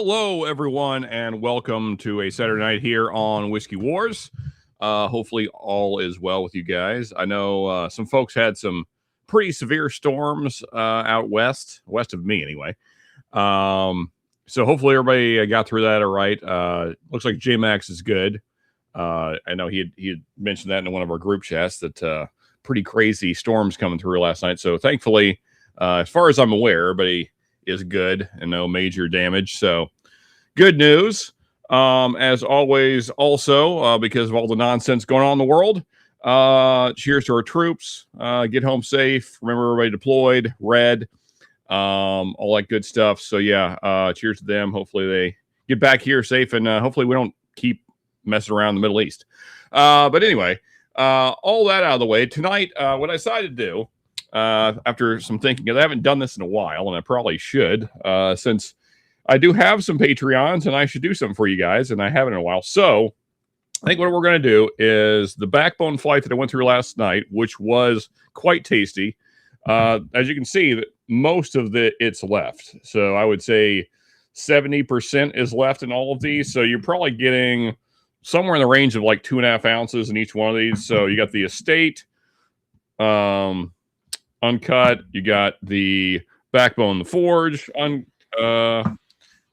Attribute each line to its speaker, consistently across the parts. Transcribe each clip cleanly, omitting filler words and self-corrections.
Speaker 1: Hello, everyone, and welcome to a Saturday night here on Whiskey Wars. Hopefully, all is well with you guys. I know some folks had some pretty severe storms out west of me, anyway. So hopefully, everybody got through that all right. Looks like J-Max is good. I know he had mentioned that in one of our group chats that pretty crazy storms coming through last night. So thankfully, as far as I'm aware, everybody is good and no major damage. So good news. As always, also, because of all the nonsense going on in the world, cheers to our troops. Get home safe. Remember, everybody deployed, red, all that good stuff. So, yeah, cheers to them. Hopefully they get back here safe, and hopefully we don't keep messing around in the Middle East. But anyway, all that out of the way, tonight, what I decided to do, after some thinking, because I haven't done this in a while, and I probably should, since I do have some Patreons, and I should do something for you guys, and I haven't in a while. So I think what we're going to do is the backbone flight that I went through last night, which was quite tasty. As you can see, that most of it's left. So I would say 70% is left in all of these. So you're probably getting somewhere in the range of like 2.5 ounces in each one of these. So you got the estate, uncut. You got the backbone, the forge,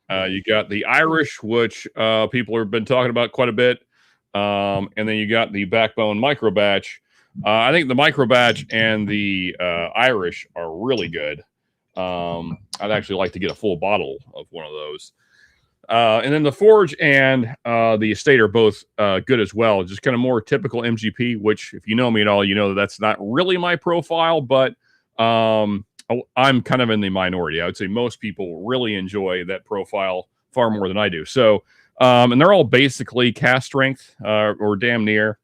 Speaker 1: you got the Irish, which people have been talking about quite a bit. And then you got the backbone micro batch. I think the micro batch and the Irish are really good. I'd actually like to get a full bottle of one of those. And then the forge and the estate are both good as well. Just kind of more typical MGP, which if you know me at all, you know that's not really my profile, but I'm kind of in the minority. I would say most people really enjoy that profile far more than I do. So, and they're all basically cast strength or damn near.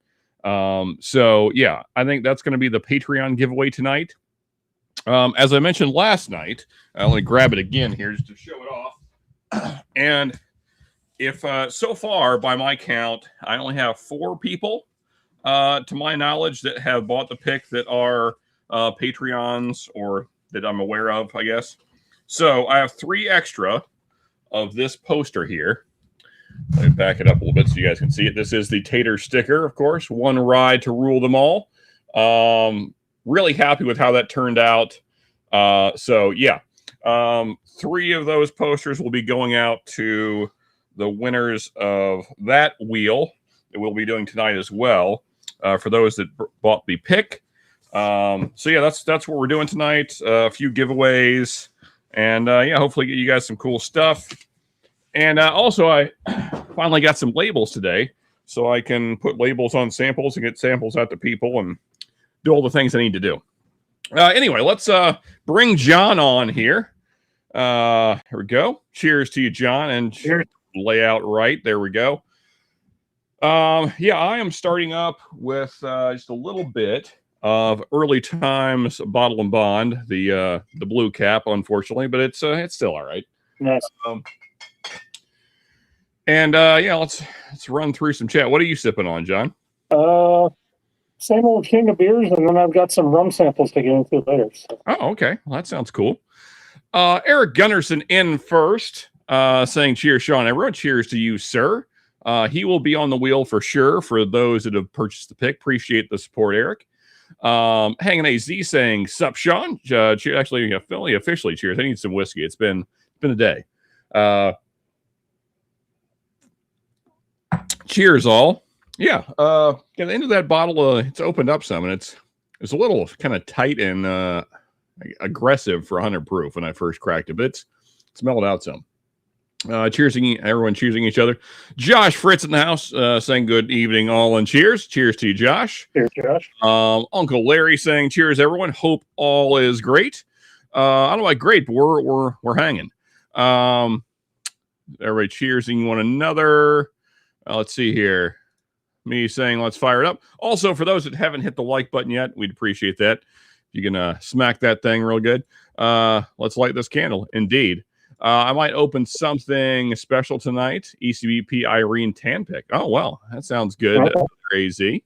Speaker 1: So yeah, I think that's going to be the Patreon giveaway tonight. As I mentioned last night, let me grab it again here just to show it off. And if so far, by my count, I only have 4 people, to my knowledge, that have bought the pick that are Patreons or that I'm aware of, I guess. So I have 3 extra of this poster here. Let me back it up a little bit so you guys can see it. This is the Tater sticker, of course. One ride to rule them all. Really happy with how that turned out. So yeah. 3 of those posters will be going out to the winners of that wheel that we'll be doing tonight as well, for those that bought the pick. So yeah, that's what we're doing tonight. A few giveaways, and yeah, hopefully get you guys some cool stuff. And also, I finally got some labels today, so I can put labels on samples and get samples out to people and do all the things I need to do. Anyway, let's bring John on here. Here we go. Cheers to you, John, and cheers. Layout right. There we go. Yeah, I am starting up with just a little bit of Early Times Bottle and Bond, the blue cap, unfortunately, but it's still all right.
Speaker 2: Nice.
Speaker 1: And yeah, let's run through some chat. What are you sipping on, John?
Speaker 2: Same old king of beers, and then I've got some rum samples to get into later. So.
Speaker 1: Oh, okay. Well, that sounds cool. Eric Gunnarsson in first, saying cheers, Sean. Everyone, cheers to you, sir. He will be on the wheel for sure for those that have purchased the pick. Appreciate the support, Eric. Hanging AZ saying, sup, Sean. Actually, officially cheers. I need some whiskey. It's been a day. Cheers, all. Yeah. At the end of that bottle, it's opened up some, and it's a little kind of tight and aggressive for 100 proof when I first cracked it, but it's mellowed out some. Cheersing, everyone cheersing each other. Josh Fritz in the house saying good evening, all, and cheers. Cheers to you, Josh.
Speaker 2: Cheers, Josh.
Speaker 1: Uncle Larry saying cheers, everyone. Hope all is great. I don't know about great, but we're hanging. Everybody cheersing one another. Let's see here. Me saying let's fire it up. Also, for those that haven't hit the like button yet, we'd appreciate that. You can smack that thing real good. Let's light this candle. Indeed. I might open something special tonight. ECBP Irene Tan Pick. Oh, well, that sounds good. Crazy.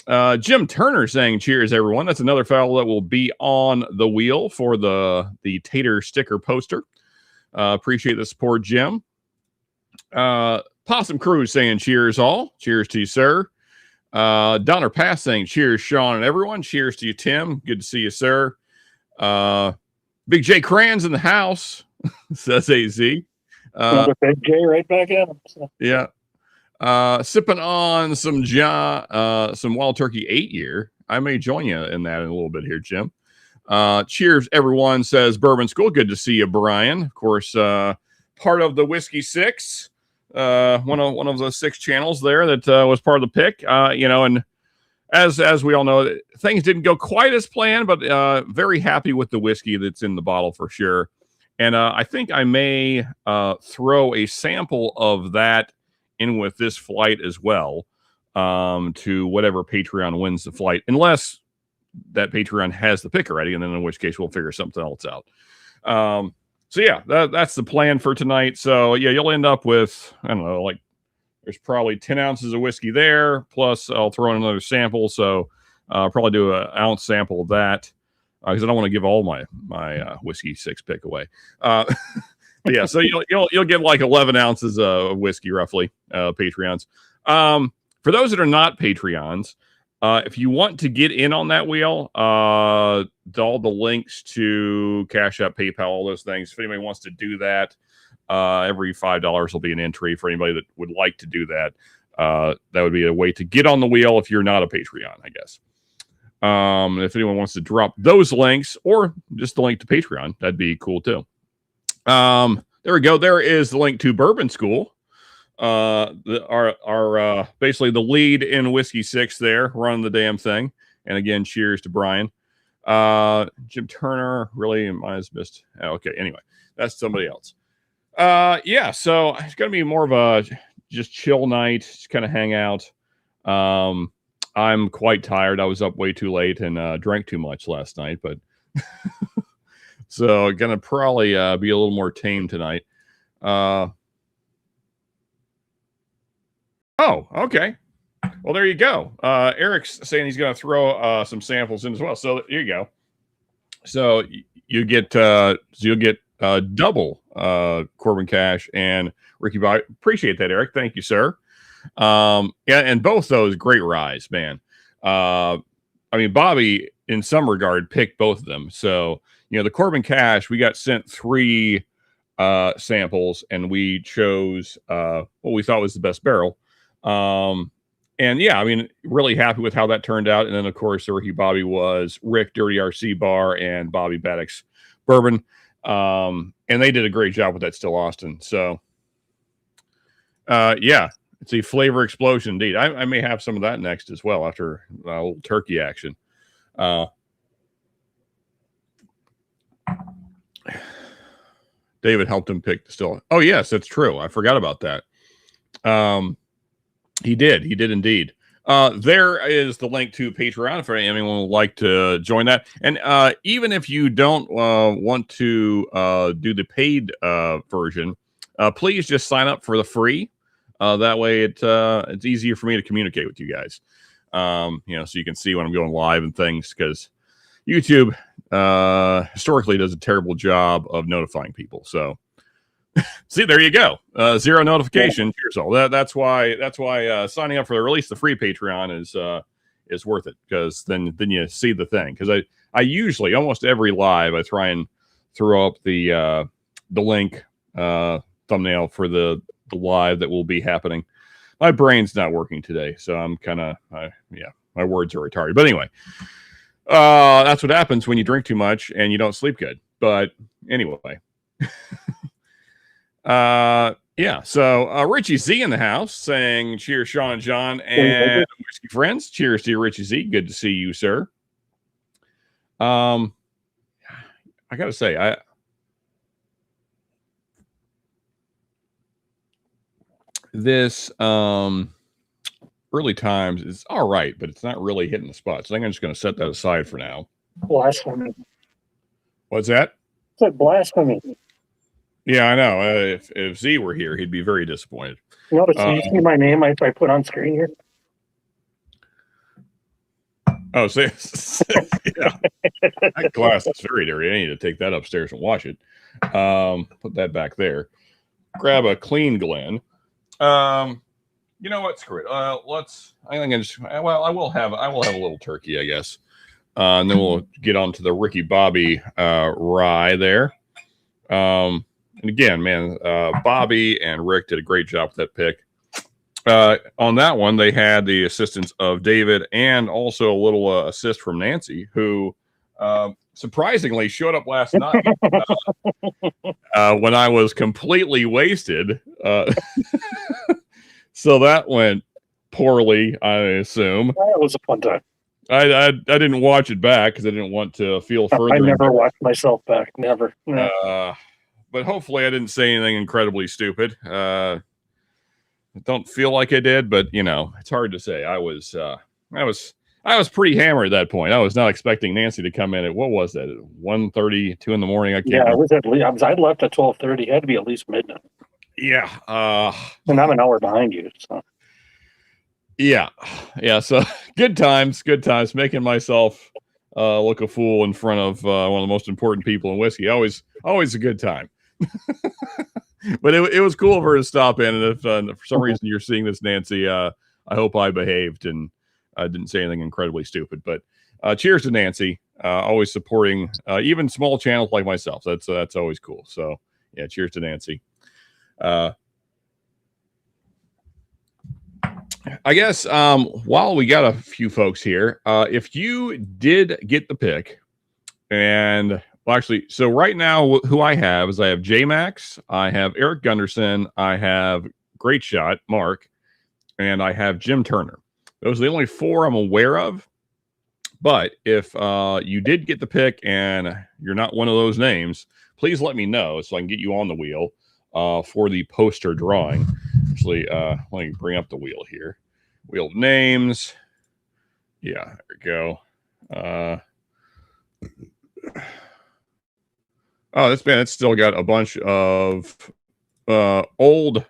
Speaker 1: Jim Turner saying cheers, everyone. That's another fellow that will be on the wheel for the Tater sticker poster. Appreciate the support, Jim. Possum Crew saying cheers all. Cheers to you, sir. Donner Pass saying cheers, Sean and everyone. Cheers to you, Tim. Good to see you, sir. Big J Cran's in the house, says AZ.
Speaker 2: Another Big J right back at him. So.
Speaker 1: Yeah. Sipping on some Wild Turkey 8-year. I may join you in that in a little bit here, Jim. Cheers, everyone, says Bourbon School. Good to see you, Brian. Of course, part of the Whiskey 6, one of the 6 channels there that was part of the pick. And as we all know, things didn't go quite as planned, but very happy with the whiskey that's in the bottle for sure. And I think I may throw a sample of that in with this flight as well, to whatever Patreon wins the flight, unless that Patreon has the pick already, and then in which case we'll figure something else out. So yeah, that's the plan for tonight. So yeah, you'll end up with, I don't know, like there's probably 10 ounces of whiskey there, plus I'll throw in another sample. So probably do an ounce sample of that, because I don't want to give all my whiskey 6 pick away. But yeah, so you'll get like 11 ounces of whiskey roughly, Patreons. For those that are not Patreons, if you want to get in on that wheel, all the links to Cash App, PayPal, all those things. If anybody wants to do that, every $5 will be an entry for anybody that would like to do that. That would be a way to get on the wheel if you're not a Patreon, I guess. If anyone wants to drop those links or just the link to Patreon, that'd be cool too. There we go. There is the link to Bourbon School. Our basically the lead in Whiskey 6 there, running the damn thing. And again, cheers to Brian. Jim Turner, really, mine's missed. Oh, okay, anyway, that's somebody else. Yeah, so it's gonna be more of a just chill night, just kind of hang out. I'm quite tired. I was up way too late and drank too much last night, but so gonna probably be a little more tame tonight. Oh, okay. Well, there you go. Eric's saying he's going to throw some samples in as well. So here you go. So you get double Corbin Cash and Ricky Bobby. Appreciate that, Eric. Thank you, sir. Yeah, and both those great ryes, man. I mean, Bobby, in some regard, picked both of them. So the Corbin Cash, we got sent 3 samples, and we chose what we thought was the best barrel. And yeah, I mean, really happy with how that turned out. And then of course, the Ricky Bobby was Rick Dirty RC Bar and Bobby Baddock's Bourbon. And they did a great job with that Still Austin. So, yeah, it's a flavor explosion indeed. I may have some of that next as well after a little turkey action. David helped him pick the Still. Oh yes, that's true. I forgot about that. He did indeed. There is the link to Patreon if anyone would like to join that. And even if you don't want to do the paid version, please just sign up for the free. That way it's easier for me to communicate with you guys. So you can see when I'm going live and things, because YouTube historically does a terrible job of notifying people. So see, there you go. 0 notification. Cheers all. That's why signing up for the free Patreon is worth it, because then you see the thing. Because I usually, almost every live, I try and throw up the link thumbnail for the live that will be happening. My brain's not working today, so I'm kind of my words are retarded. But anyway, that's what happens when you drink too much and you don't sleep good. But anyway. Yeah, so Richie Z in the house saying cheers, Sean and John and whiskey friends. Cheers to you, Richie Z. Good to see you, sir. I gotta say, this early times is all right, but it's not really hitting the spot. So I think I'm just gonna set that aside for now.
Speaker 2: Blasphemy.
Speaker 1: What's that?
Speaker 2: It's like blasphemy.
Speaker 1: Yeah, I know. If Z were here, he'd be very disappointed.
Speaker 2: You see my name I put on screen here?
Speaker 1: Oh, so yeah, that glass is very dirty. I need to take that upstairs and wash it. Put that back there. Grab a clean Glen. You know what? Screw it. Let's. I think I just. Well, I will have a little turkey, I guess. And then we'll get on to the Ricky Bobby rye there. And again, man, Bobby and Rick did a great job with that pick. On that one, they had the assistance of David and also a little assist from Nancy, who surprisingly showed up last night when I was completely wasted. So that went poorly, I assume.
Speaker 2: That was a fun time.
Speaker 1: I didn't watch it back because I didn't want to feel further.
Speaker 2: I never watched myself back. Never. No.
Speaker 1: But hopefully I didn't say anything incredibly stupid. I don't feel like I did, but you know, it's hard to say. I was pretty hammered at that point. I was not expecting Nancy to come in at, what was that, 1:30, 2 in the morning? I can't remember.
Speaker 2: It was at least, I left at 12:30. It had to be at least midnight.
Speaker 1: Yeah.
Speaker 2: And I'm an hour behind you. So.
Speaker 1: Yeah. So good times, making myself look a fool in front of one of the most important people in whiskey. Always a good time. But it was cool for her to stop in. And if for some reason you're seeing this, Nancy, I hope I behaved and I didn't say anything incredibly stupid. But cheers to Nancy, always supporting even small channels like myself. That's always cool. So yeah, cheers to Nancy. I guess while we got a few folks here, if you did get the pick, and well, actually, so right now who I have is I have J-Max, I have Eric Gunderson, I have Great Shot Mark, and I have Jim Turner. Those are the only 4 I'm aware of. But if you did get the pick and you're not one of those names, please let me know so I can get you on the wheel for the poster drawing. Actually, let me bring up the wheel here. Wheel of names. Yeah, there we go. Oh, this man, it's still got a bunch of old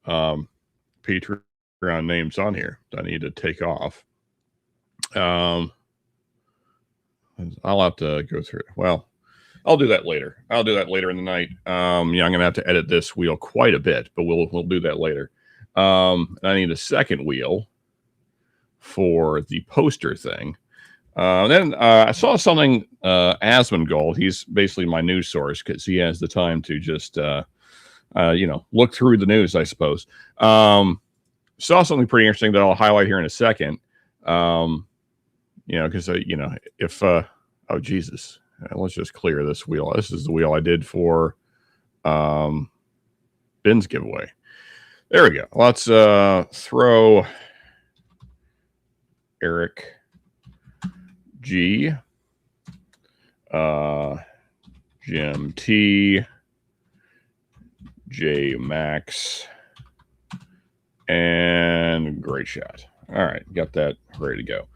Speaker 1: Patreon names on here that I need to take off. I'll have to go through it. Well, I'll do that later. I'll do that later in the night. Yeah, I'm gonna have to edit this wheel quite a bit, but we'll do that later. I need a second wheel for the poster thing. Then I saw something, Asmongold. He's basically my news source because he has the time to just, look through the news, I suppose. Saw something pretty interesting that I'll highlight here in a second. Because, if, oh, Jesus, let's just clear this wheel. This is the wheel I did for Ben's giveaway. There we go. Let's throw Eric G, Jim T, J Max, and Great Shot. All right, got that ready to go.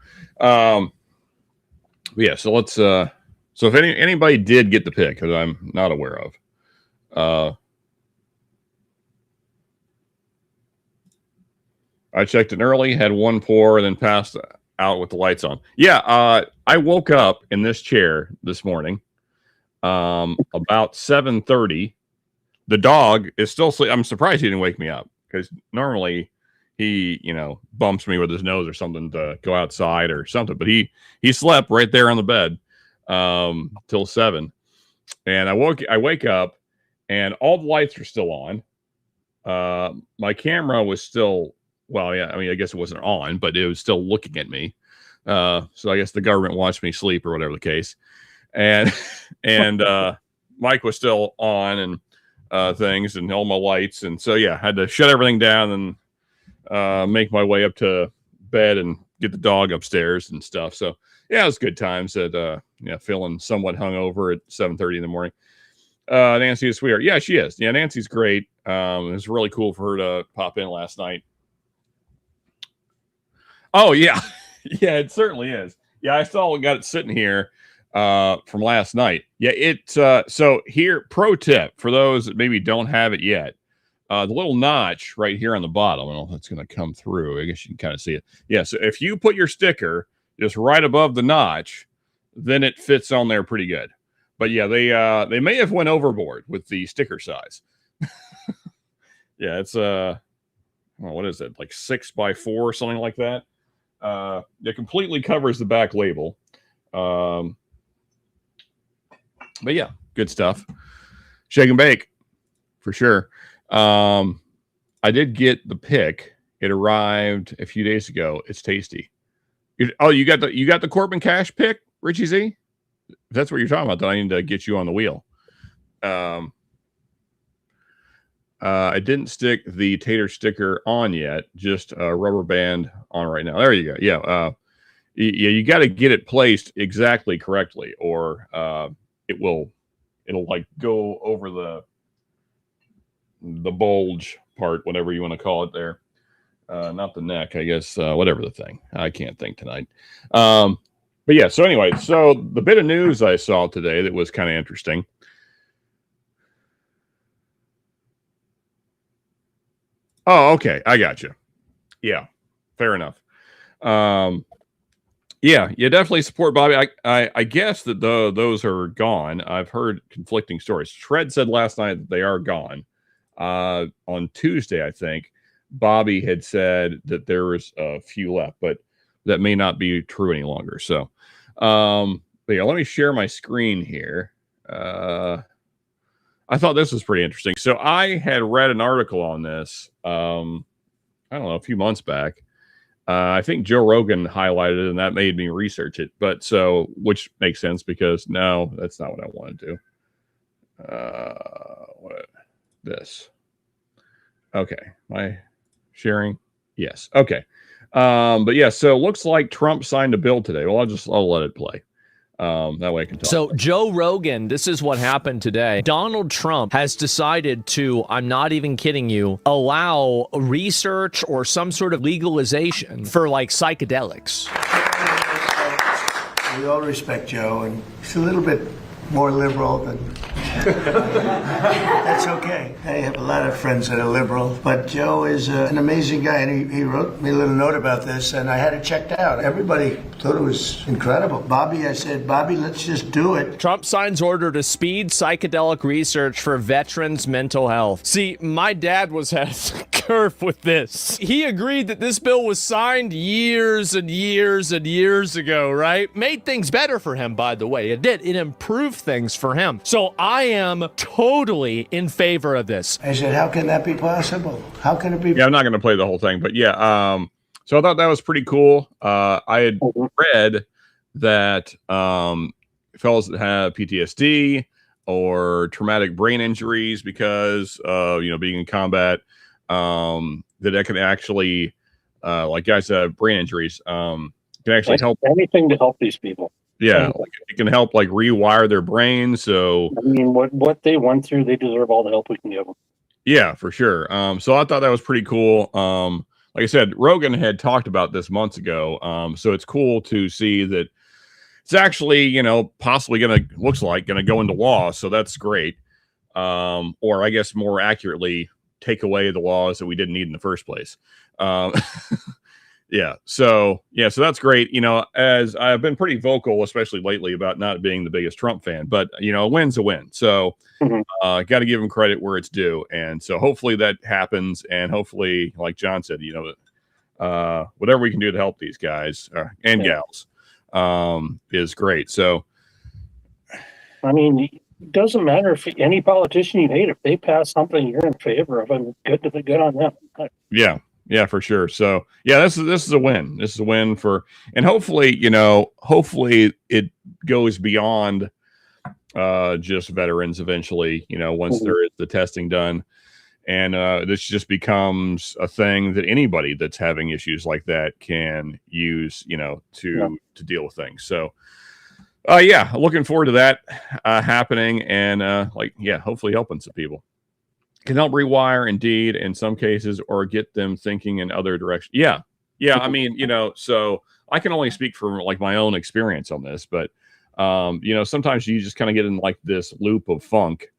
Speaker 1: Yeah, so let's so if anybody did get the pick that I'm not aware of, I checked it early, had one pour, and then passed out with the lights on. Yeah, I woke up in this chair this morning about 7:30. The dog is still asleep. I'm surprised he didn't wake me up because normally he, bumps me with his nose or something to go outside or something. But he slept right there on the bed till 7. And I wake up and all the lights are still on. My camera was still, well, yeah, I mean, I guess it wasn't on, but it was still looking at me. So I guess the government watched me sleep or whatever the case. And mic was still on and things and all my lights. And so, yeah, I had to shut everything down and make my way up to bed and get the dog upstairs and stuff. So, yeah, it was good times at, feeling somewhat hungover at 7:30 in the morning. Nancy is sweetheart. Yeah, she is. Yeah, Nancy's great. It was really cool for her to pop in last night. Oh, yeah. Yeah, it certainly is. Yeah, I got it sitting here from last night. Yeah, so here, pro tip for those that maybe don't have it yet. The little notch right here on the bottom, I don't know if it's going to come through. I guess you can kind of see it. Yeah, so if you put your sticker just right above the notch, then it fits on there pretty good. But yeah, they may have went overboard with the sticker size. Yeah, it's what is it, like 6x4 or something like that? It completely covers the back label. But yeah, good stuff. Shake and bake for sure. I did get the pick. It arrived a few days ago. It's tasty. You got the Corbin Cash pick, Richie Z? If that's what you're talking about, then I need to get you on the wheel. I didn't stick the Tater sticker on yet, just a rubber band on right now. There you go. Yeah. You got to get it placed exactly correctly, or it'll like go over the bulge part, whatever you want to call it there. Not the neck, I guess, whatever the thing. I can't think tonight. But yeah, so anyway, so the bit of news I saw today that was kind of interesting. Oh, okay. I got you. Yeah, fair enough. Yeah, you definitely support Bobby. I guess that those are gone. I've heard conflicting stories. Shred said last night that they are gone. On Tuesday, I think, Bobby had said that there was a few left, but that may not be true any longer. So, but yeah, let me share my screen here. I thought this was pretty interesting. So I had read an article on this, I don't know, a few months back. I think Joe Rogan highlighted it, and that made me research it. But so, which makes sense because no, that's not what I want to do. What this? Okay, my sharing. Yes. Okay. But yeah, so it looks like Trump signed a bill today. Well, I'll let it play. That way I can talk.
Speaker 3: So Joe Rogan, this is what happened today. Donald Trump has decided to, I'm not even kidding you, allow research or some sort of legalization for like psychedelics.
Speaker 4: We all respect Joe, and he's a little bit more liberal than that's okay. I have a lot of friends that are liberal, but Joe is an amazing guy, and he wrote me a little note about this, and I had it checked out. Everybody thought it was incredible. Bobby, I said, Bobby, let's just do it.
Speaker 3: Trump signs order to speed psychedelic research for veterans' mental health. See, my dad was ahead of the curve with this. He agreed that this bill was signed years and years and years ago, right? Made things better for him, by the way. It did. It improved things for him. So I am totally in favor of this.
Speaker 4: I said, how can that be possible? How can it be?
Speaker 1: Yeah, I'm not going to play the whole thing, but yeah. So I thought that was pretty cool. I had read that fellas that have PTSD or traumatic brain injuries because being in combat, that can actually, like guys that have brain injuries, can actually help.
Speaker 2: Anything to help these people.
Speaker 1: Yeah, like it can help like rewire their brain. So
Speaker 2: I mean, what they went through, they deserve all the help we can give them.
Speaker 1: Yeah, for sure. So I thought that was pretty cool. Like I said, Rogan had talked about this months ago. So it's cool to see that it's actually, possibly looks like going to go into law. So that's great. Or I guess more accurately, take away the laws that we didn't need in the first place. Yeah. So that's great. As I've been pretty vocal, especially lately, about not being the biggest Trump fan, but a win's a win. So got to give him credit where it's due. And so hopefully that happens. And hopefully, like John said, whatever we can do to help these guys and gals is great. So, I
Speaker 2: mean, it doesn't matter if any politician you hate, if they pass something you're in favor of, and good on them.
Speaker 1: Yeah, for sure. So yeah, this is a win. This is a win and hopefully, hopefully it goes beyond just veterans eventually, once there is the testing done. And this just becomes a thing that anybody that's having issues like that can use, to deal with things. So looking forward to that happening and hopefully helping some people. Can help rewire indeed in some cases or get them thinking in other directions. Yeah. I mean, so I can only speak from like my own experience on this, but sometimes you just kind of get in like this loop of funk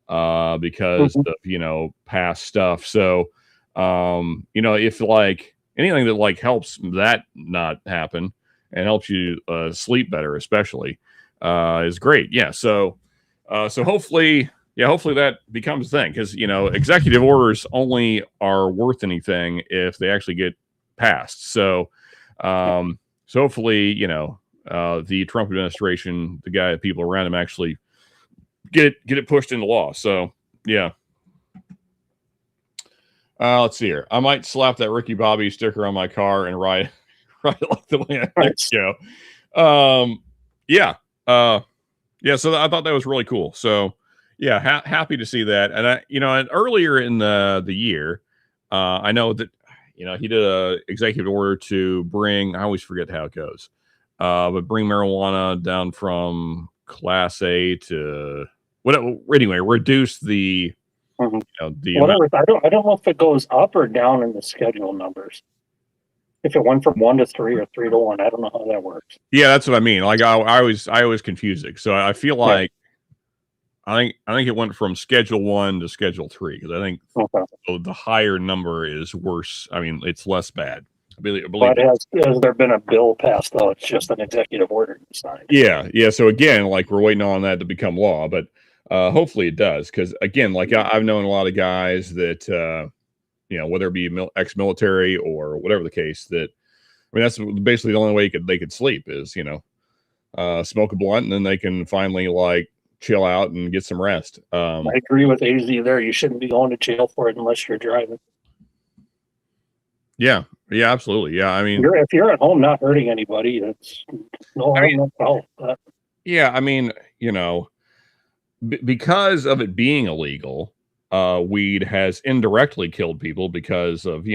Speaker 1: because of past stuff. So if like anything that like helps that not happen, and helps you sleep better, especially, is great. Yeah. So hopefully that becomes a thing, because executive orders only are worth anything if they actually get passed. So hopefully the Trump administration, the people around him, actually get it pushed into law. So yeah. Let's see here. I might slap that Ricky Bobby sticker on my car and ride like the way I go. Yeah. So I thought that was really cool. So yeah, happy to see that. And and earlier in the year, I know that he did a executive order to bring, I always forget how it goes, but bring marijuana down from Class A to whatever. Anyway, reduce the the
Speaker 2: whatever. I don't know if it goes up or down in the schedule numbers. If it went from 1 to 3 or 3 to 1, I don't know how that works.
Speaker 1: Yeah, that's what I mean. Like I always confuse it. So I feel like I think it went from Schedule 1 to Schedule 3, because I think the higher number is worse. I mean, it's less bad. I believe
Speaker 2: but has there been a bill passed, though? It's just an executive order signed.
Speaker 1: Yeah. So again, like, we're waiting on that to become law, but hopefully it does, because again, like I've known a lot of guys that whether it be ex-military or whatever the case, that that's basically the only way they could sleep is smoke a blunt, and then they can finally like chill out and get some rest.
Speaker 2: I agree with AZ there. You shouldn't be going to jail for it unless you're driving.
Speaker 1: Yeah, absolutely. Yeah, I mean,
Speaker 2: if you're at home not hurting anybody, it's no problem.
Speaker 1: Yeah, I mean, because of it being illegal, weed has indirectly killed people because of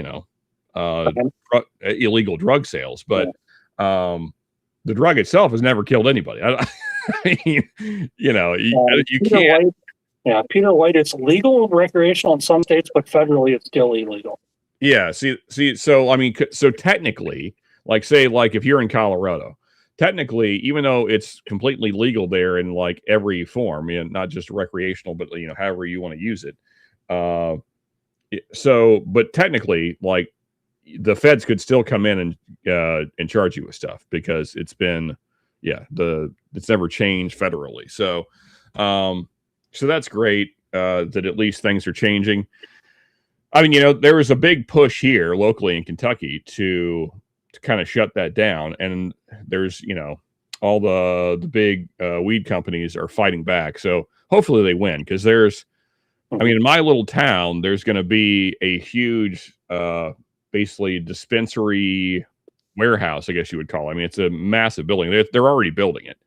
Speaker 1: illegal drug sales, but the drug itself has never killed anybody. I mean, you can't.
Speaker 2: Peter White, it's legal recreational in some states, but federally it's still illegal.
Speaker 1: Yeah. See. So I mean, so technically, like, say, like if you're in Colorado, technically, even though it's completely legal there in like every form, not just recreational, but however you want to use it. But technically, like, the feds could still come in and charge you with stuff, because it's been, it's never changed federally. So that's great that at least things are changing. I mean, there was a big push here locally in Kentucky to kind of shut that down, and there's all the big weed companies are fighting back. So hopefully they win, because in my little town, there's going to be a huge, basically dispensary warehouse, I guess you would call it. I mean, it's a massive building. They're already building it,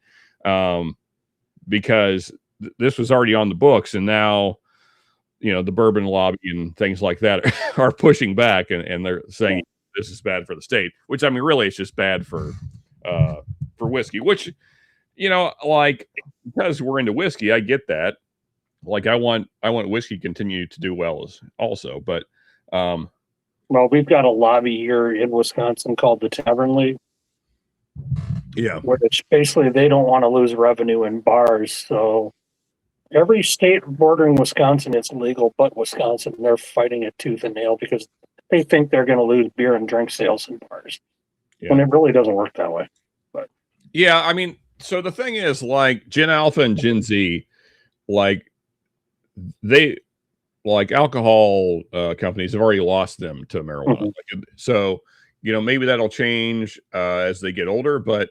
Speaker 1: because this was already on the books, and now, the bourbon lobby and things like that are pushing back, and they're saying this is bad for the state, which, I mean, really it's just bad for whiskey, which, like, because we're into whiskey, I get that. Like, I want whiskey to continue to do well also, but
Speaker 2: well, we've got a lobby here in Wisconsin called the Tavern League.
Speaker 1: Yeah.
Speaker 2: Which basically they don't want to lose revenue in bars. So every state bordering Wisconsin is legal, but Wisconsin, they're fighting it tooth and nail because they think they're going to lose beer and drink sales in bars. Yeah. When it really doesn't work that way. But
Speaker 1: yeah, I mean, so the thing is, like, Gen Alpha and Gen Z, like, alcohol companies have already lost them to marijuana. Mm-hmm. So, maybe that'll change as they get older, but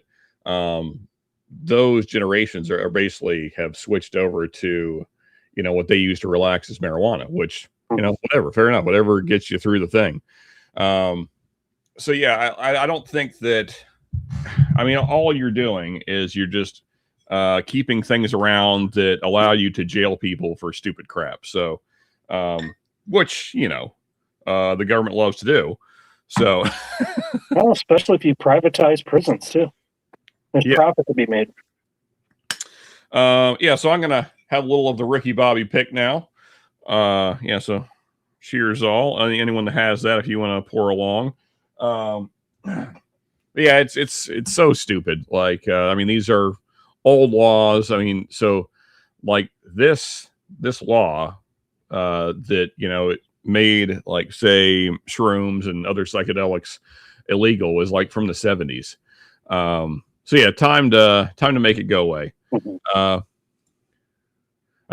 Speaker 1: those generations are basically have switched over to, what they use to relax is marijuana, which, whatever, fair enough, whatever gets you through the thing. So yeah, I don't think that, I mean, all you're doing is you're just keeping things around that allow you to jail people for stupid crap. So, which, the government loves to do. So,
Speaker 2: well, especially if you privatize prisons too. There's profit to be made.
Speaker 1: So I'm going to have a little of the Ricky Bobby pick now. So cheers all. Anyone that has that, if you want to pour along. It's so stupid. Like, I mean, these are old laws. I mean, so like this law that, it made, like, say, shrooms and other psychedelics illegal was like from the 70s. So yeah, time to make it go away. I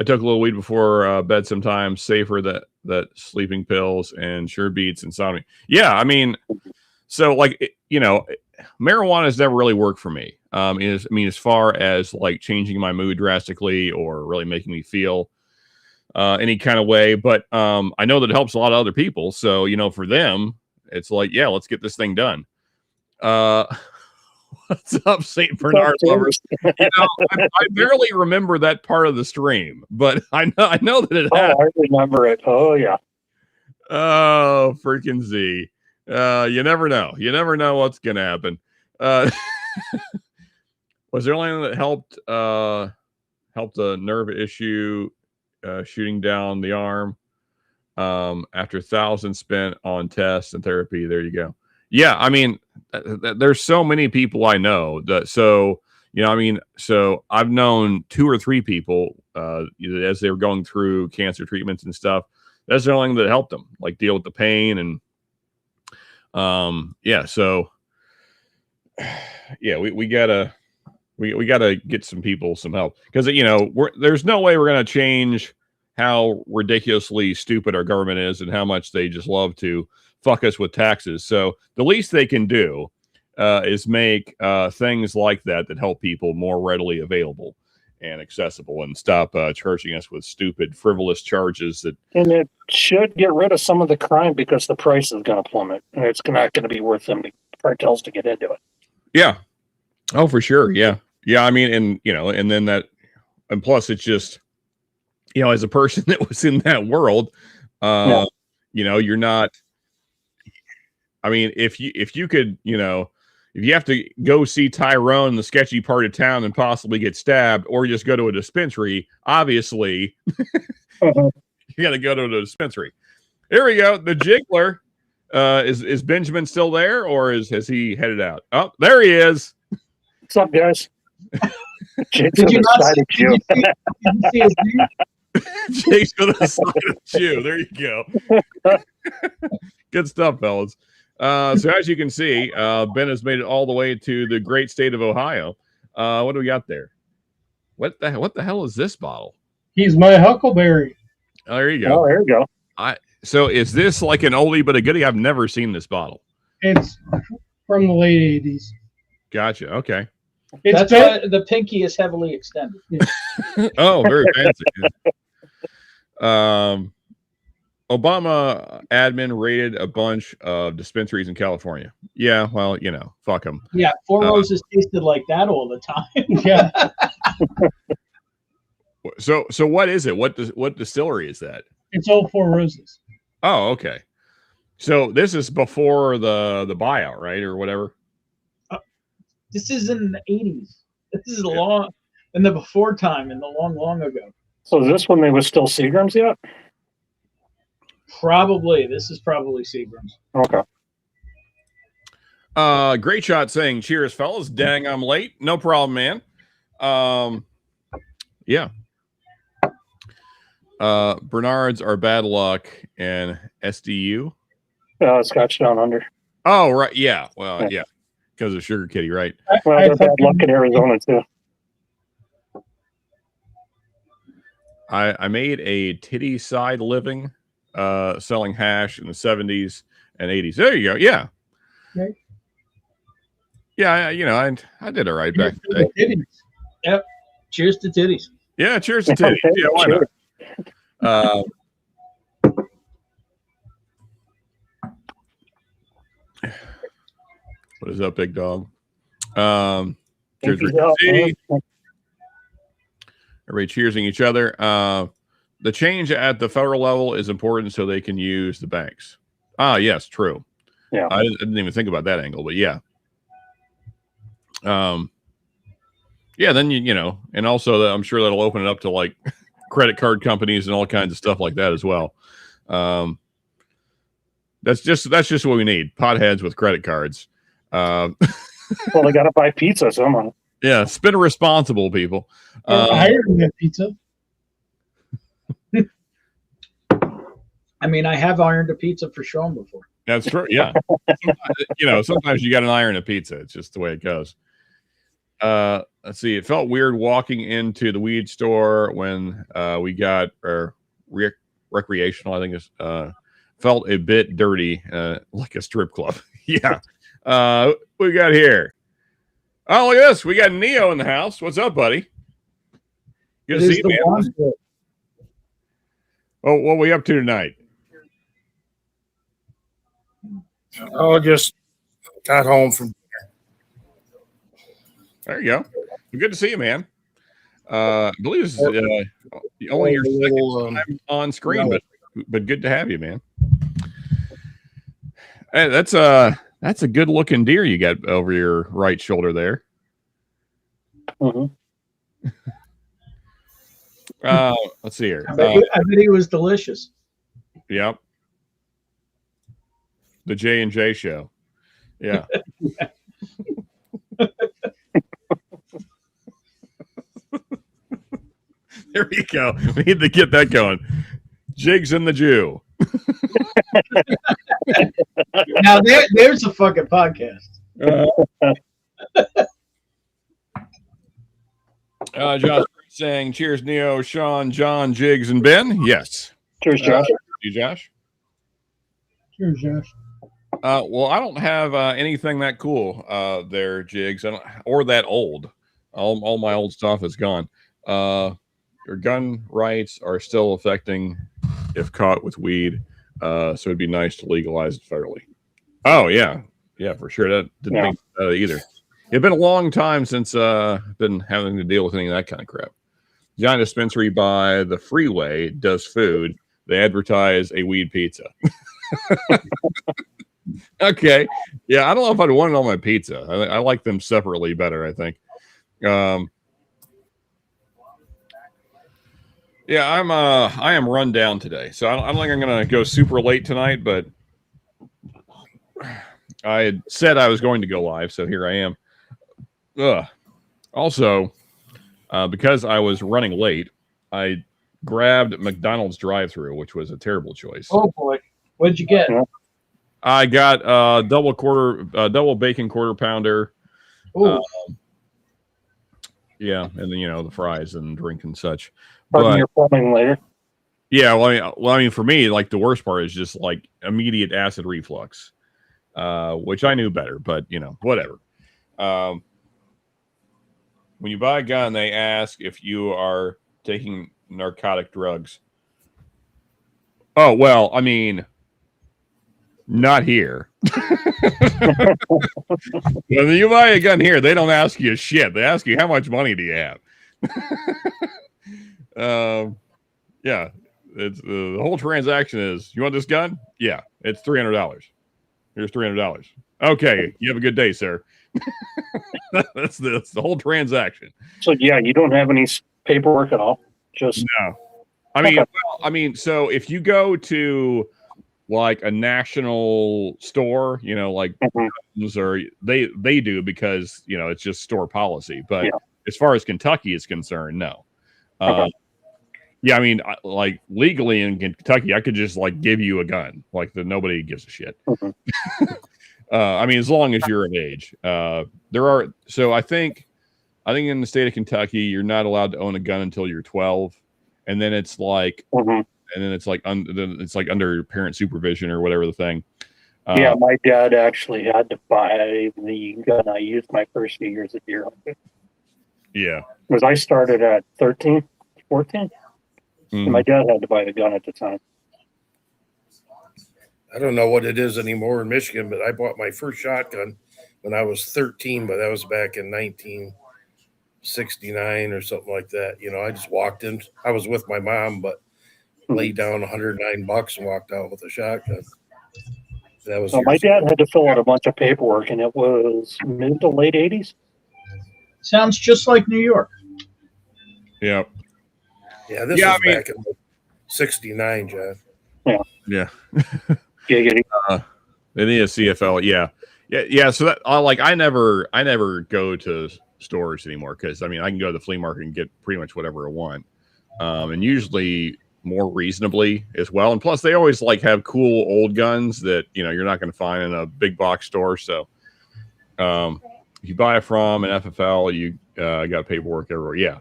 Speaker 1: took a little weed before bed sometimes, safer that sleeping pills and sure beats insomnia. Yeah, I mean, so like, marijuana has never really worked for me. As far as like changing my mood drastically or really making me feel any kind of way, but I know that it helps a lot of other people. So, for them, it's like, yeah, let's get this thing done. What's up, St. Bernard lovers? I barely remember that part of the stream, but I know that it happened.
Speaker 2: I remember it. Oh yeah.
Speaker 1: Oh, freaking Z. You never know. You never know what's gonna happen. Was there anything that helped a nerve issue shooting down the arm after thousands spent on tests and therapy? There you go. Yeah, I mean, there's so many people I know that. So I've known 2 or 3 people as they were going through cancer treatments and stuff. That's the only thing that helped them, like deal with the pain and So yeah, we gotta get some people some help because there's no way we're gonna change how ridiculously stupid our government is and how much they just love to fuck us with taxes. So the least they can do is make things like that help people more readily available and accessible, and stop charging us with stupid, frivolous charges.
Speaker 2: And it should get rid of some of the crime because the price is going to plummet, and it's not going to be worth them cartels to get into it.
Speaker 1: Yeah. Oh, for sure. Yeah. Yeah. I mean, and then that, and plus it's just, as a person that was in that world, you're not. I mean, if you could, if you have to go see Tyrone in the sketchy part of town and possibly get stabbed, or just go to a dispensary, obviously, you got to go to a dispensary. Here we go. The Jiggler. Is Benjamin still there, or has he headed out? Oh, there he is.
Speaker 2: What's up, guys?
Speaker 5: Did you not see his name?
Speaker 1: Jake's with a side of chew. There you go. Good stuff, fellas. So as you can see, Ben has made it all the way to the great state of Ohio. What do we got there? What the hell is this bottle?
Speaker 5: He's my Huckleberry.
Speaker 1: Oh, there you go.
Speaker 2: Oh, there you go.
Speaker 1: So is this like an oldie but a goodie? I've never seen this bottle.
Speaker 5: It's from the late 80s.
Speaker 1: Gotcha. Okay.
Speaker 6: That's why the pinky is heavily extended.
Speaker 1: Oh, very fancy. Obama admin raided a bunch of dispensaries in California. Yeah, well, fuck them.
Speaker 6: Yeah, Four Roses tasted like that all the time.
Speaker 5: Yeah.
Speaker 1: So what is it? What distillery is that?
Speaker 5: It's Old Four Roses.
Speaker 1: Oh, okay. So this is before the buyout, right, or whatever.
Speaker 6: This is in the 80s. This is long in the before time, in the long ago.
Speaker 2: So is this when they was still Seagrams yet?
Speaker 6: Probably. This is probably Seagram's.
Speaker 2: Okay.
Speaker 1: Great shot saying, cheers, fellas. Dang, I'm late. No problem, man. Yeah. Bernards are bad luck and SDU.
Speaker 2: Scotch Down Under.
Speaker 1: Oh, right. Yeah. Well, yeah. Because of Sugar Kitty, right?
Speaker 2: Well, they're bad luck in Arizona, too.
Speaker 1: I made a titty side living selling hash in the 70s and 80s. There you go. Yeah.
Speaker 5: Okay.
Speaker 1: Yeah, I did all right back in the day.
Speaker 6: Yep. Cheers to titties.
Speaker 1: Yeah, cheers to titties. Yeah, why not? What is up, big dog? Cheers for Everybody cheersing each other. The change at the federal level is important so they can use the banks. Ah, yes, true.
Speaker 2: Yeah,
Speaker 1: I didn't even think about that angle, but yeah. Yeah, then and also I'm sure that'll open it up to like credit card companies and all kinds of stuff like that as well. That's just what we need. Potheads with credit cards.
Speaker 2: Well, they got to buy pizza somehow.
Speaker 1: Yeah, spend responsible, people.
Speaker 5: I heard that pizza.
Speaker 6: I mean, I have ironed a pizza for Sean before.
Speaker 1: That's true. Yeah. Sometimes you got an iron a pizza. It's just the way it goes. Let's see. It felt weird walking into the weed store when we got recreational. I think it's felt a bit dirty, like a strip club. Yeah. We got here. Oh, look at this. We got Neo in the house. What's up, buddy? Good to see you, man. Oh, what are we up to tonight?
Speaker 7: Oh, just got home from dinner.
Speaker 1: There you go. Well, good to see you, man. I believe this is only your second time on screen, but good to have you, man. Hey, that's a good looking deer you got over your right shoulder there.
Speaker 2: Mm-hmm.
Speaker 1: Let's see here.
Speaker 6: I bet he was delicious.
Speaker 1: Yep. The J&J show. Yeah. There we go. We need to get that going. Jigs and the Jew.
Speaker 6: Now there's a fucking podcast.
Speaker 1: Josh saying, cheers, Neo, Sean, John, Jigs, and Ben. Yes.
Speaker 2: Cheers, Josh.
Speaker 1: You, Josh.
Speaker 6: Cheers, Josh.
Speaker 1: Well, I don't have anything that cool there, Jigs, or that old. All my old stuff is gone. Your gun rights are still affecting if caught with weed. So it'd be nice to legalize it federally. Oh, yeah. Yeah, for sure. That didn't think either. It's been a long time since I've been having to deal with any of that kind of crap. Giant dispensary by the freeway does food. They advertise a weed pizza. Okay. Yeah, I don't know if I'd want it on my pizza. I like them separately better, I think. Yeah, I am run down today, so I don't think I'm gonna go super late tonight. But I had said I was going to go live, so here I am. Also, because I was running late, I grabbed McDonald's drive-through, which was a terrible choice.
Speaker 6: Oh boy, what'd you get?
Speaker 1: I got double bacon quarter pounder. Yeah, and then the fries and drink and such.
Speaker 2: Pardon your plumbing later.
Speaker 1: Yeah, well, I mean, for me, like the worst part is just like immediate acid reflux, which I knew better, but whatever. When you buy a gun, they ask if you are taking narcotic drugs. Oh, well, I mean, not here. When you buy a gun here, they don't ask you shit. They ask you how much money do you have. Yeah, it's the whole transaction is, you want this gun? Yeah, it's $300. Here's $300. Okay, you have a good day, sir. That's the whole transaction.
Speaker 2: So yeah, you don't have any paperwork at all. Just
Speaker 1: no. I mean, so if you go to like a national store, like or they do because it's just store policy. But as far as Kentucky is concerned, no. Yeah, I mean, like legally in Kentucky, I could just like give you a gun, like nobody gives a shit. I mean, as long as you're of age. There are I think in the state of Kentucky, you're not allowed to own a gun until you're 12, and then it's like, it's like under parent supervision or whatever the thing.
Speaker 2: Yeah, my dad actually had to buy the gun I used my first few years at deer hunting.
Speaker 1: Yeah,
Speaker 2: because I started at 13, 14. And my dad had to buy the gun at the time.
Speaker 7: I don't know what it is anymore in Michigan, but I bought my first shotgun when I was 13, but that was back in 1969 or something like that. I just walked in. I was with my mom, but laid down $109 and walked out with a shotgun. That was.
Speaker 2: So my dad had to fill out a bunch of paperwork, and it was mid to late 80s.
Speaker 6: Sounds just like New York.
Speaker 1: Yeah.
Speaker 7: Yeah, this was back in 69, John.
Speaker 1: Yeah.
Speaker 2: Giggity.
Speaker 1: It is CFL. Yeah. So that I never go to stores anymore because I can go to the flea market and get pretty much whatever I want. And usually more reasonably as well. And plus, they always like have cool old guns that you're not going to find in a big box store. So if you buy it from an FFL, you got paperwork everywhere. Yeah.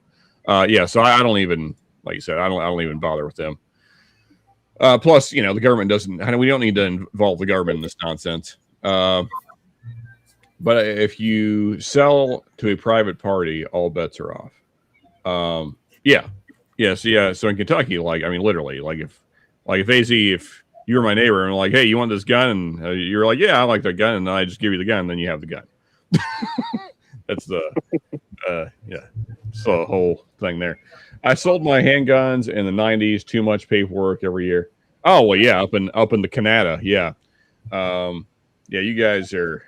Speaker 1: So I don't even, like you said, I don't even bother with them. Plus, the government we don't need to involve the government in this nonsense. But if you sell to a private party, all bets are off. So in Kentucky, literally, if you were my neighbor and like, hey, you want this gun? And you're like, yeah, I like that gun. And I just give you the gun. And then you have the gun. That's the, so the whole thing there. I sold my handguns in the 90s, too much paperwork every year. Oh, well, yeah. Up in the Canada. Yeah. You guys are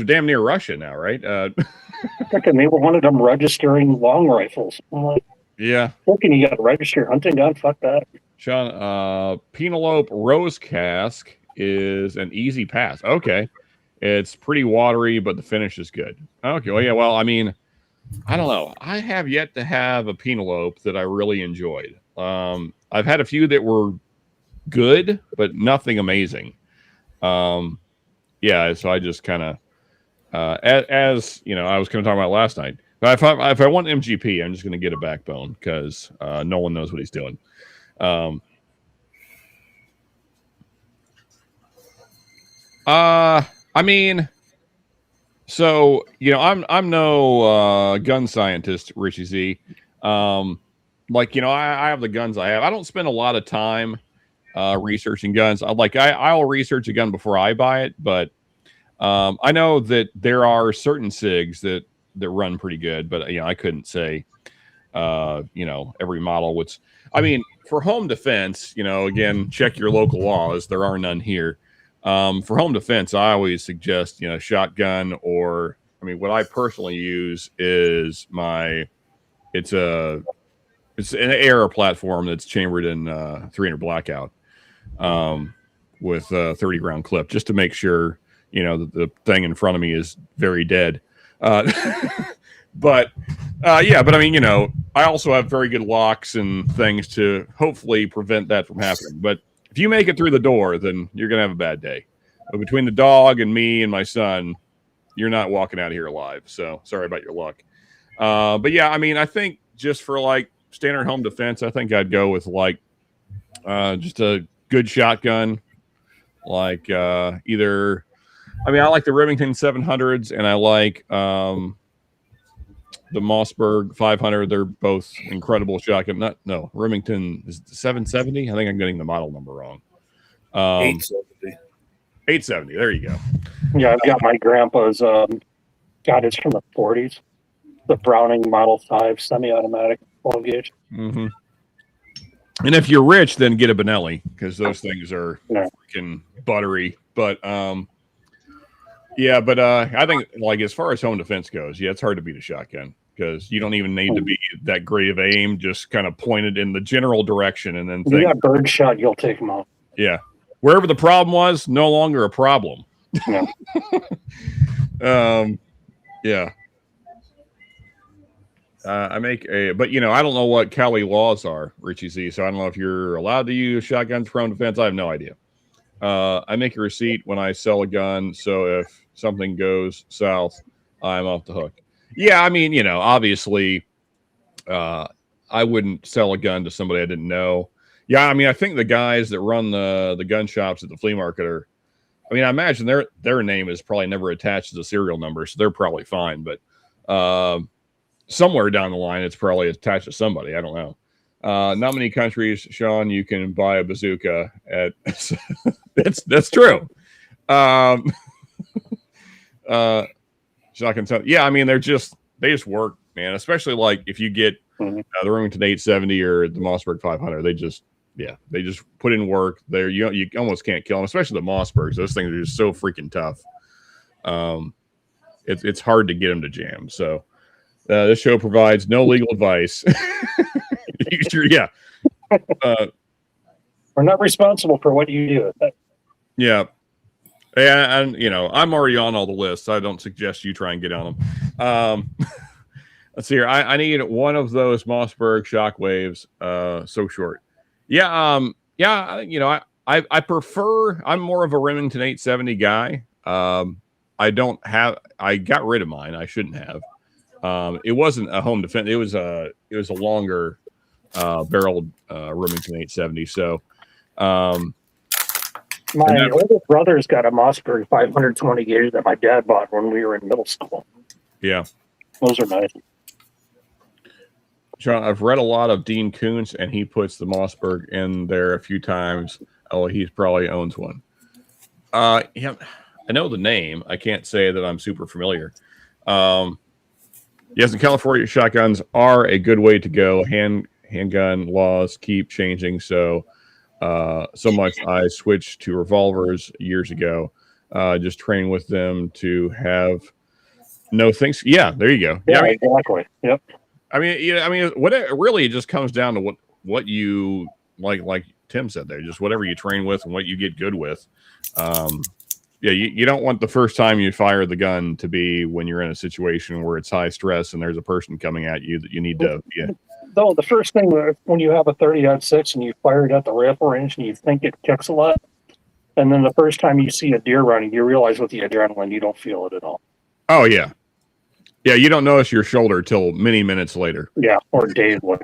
Speaker 1: damn near Russia now, right?
Speaker 2: Freaking, they were one of them registering long rifles. I'm like,
Speaker 1: yeah.
Speaker 2: Fucking, you got to register your hunting gun? Fuck that.
Speaker 1: Sean, Penelope Rose Cask is an easy pass. Okay. It's pretty watery, but the finish is good. Okay. Well, yeah. Well, I mean, I don't know. I have yet to have a Penelope that I really enjoyed. I've had a few that were good, but nothing amazing. So I just kind of, as I was kind of talking about last night. But if I want MGP, I'm just going to get a backbone because no one knows what he's doing. I mean, so I'm no gun scientist, Richie Z. I have the guns I have. I don't spend a lot of time researching guns. I'll research a gun before I buy it, but I know that there are certain SIGs that run pretty good, but I couldn't say every model. For home defense, again, check your local laws. There are none here. For home defense, I always suggest shotgun, or what I personally use is it's an AR platform that's chambered in 300 blackout with a 30 round clip, just to make sure the thing in front of me is very dead. But I also have very good locks and things to hopefully prevent that from happening. But if you make it through the door, then you're going to have a bad day. But between the dog and me and my son, you're not walking out of here alive. So sorry about your luck. I think just for standard home defense, I think I'd go with just a good shotgun. Either, I like the Remington 700s and I like the Mossberg 500. They're both incredible shotgun. Remington is 770. I think I'm getting the model number wrong.
Speaker 7: 870.
Speaker 1: 870. There you go.
Speaker 2: Yeah, I've got my grandpa's. It's from the 40s. The Browning Model 5 semi-automatic 12 gauge.
Speaker 1: Mm-hmm. And if you're rich, then get a Benelli because those things are freaking buttery. But I think as far as home defense goes, it's hard to beat a shotgun because you don't even need to be that great of aim. Just kind of point it in the general direction and then
Speaker 2: you got bird shot, you'll take them out.
Speaker 1: Yeah, wherever the problem was, no longer a problem.
Speaker 2: Yeah.
Speaker 1: I don't know what Cali laws are, Richie Z. So I don't know if you're allowed to use shotguns for home defense. I have no idea. I make a receipt when I sell a gun, so if something goes south, I'm off the hook. Yeah, obviously, I wouldn't sell a gun to somebody I didn't know. Yeah, I think the guys that run the gun shops at the flea market are, I imagine their name is probably never attached to the serial number, so they're probably fine. But somewhere down the line, it's probably attached to somebody. I don't know. Not many countries, Sean, you can buy a bazooka at. That's true. Shotgun. Yeah, they just work, man. Especially if you get the Remington 870 or the Mossberg 500, they just put in work. There, you almost can't kill them, especially the Mossbergs. Those things are just so freaking tough. It's hard to get them to jam. So this show provides no legal advice. Yeah.
Speaker 2: We're not responsible for what you do.
Speaker 1: Yeah. And I'm already on all the lists. I don't suggest you try and get on them. Let's see here. I need one of those Mossberg shockwaves. So short. Yeah. Yeah. I prefer. I'm more of a Remington 870 guy. I got rid of mine. I shouldn't have. It wasn't a home defense. It was a longer barreled Remington 870. So.
Speaker 2: My older brother's got a Mossberg 520 gauge that my dad bought when we were in middle school.
Speaker 1: Yeah.
Speaker 2: Those are nice.
Speaker 1: John, I've read a lot of Dean Koontz, and he puts the Mossberg in there a few times. Oh, he probably owns one. Yeah, I know the name. I can't say that I'm super familiar. Yes, in California, shotguns are a good way to go. Handgun laws keep changing, so much. I switched to revolvers years ago. Just train with them to have no things. Yeah, there you go.
Speaker 2: Yeah, exactly. Yep.
Speaker 1: I mean, what it really just comes down to what you like Tim said there, just whatever you train with and what you get good with. You don't want the first time you fire the gun to be when you're in a situation where it's high stress and there's a person coming at you that you need to. Yeah.
Speaker 2: Though the first thing when you have a 30-06 and you fire it at the rifle range and you think it kicks a lot, and then the first time you see a deer running, you realize with the adrenaline you don't feel it at all.
Speaker 1: Oh yeah. Yeah, you don't notice your shoulder till many minutes later.
Speaker 2: Yeah, or days later.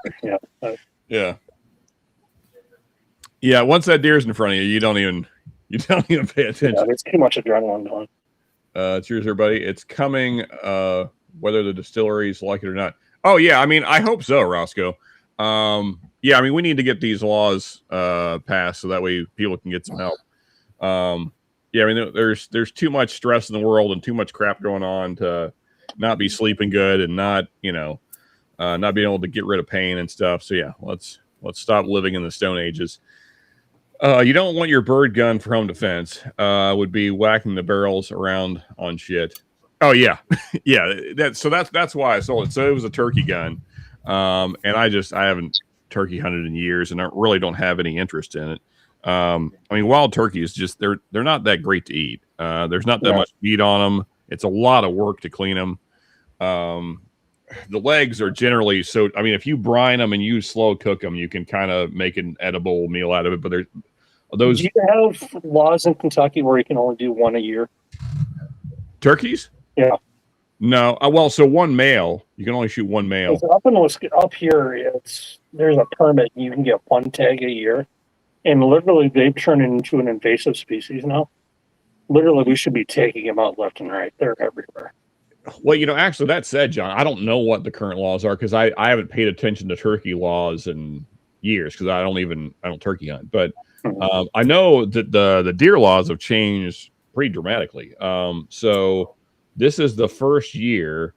Speaker 2: Yeah.
Speaker 1: Yeah, once that deer's in front of you, you don't even pay attention.
Speaker 2: Yeah, there's too much adrenaline going.
Speaker 1: Cheers, everybody. It's coming, whether the distilleries like it or not. Oh, yeah, I mean, I hope so, Roscoe. Yeah, I mean, we need to get these laws passed so that way people can get some help. Yeah, I mean, there's too much stress in the world and too much crap going on to not be sleeping good and not being able to get rid of pain and stuff. So yeah, let's stop living in the Stone Ages. You don't want your bird gun for home defense. Would be whacking the barrels around on shit. Oh yeah, yeah. That's why I sold it. So it was a turkey gun, and I haven't turkey hunted in years, and I really don't have any interest in it. I mean, wild turkeys just they're not that great to eat. There's not that much meat on them. It's a lot of work to clean them. The legs are generally so. I mean, if you brine them and you slow cook them, you can kind of make an edible meal out of it. But there's those.
Speaker 2: Do you have laws in Kentucky where you can only do one a year?
Speaker 1: Turkeys?
Speaker 2: Yeah.
Speaker 1: No. Well, so one male. You can only shoot one male.
Speaker 2: Up here, there's a permit. You can get one tag a year, and literally they've turned it into an invasive species now. Literally, we should be taking them out left and right. They're everywhere.
Speaker 1: Well, actually, that said, John, I don't know what the current laws are because I haven't paid attention to turkey laws in years because I don't turkey hunt. But I know that the deer laws have changed pretty dramatically. So this is the first year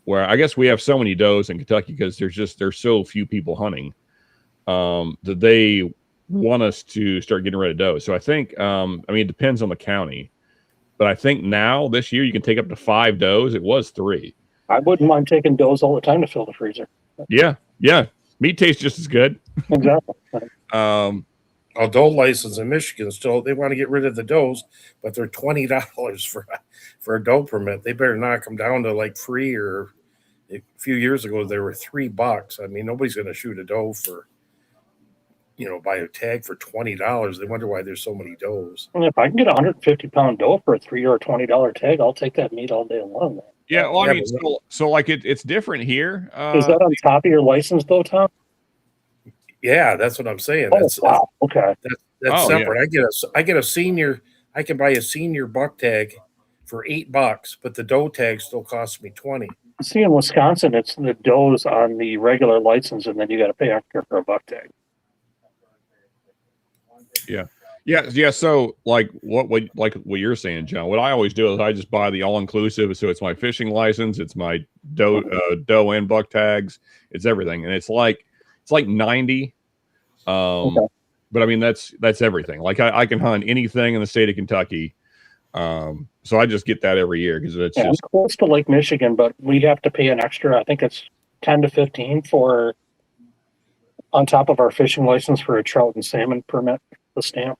Speaker 1: where I guess we have so many does in Kentucky because there's so few people hunting that they want us to start getting rid of does. So I think, I mean, it depends on the county. But I think now this year you can take up to 5 does. It was 3.
Speaker 2: I wouldn't mind taking does all the time to fill the freezer.
Speaker 1: Yeah. Meat tastes just as good.
Speaker 2: Exactly.
Speaker 7: Adult license in Michigan still they want to get rid of the does, but they're $20 for a doe permit. They better knock them down to like free. Or a few years ago they were $3. I mean, nobody's going to shoot a doe for buy a tag for $20. They wonder why there's so many does.
Speaker 2: And if I can get a 150-pound doe for a $3 or $20 tag, I'll take that meat all day long.
Speaker 1: Yeah, well, I mean, so like it's different here.
Speaker 2: Is that on top of your license, though, Tom?
Speaker 7: Yeah, that's what I'm saying.
Speaker 2: Wow. Okay.
Speaker 7: That's separate. Yeah. I get a senior. I can buy a senior buck tag for $8, but the doe tag still costs me $20.
Speaker 2: See, in Wisconsin, it's the does on the regular license, and then you got to pay extra for a buck tag.
Speaker 1: Yeah. So like what you're saying, John, what I always do is I just buy the all inclusive. So it's my fishing license, it's my doe and buck tags, it's everything. And it's like 90. Okay. But I mean, that's everything. Like I can hunt anything in the state of Kentucky. So I just get that every year because it's just
Speaker 2: close to Lake Michigan, but we have to pay an extra, I think it's 10 to 15 for on top of our fishing license for a trout and salmon permit, the stamp.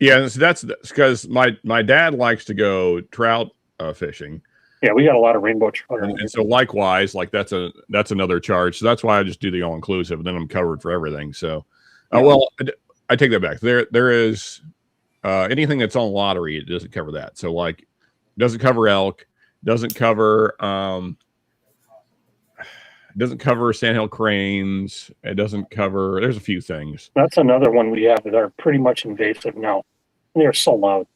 Speaker 1: Yeah, so that's because my dad likes to go trout fishing,
Speaker 2: Yeah, we got a lot of rainbow trout.
Speaker 1: And so likewise, like that's another charge. So that's why I just do the all inclusive, and then I'm covered for everything. So, well, I take that back. There is anything that's on lottery, it doesn't cover that. So like, it doesn't cover elk, doesn't cover sandhill cranes. It doesn't cover. There's a few things.
Speaker 2: That's another one we have that are pretty much invasive now. They're so loud.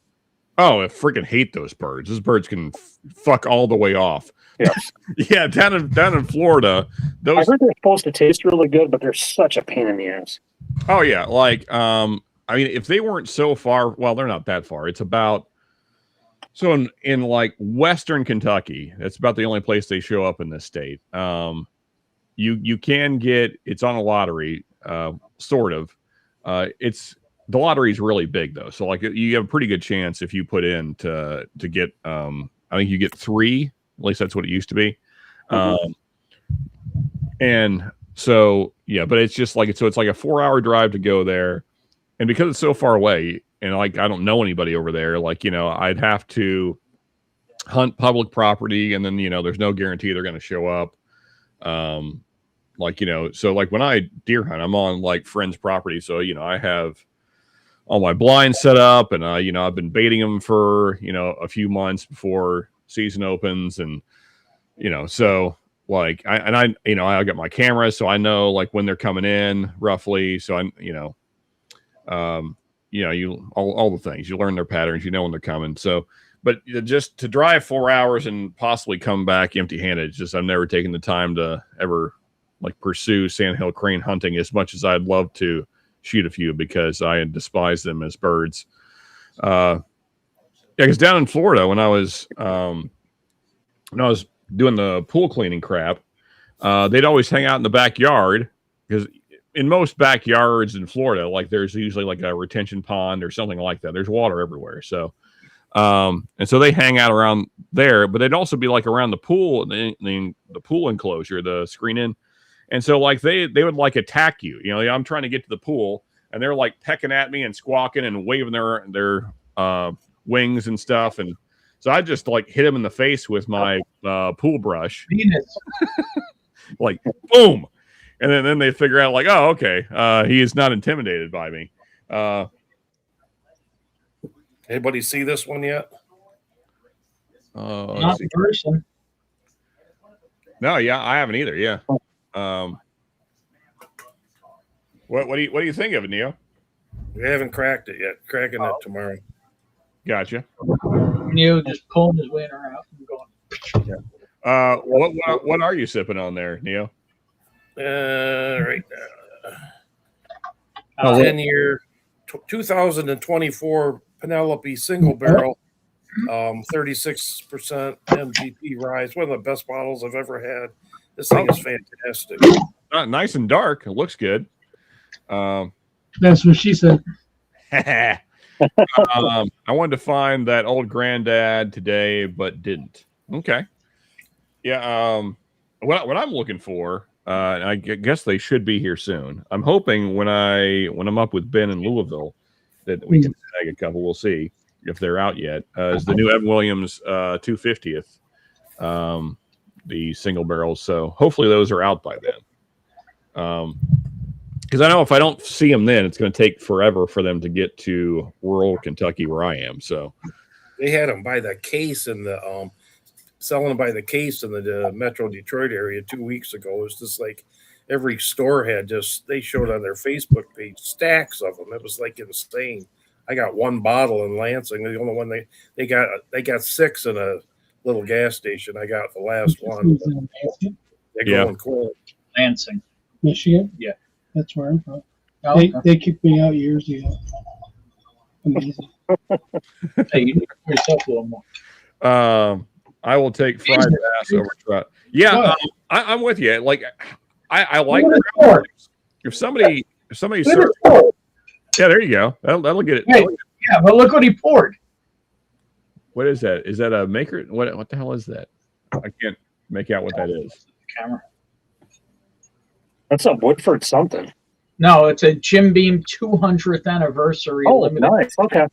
Speaker 1: Oh, I freaking hate those birds. Those birds can fuck all the way off.
Speaker 2: Yes.
Speaker 1: Yeah, down in Florida, those.
Speaker 2: I heard they're supposed to taste really good, but they're such a pain in the ass.
Speaker 1: Oh yeah, like I mean, if they weren't so far, well, they're not that far. It's about so in like Western Kentucky, that's about the only place they show up in this state. You can get it's on a lottery, sort of. The lottery is really big though, so like you have a pretty good chance if you put in to get. I think you get 3. At least that's what it used to be. And so yeah, but it's just like it's like a 4-hour drive to go there, and because it's so far away, and like I don't know anybody over there, like I'd have to hunt public property, and then there's no guarantee they're going to show up. So like when I deer hunt, I'm on like friends' property, so I have all my blinds set up, and I've been baiting them for a few months before season opens, and so like I got my camera, so I know like when they're coming in roughly, so I all the things, you learn their patterns, when they're coming. So but just to drive 4 hours and possibly come back empty-handed, just I've never taken the time to ever like pursue sandhill crane hunting as much as I'd love to shoot a few, because I despise them as birds. Because down in Florida, when I was doing the pool cleaning crap, they'd always hang out in the backyard, because in most backyards in Florida, like there's usually like a retention pond or something like that. There's water everywhere. So, and so they hang out around there, but they'd also be like around the pool, the pool enclosure, the screen in. And so like they would like attack you. I'm trying to get to the pool, and they're like pecking at me and squawking and waving their wings and stuff. And so I just like hit him in the face with my pool brush. Like boom. And then they figure out like, oh, okay, he is not intimidated by me.
Speaker 7: Anybody see this one yet?
Speaker 6: Not in person.
Speaker 1: No, yeah, I haven't either. Yeah. What do you think of it, Neo?
Speaker 7: We haven't cracked it yet. Cracking it tomorrow.
Speaker 1: Gotcha.
Speaker 6: Neo just pulling his winner out and going.
Speaker 1: Yeah. What are you sipping on there, Neo?
Speaker 7: Right now. 10-year 2024 Penelope single barrel, 36% MGP rise. One of the best bottles I've ever had. This thing is fantastic.
Speaker 1: Nice and dark. It looks good.
Speaker 5: That's what she said.
Speaker 1: I wanted to find that old granddad today, but didn't. Okay. Yeah. What I'm looking for, I guess they should be here soon. I'm hoping when I'm up with Ben in Louisville that we can snag a couple. We'll see if they're out yet. Is the new Evan Williams 250th, the single barrels. So hopefully those are out by then. Because I know if I don't see them then, it's going to take forever for them to get to rural Kentucky where I am. So
Speaker 7: they had them by the case in the selling them by the case in the Metro Detroit area 2 weeks ago. It was just like every store had they showed on their Facebook page stacks of them. It was like insane. I got one bottle in Lansing. The only one they got 6 in a little gas station. I got the last one. They're going cool.
Speaker 6: Lansing,
Speaker 5: Michigan?
Speaker 6: Yeah.
Speaker 5: That's where I'm from.
Speaker 6: Oh,
Speaker 5: They kicked me out years ago. Amazing.
Speaker 6: Hey, you need to pour yourself a little more.
Speaker 1: I will take fried bass over trout. Yeah, I'm with you. Like, I like if somebody serves. Yeah, there you go. That'll get it.
Speaker 6: Hey, yeah, but look what he poured.
Speaker 1: What is that? Is that a maker? What the hell is that? I can't make out what that is.
Speaker 6: Camera.
Speaker 2: That's a Woodford something.
Speaker 6: No, it's a Jim Beam 200th anniversary.
Speaker 2: Oh, nice. Okay.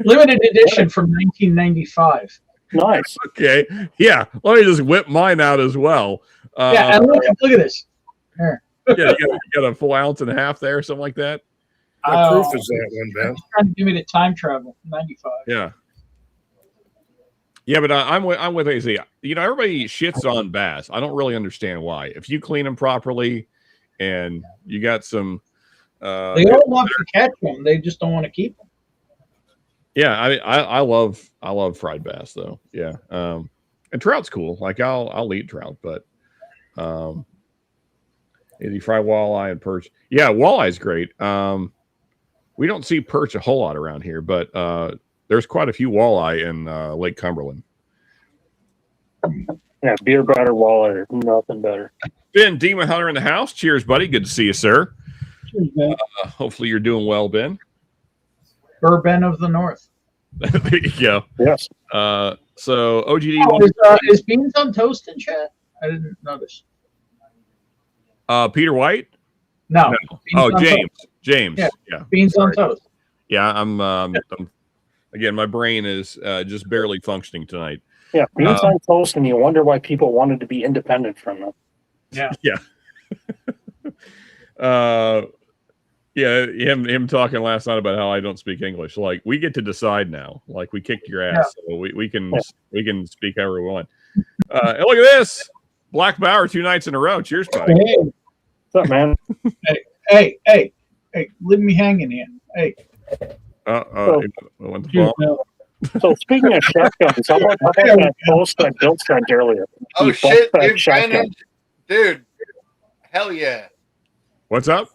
Speaker 6: Limited edition from 1995.
Speaker 2: Nice.
Speaker 1: Okay. Yeah. Let me just whip mine out as well.
Speaker 6: Yeah, and look at this. Here.
Speaker 1: Yeah, you got a full ounce and a half there, something like that.
Speaker 7: What proof is that one, Ben?
Speaker 6: He's trying to give me the time travel. 95.
Speaker 1: Yeah. Yeah, but I'm with AZ. You know, everybody shits on bass. I don't really understand why. If you clean them properly, and you got some,
Speaker 6: They all love to catch them. They just don't want to keep them.
Speaker 1: Yeah, I love fried bass though. Yeah, and trout's cool. Like I'll eat trout, but you fry walleye and perch. Yeah, walleye's great. We don't see perch a whole lot around here, but there's quite a few walleye in Lake Cumberland.
Speaker 2: Yeah, beer batter walleye, nothing better.
Speaker 1: Ben, Demon Hunter in the house. Cheers, buddy. Good to see you, sir.
Speaker 5: Cheers, man.
Speaker 1: Hopefully you're doing well, Ben.
Speaker 6: Bourbon of the North.
Speaker 1: There you go.
Speaker 2: Yes.
Speaker 1: So OGD
Speaker 6: Is Beans on toast in chat? I didn't notice.
Speaker 1: Peter White?
Speaker 6: No.
Speaker 1: No.
Speaker 6: Beans
Speaker 1: Oh,
Speaker 6: on
Speaker 1: James.
Speaker 6: toast.
Speaker 1: James.
Speaker 6: Yeah.
Speaker 1: Yeah.
Speaker 6: Beans on
Speaker 1: Sorry.
Speaker 6: toast.
Speaker 1: Yeah, I'm again, my brain is just barely functioning tonight.
Speaker 2: Yeah, beans on toast, and you wonder why people wanted to be independent from them.
Speaker 6: Yeah.
Speaker 1: Yeah. Yeah, him talking last night about how I don't speak English. Like, we get to decide now. Like, we kicked your ass, so we can speak however we want. And look at this, Black Bauer 2 nights in a row. Cheers, buddy.
Speaker 6: Hey,
Speaker 2: What's up, man?
Speaker 6: hey, leave me hanging here. Hey.
Speaker 1: Went the
Speaker 5: Cheers,
Speaker 1: ball.
Speaker 5: man.
Speaker 2: So speaking of shotguns, how about that post that Bill sent earlier?
Speaker 8: Oh
Speaker 2: He
Speaker 8: shit,
Speaker 2: bought that
Speaker 8: dude,
Speaker 2: shotgun.
Speaker 8: dude, hell yeah.
Speaker 1: What's up?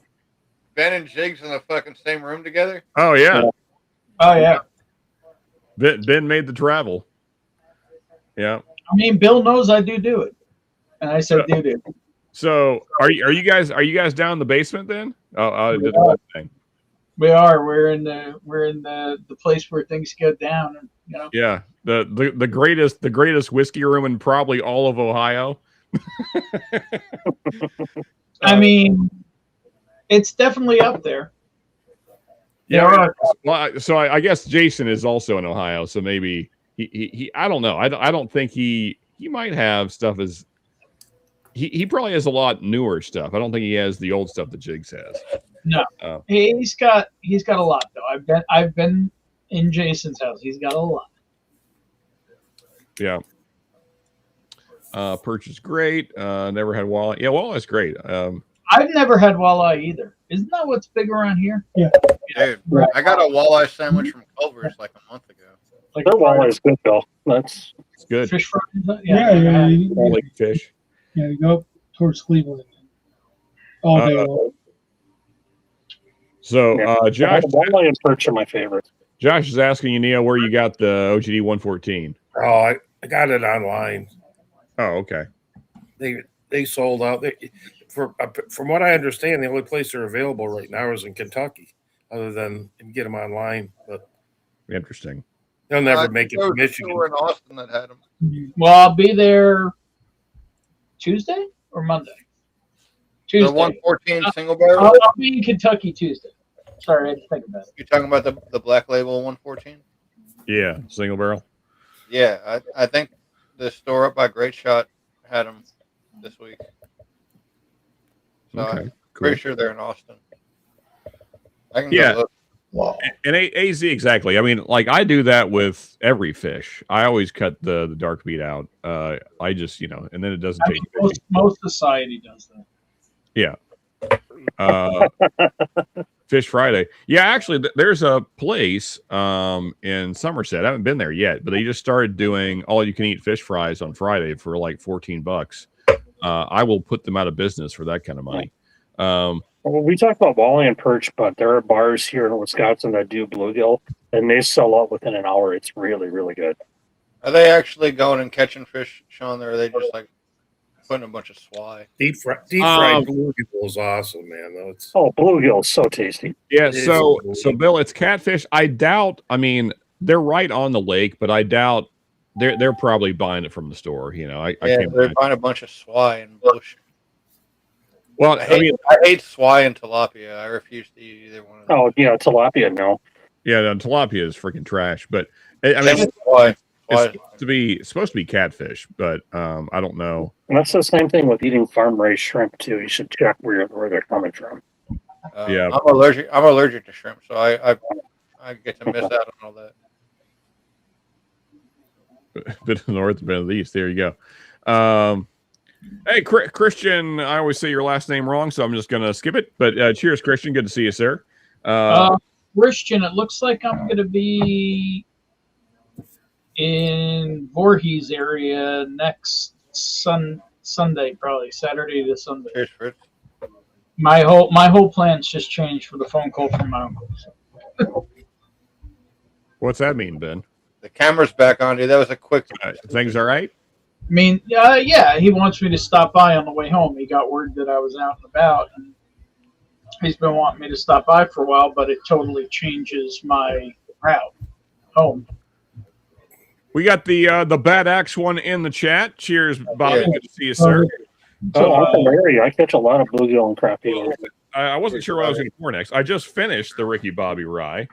Speaker 8: Ben and Jigs in the fucking same room together.
Speaker 1: Oh yeah,
Speaker 6: Oh, yeah.
Speaker 1: Ben made the travel. Yeah.
Speaker 6: I mean, Bill knows I do it. And I said, do.
Speaker 1: So are you guys down in the basement then? Oh, I did that thing.
Speaker 6: We are. We're in the place where things go down. And, you know.
Speaker 1: Yeah, the greatest whiskey room in probably all of Ohio.
Speaker 6: I mean, it's definitely up there.
Speaker 1: Yeah. Well, so I guess Jason is also in Ohio, so maybe he I don't know. I don't think he might have stuff as he probably has a lot newer stuff. I don't think he has the old stuff that Jigs has.
Speaker 6: No, he's got a lot though. I've been in Jason's house. He's got a lot.
Speaker 1: Yeah. Perch is great. Never had walleye. Yeah, walleye's great.
Speaker 6: I've never had walleye either. Isn't that what's big around here?
Speaker 5: Yeah.
Speaker 8: Dude, I got a walleye sandwich from Culver's like a month ago.
Speaker 6: Like
Speaker 2: Their walleye is good, Bill. That's
Speaker 1: It's good.
Speaker 6: fish fries.
Speaker 5: Yeah.
Speaker 1: Lake fish.
Speaker 5: Yeah, you go up towards Cleveland all day long.
Speaker 1: So Josh
Speaker 2: walleye and perch are my favorites.
Speaker 1: Josh is asking you, Neo, where you got the OGD 114.
Speaker 7: Oh, I got it online.
Speaker 1: Oh, okay.
Speaker 7: They sold out. From what I understand, the only place they're available right now is in Kentucky. Other than you can get them online, but
Speaker 1: Interesting.
Speaker 7: they'll never make it
Speaker 8: There
Speaker 7: to
Speaker 8: was a
Speaker 7: Michigan.
Speaker 8: store in Austin that had them.
Speaker 6: Well, I'll be there Tuesday or Monday. Tuesday.
Speaker 8: The 114 single barrel.
Speaker 6: I'll be in Kentucky Tuesday. Sorry, I had to think about it.
Speaker 8: You're talking about the Black Label 114?
Speaker 1: Yeah, single barrel.
Speaker 8: Yeah, I think the store up by Great Shot had them this week. So
Speaker 1: Okay,
Speaker 8: I'm
Speaker 1: cool.
Speaker 8: pretty sure they're in Austin. I can
Speaker 1: Yeah.
Speaker 8: go look.
Speaker 6: Wow.
Speaker 1: And AZ, exactly. I mean, like, I do that with every fish. I always cut the dark meat out. I just, and then it doesn't
Speaker 6: I
Speaker 1: taste
Speaker 6: mean,
Speaker 1: fishy.
Speaker 6: most society does that.
Speaker 1: Yeah. Fish Friday. Yeah, actually, there's a place in Somerset. I haven't been there yet, but they just started doing all-you-can-eat fish fries on Friday for like $14. I will put them out of business for that kind of money.
Speaker 2: Well, we talk about walleye and perch, but there are bars here in Wisconsin that do bluegill, and they sell out within an hour. It's really, really good.
Speaker 8: Are they actually going and catching fish, Sean, or are they just like putting a bunch of swai?
Speaker 7: Deep fried bluegill is awesome, man. Though it's
Speaker 2: Oh, bluegill is so tasty.
Speaker 1: Yeah,
Speaker 7: It is
Speaker 1: so
Speaker 7: cool.
Speaker 1: Bill, it's catfish. I doubt. I mean, they're right on the lake, but I doubt they're probably buying it from the store. I
Speaker 8: Yeah,
Speaker 1: can't.
Speaker 8: they're
Speaker 1: imagine.
Speaker 8: buying a bunch of swai and bush.
Speaker 1: Well,
Speaker 8: I
Speaker 1: I mean,
Speaker 8: hate swai and tilapia. I refuse to eat either one of them.
Speaker 2: Oh, yeah, tilapia, no.
Speaker 1: yeah, the tilapia is freaking trash. But I mean,
Speaker 8: Swai.
Speaker 1: it's to be catfish, but I don't know.
Speaker 2: And that's the same thing with eating farm raised shrimp too. You should check where they're coming from.
Speaker 1: Yeah.
Speaker 8: I'm allergic to shrimp, so I get to miss out on all that.
Speaker 1: Bit of the north, bit of the east. There you go. Hey, Christian, I always say your last name wrong, so I'm just going to skip it. But cheers, Christian. Good to see you, sir.
Speaker 6: Christian, it looks like I'm going to be in Voorhees area next Sunday, probably Saturday to Sunday.
Speaker 8: Cheers, Fritz.
Speaker 6: My whole plans just changed for the phone call from my uncle. So.
Speaker 1: What's that mean, Ben?
Speaker 8: The camera's back on you. That was a quick.
Speaker 1: Things all right?
Speaker 6: I mean, yeah, he wants me to stop by on the way home. He got word that I was out and about, and he's been wanting me to stop by for a while, but it totally changes my route home.
Speaker 1: We got the Bad Axe one in the chat. Cheers, Bobby.
Speaker 8: Yeah.
Speaker 1: Good to see you, sir.
Speaker 2: I'm from the area. I catch a lot of bluegill and crappie.
Speaker 1: I wasn't sure what I was going to pour next. I just finished the Ricky Bobby rye.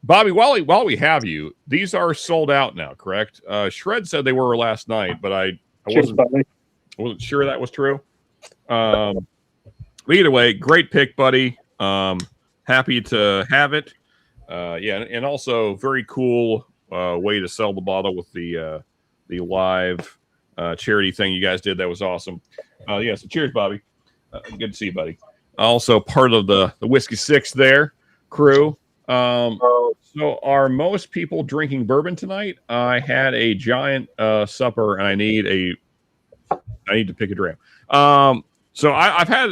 Speaker 1: Bobby, while we have you, these are sold out now, correct? Shred said they were last night, but I wasn't sure that was true. But either way, great pick, buddy. Happy to have it. Yeah, and also very cool way to sell the bottle with the live charity thing you guys did. That was awesome. Yeah, so cheers, Bobby. Good to see you, buddy. Also part of the Whiskey Six there crew. So are most people drinking bourbon tonight? I had a giant supper, and I need to pick a dram. So I've had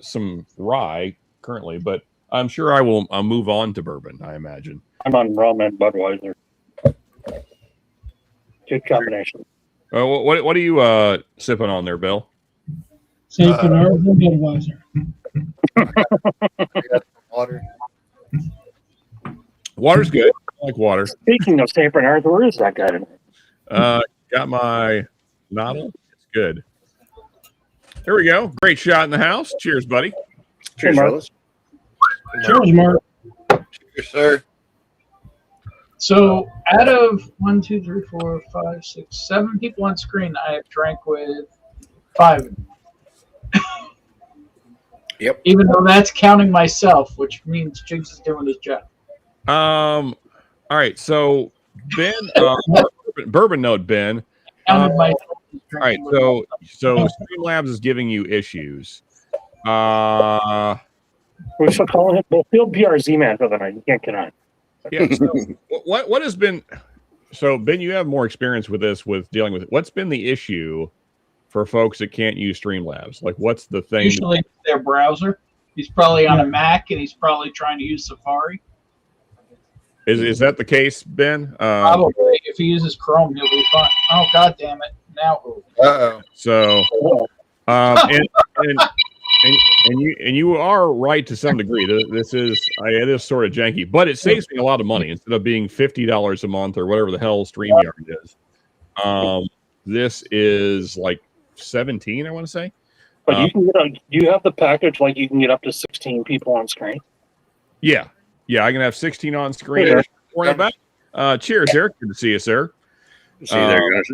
Speaker 1: some rye currently, but I'm sure I'll move on to bourbon, I imagine.
Speaker 2: I'm on rum and Budweiser. Good combination.
Speaker 1: What are you sipping on there, Bill?
Speaker 5: St. Bernard and Budweiser.
Speaker 8: I got some water.
Speaker 1: Water's good. I like water.
Speaker 2: Speaking of St. Bernard, where is that guy tonight?
Speaker 1: Got my noddle. It's good. There we go. Great shot in the house. Cheers, buddy.
Speaker 7: Cheers,
Speaker 2: Mark.
Speaker 7: fellas.
Speaker 5: Cheers, Mark.
Speaker 8: Cheers, sir.
Speaker 6: So out of 1, 2, 3, 4, 5, 6, 7 people on screen, I have drank with 5 of them.
Speaker 7: Yep.
Speaker 6: Even though that's counting myself, which means Jigs is doing his job.
Speaker 1: All right. So Ben, bourbon note, Ben.
Speaker 6: Counted myself as
Speaker 1: All right.
Speaker 6: drinking with
Speaker 1: So Streamlabs is giving you issues.
Speaker 2: We should call him. Well, he'll be our Z-Man for the night. You can't get on.
Speaker 1: Yeah. So what has been? So Ben, you have more experience with this, with dealing with it. What's been the issue for folks that can't use Streamlabs? Like, what's the thing?
Speaker 6: Usually it's their browser. He's probably on a Mac and he's probably trying to use Safari.
Speaker 1: Is that the case, Ben?
Speaker 6: Probably. If he uses Chrome, he'll be fine. Oh, God damn it. Now who?
Speaker 8: Uh-oh.
Speaker 1: So, and you are right to some degree. This is it is sort of janky, but it saves me a lot of money instead of being $50 a month or whatever the hell StreamYard is. This is like 17, I want to say.
Speaker 2: But you can you have the package like you can get up to 16 people on screen.
Speaker 1: Yeah, I can have 16 on screen. Cheers, Eric. Good to see you, sir.
Speaker 7: See you there, guys.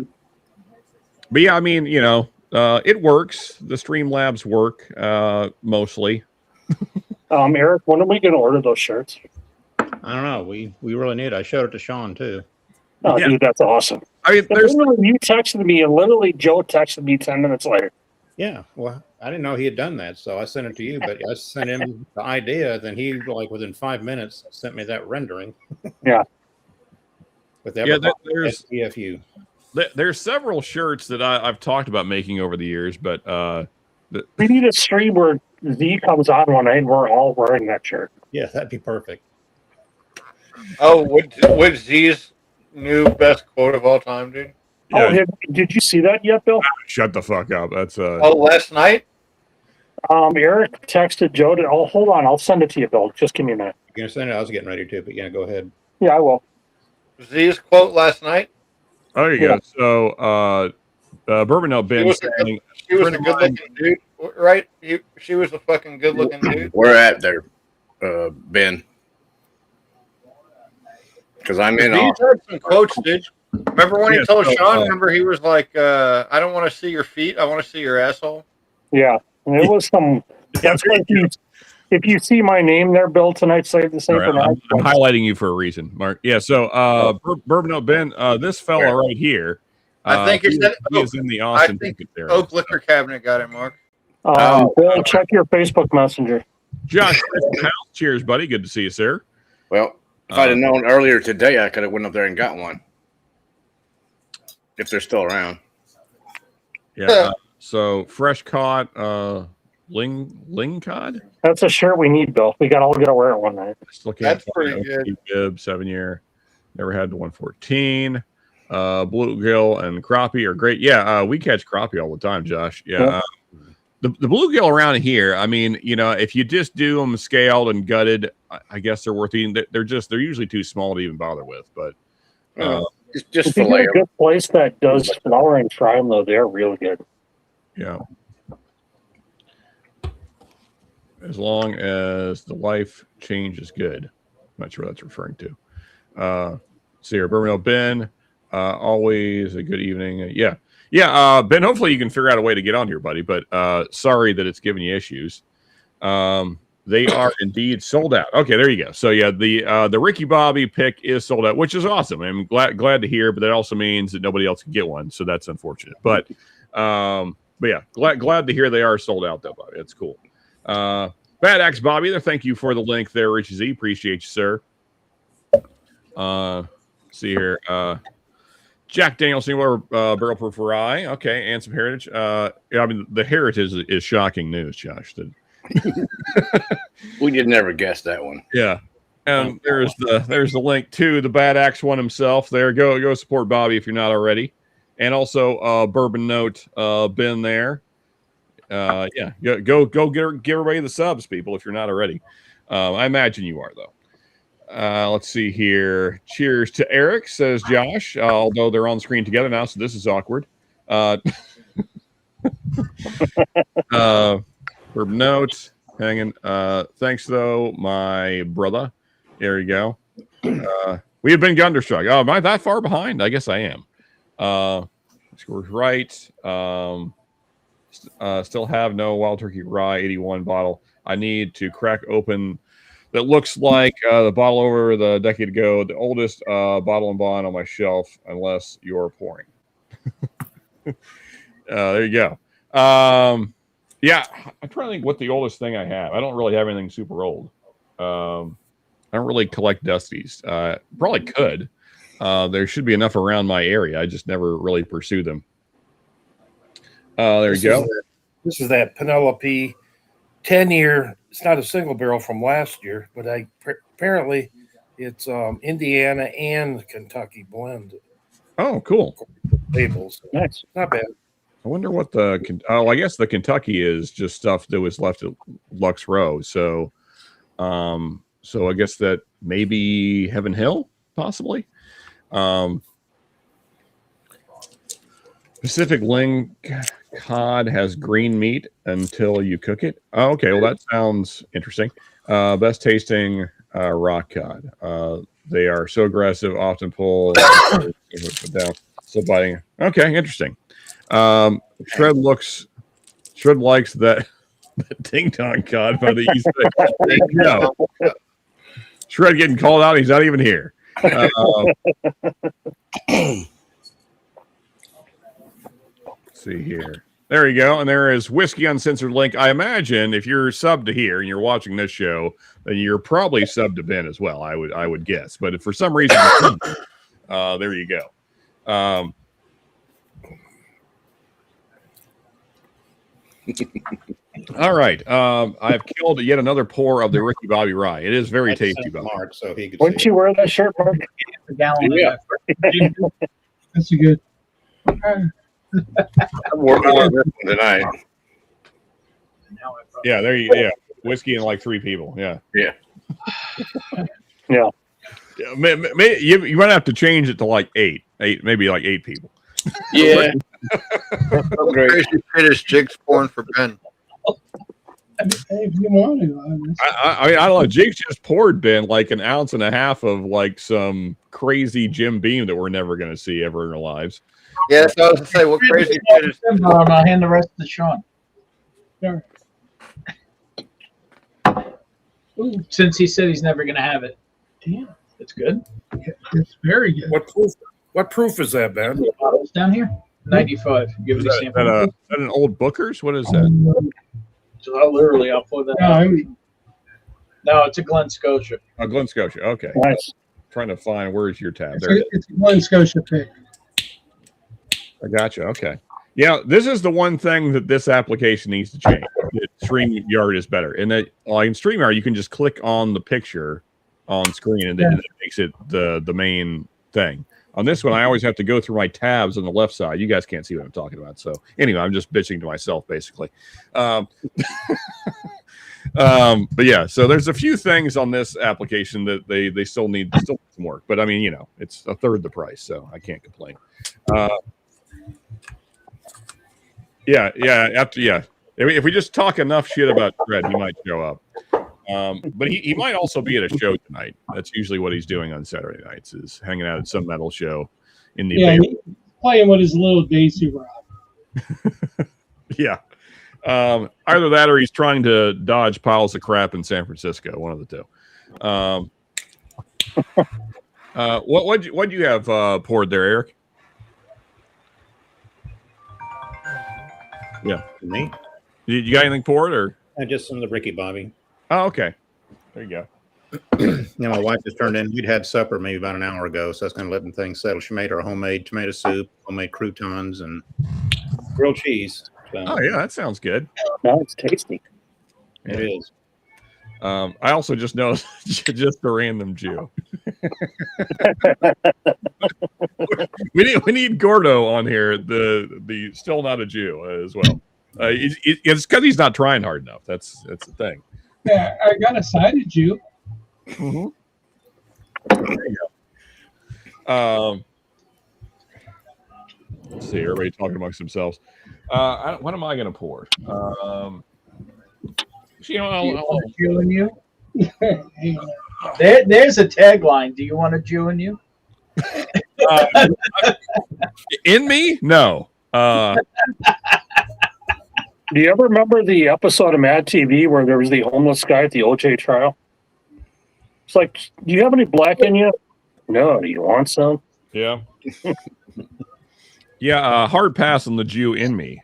Speaker 1: But yeah, I mean, it works. The Streamlabs work mostly.
Speaker 2: Eric, when are we going to order those shirts?
Speaker 9: I don't know. We really need. I showed it to Sean too.
Speaker 2: Oh,
Speaker 1: Yeah.
Speaker 2: dude, that's awesome.
Speaker 1: I mean,
Speaker 2: Literally, you texted me, and literally Joe texted me 10 minutes later.
Speaker 9: Yeah. Well, I didn't know he had done that, so I sent it to you. But I sent him the idea. Then he, like within 5 minutes, sent me that rendering.
Speaker 2: Yeah.
Speaker 9: With
Speaker 1: there's
Speaker 9: SPFU.
Speaker 1: There's several shirts that I've talked about making over the years, but
Speaker 2: We need a stream where Z comes on one night and we're all wearing that shirt.
Speaker 9: Yeah, that'd be perfect.
Speaker 8: Oh, what's Z's new best quote of all time, dude?
Speaker 1: Yeah.
Speaker 2: Oh, did you see that yet, Bill?
Speaker 1: Shut the fuck up. That's
Speaker 8: Oh, last night?
Speaker 2: Eric texted Joe to. Oh, hold on. I'll send it to you, Bill. Just give me a minute.
Speaker 9: You're gonna send it? I was getting ready to, but yeah, go ahead.
Speaker 2: Yeah, I will.
Speaker 8: Z's quote last night?
Speaker 1: Oh, there you go. So, Bourbon Note Ben saying,
Speaker 8: She was a good-looking dude, right? She was a fucking good-looking dude.
Speaker 7: Where at there, Ben? Because I'm in
Speaker 8: Z's
Speaker 7: off.
Speaker 8: had some quotes, dude. Remember when
Speaker 1: Yeah,
Speaker 8: he told
Speaker 1: so,
Speaker 8: Sean? Remember he was like, "I don't want to see your feet. I want to see your asshole."
Speaker 2: Yeah, and it was some. That's why if you see my name there, Bill, tonight, save the same
Speaker 1: all right,
Speaker 2: for
Speaker 1: I'm highlighting you for a reason, Mark. Yeah, so Bourbon Oak Ben, this fella right here.
Speaker 8: I think it's
Speaker 1: he is in the
Speaker 8: I
Speaker 1: Austin
Speaker 8: think
Speaker 1: ticket area.
Speaker 8: Oak Liquor Cabinet got it, Mark.
Speaker 2: Bill, check your Facebook Messenger.
Speaker 1: Josh, cheers, buddy. Good to see you, sir.
Speaker 10: Well, if I'd have known earlier today, I could have went up there and got one. If they're still around.
Speaker 1: Yeah. So fresh caught ling cod.
Speaker 2: That's a shirt we need, Bill. We got all got to wear it one night.
Speaker 8: That's pretty good.
Speaker 1: Bib, 7-year. Never had the 114. Bluegill and crappie are great. Yeah, we catch crappie all the time, Josh. Yeah. The bluegill around here, I mean, you know, if you just do them scaled and gutted, I guess they're worth eating. They're usually too small to even bother with. But
Speaker 10: just
Speaker 2: if you get a good place that does flour and fry them, though, they're real good.
Speaker 1: Yeah. As long as the life change is good. I'm not sure what that's referring to. See here, Bourbon Oak Ben. Always a good evening. Yeah. Ben, hopefully you can figure out a way to get on here, buddy. But sorry that it's giving you issues. They are indeed sold out. Okay, there you go. So yeah, the Ricky Bobby pick is sold out, which is awesome. I'm glad to hear, but that also means that nobody else can get one, so that's unfortunate. But yeah, glad to hear they are sold out, though, Bobby. That's cool. Bad Axe Bobby, there. Thank you for the link there, Richie Z. Appreciate you, sir. See here, Jack Daniel Singular Barrel Proof Rye. Okay, and some Heritage. Yeah, I mean the Heritage is shocking news, Josh.
Speaker 10: We did never guess that one.
Speaker 1: Yeah, and there's the link to the Bad Axe one himself. There, go support Bobby if you're not already, and also Bourbon Note Ben there. Yeah, go give everybody the subs, people, if you're not already. I imagine you are though. Let's see here. Cheers to Eric, says Josh. Although they're on screen together now, so this is awkward. Bourbon Note hanging. Thanks though, my brother. There you go. We have been Gunderstruck. Oh, am I that far behind? I guess I am. Scores right. Still have no Wild Turkey Rye 81 bottle. I need to crack open. That looks like the bottle over the decade ago, the oldest bottle and bond on my shelf, unless you're pouring. There you go. Yeah, I'm trying to think what the oldest thing I have. I don't really have anything super old. I don't really collect Dusties. Probably could. There should be enough around my area. I just never really pursue them. There you go.
Speaker 7: This is that Penelope 10-year. It's not a single barrel from last year, but apparently it's Indiana and Kentucky blend.
Speaker 1: Oh, cool.
Speaker 7: Labels.
Speaker 2: Nice.
Speaker 7: Not bad.
Speaker 1: I wonder what I guess the Kentucky is just stuff that was left at Lux Row. So I guess that maybe Heaven Hill, possibly. Pacific Ling cod has green meat until you cook it. Oh, okay, well that sounds interesting. Best tasting rock cod. They are so aggressive, often pull down, still biting. Okay, interesting. Shred likes that ding dong cod by the East Bay. No. Shred getting called out. He's not even here. See here. There you go. And there is Whiskey Uncensored link. I imagine if you're subbed to here and you're watching this show, then you're probably subbed to Ben as well. I would guess. But if for some reason, there you go. All right. I've killed yet another pour of the Ricky Bobby Rye. It is very tasty, Bobby.
Speaker 9: Mark, so he could
Speaker 2: Wouldn't you wear that shirt, Mark?
Speaker 6: A gallon.
Speaker 10: Yeah.
Speaker 6: That's a good.
Speaker 10: I'm working on this one tonight.
Speaker 1: Yeah, there you yeah. Whiskey and like 3 people. Yeah.
Speaker 10: Yeah.
Speaker 2: Yeah.
Speaker 1: You might have to change it to like 8, maybe like 8 people.
Speaker 10: Yeah.
Speaker 8: Crazy shit is jigs pouring for Ben.
Speaker 5: If you want to.
Speaker 1: I mean, I don't know. Jake's just poured Ben like an ounce and a half of like some crazy Jim Beam that we're never going to see ever in our lives.
Speaker 8: Yeah, so I was gonna say, what crazy shit is?
Speaker 6: I'll hand the rest to Sean.
Speaker 5: Sure. Ooh,
Speaker 6: Since he said he's never gonna have it.
Speaker 5: damn.
Speaker 6: It's good.
Speaker 5: It's very good.
Speaker 7: What proof is that, Ben?
Speaker 6: The bottle's down here. 95. Give
Speaker 1: Is
Speaker 6: it a
Speaker 1: that,
Speaker 6: sample.
Speaker 1: is that an old Booker's? What is that?
Speaker 6: So I'll pull that
Speaker 5: No,
Speaker 6: out.
Speaker 5: I mean,
Speaker 6: No, it's a Glen Scotia.
Speaker 1: Oh, Glen Scotia. Okay.
Speaker 2: Nice.
Speaker 1: Trying to find where's your tab.
Speaker 5: it's
Speaker 1: There.
Speaker 5: a, it's a Glen Scotia pick.
Speaker 1: I gotcha. Okay. Yeah, this is the one thing that this application needs to change. StreamYard is better. And that, like in StreamYard, you can just click on the picture on screen and then it makes it the main thing. On this one, I always have to go through my tabs on the left side. You guys can't see what I'm talking about. So anyway, I'm just bitching to myself, basically. But yeah, so there's a few things on this application that they still need some work. But I mean, you know, it's a third the price, so I can't complain. Yeah. If we just talk enough shit about Fred, he might show up. But he might also be at a show tonight. That's usually what he's doing on Saturday nights, is hanging out at some metal show in the
Speaker 5: Yeah, he's playing with his little Daisy Rod.
Speaker 1: yeah. Either that or he's trying to dodge piles of crap in San Francisco. One of the two. What'd you have poured there, Eric? Yeah.
Speaker 9: Me?
Speaker 1: You got anything poured or?
Speaker 9: Just some of the Ricky Bobby.
Speaker 1: Oh, okay. There you go.
Speaker 9: My wife just turned in. We'd had supper maybe about an hour ago, so I was kind of letting things settle. She made our homemade tomato soup, homemade croutons, and grilled cheese. So,
Speaker 1: Oh yeah, that sounds good.
Speaker 2: No, it's tasty.
Speaker 9: it is.
Speaker 1: I also just noticed just a random Jew. we need Gordo on here. The still not a Jew as well. It's because he's not trying hard enough. That's the thing.
Speaker 5: Yeah, I got a sided Jew.
Speaker 1: Mm-hmm. There you go. Let's see. Everybody talking amongst themselves. What am I going to pour? You know, I'll
Speaker 6: Jew in you. There's a tagline. Do you want a Jew in you?
Speaker 1: in me? No.
Speaker 2: Do you ever remember the episode of Mad TV where there was the homeless guy at the OJ trial? It's like, do you have any black in you? No. Do you want some?
Speaker 1: Yeah. Yeah. Hard pass on the Jew in me.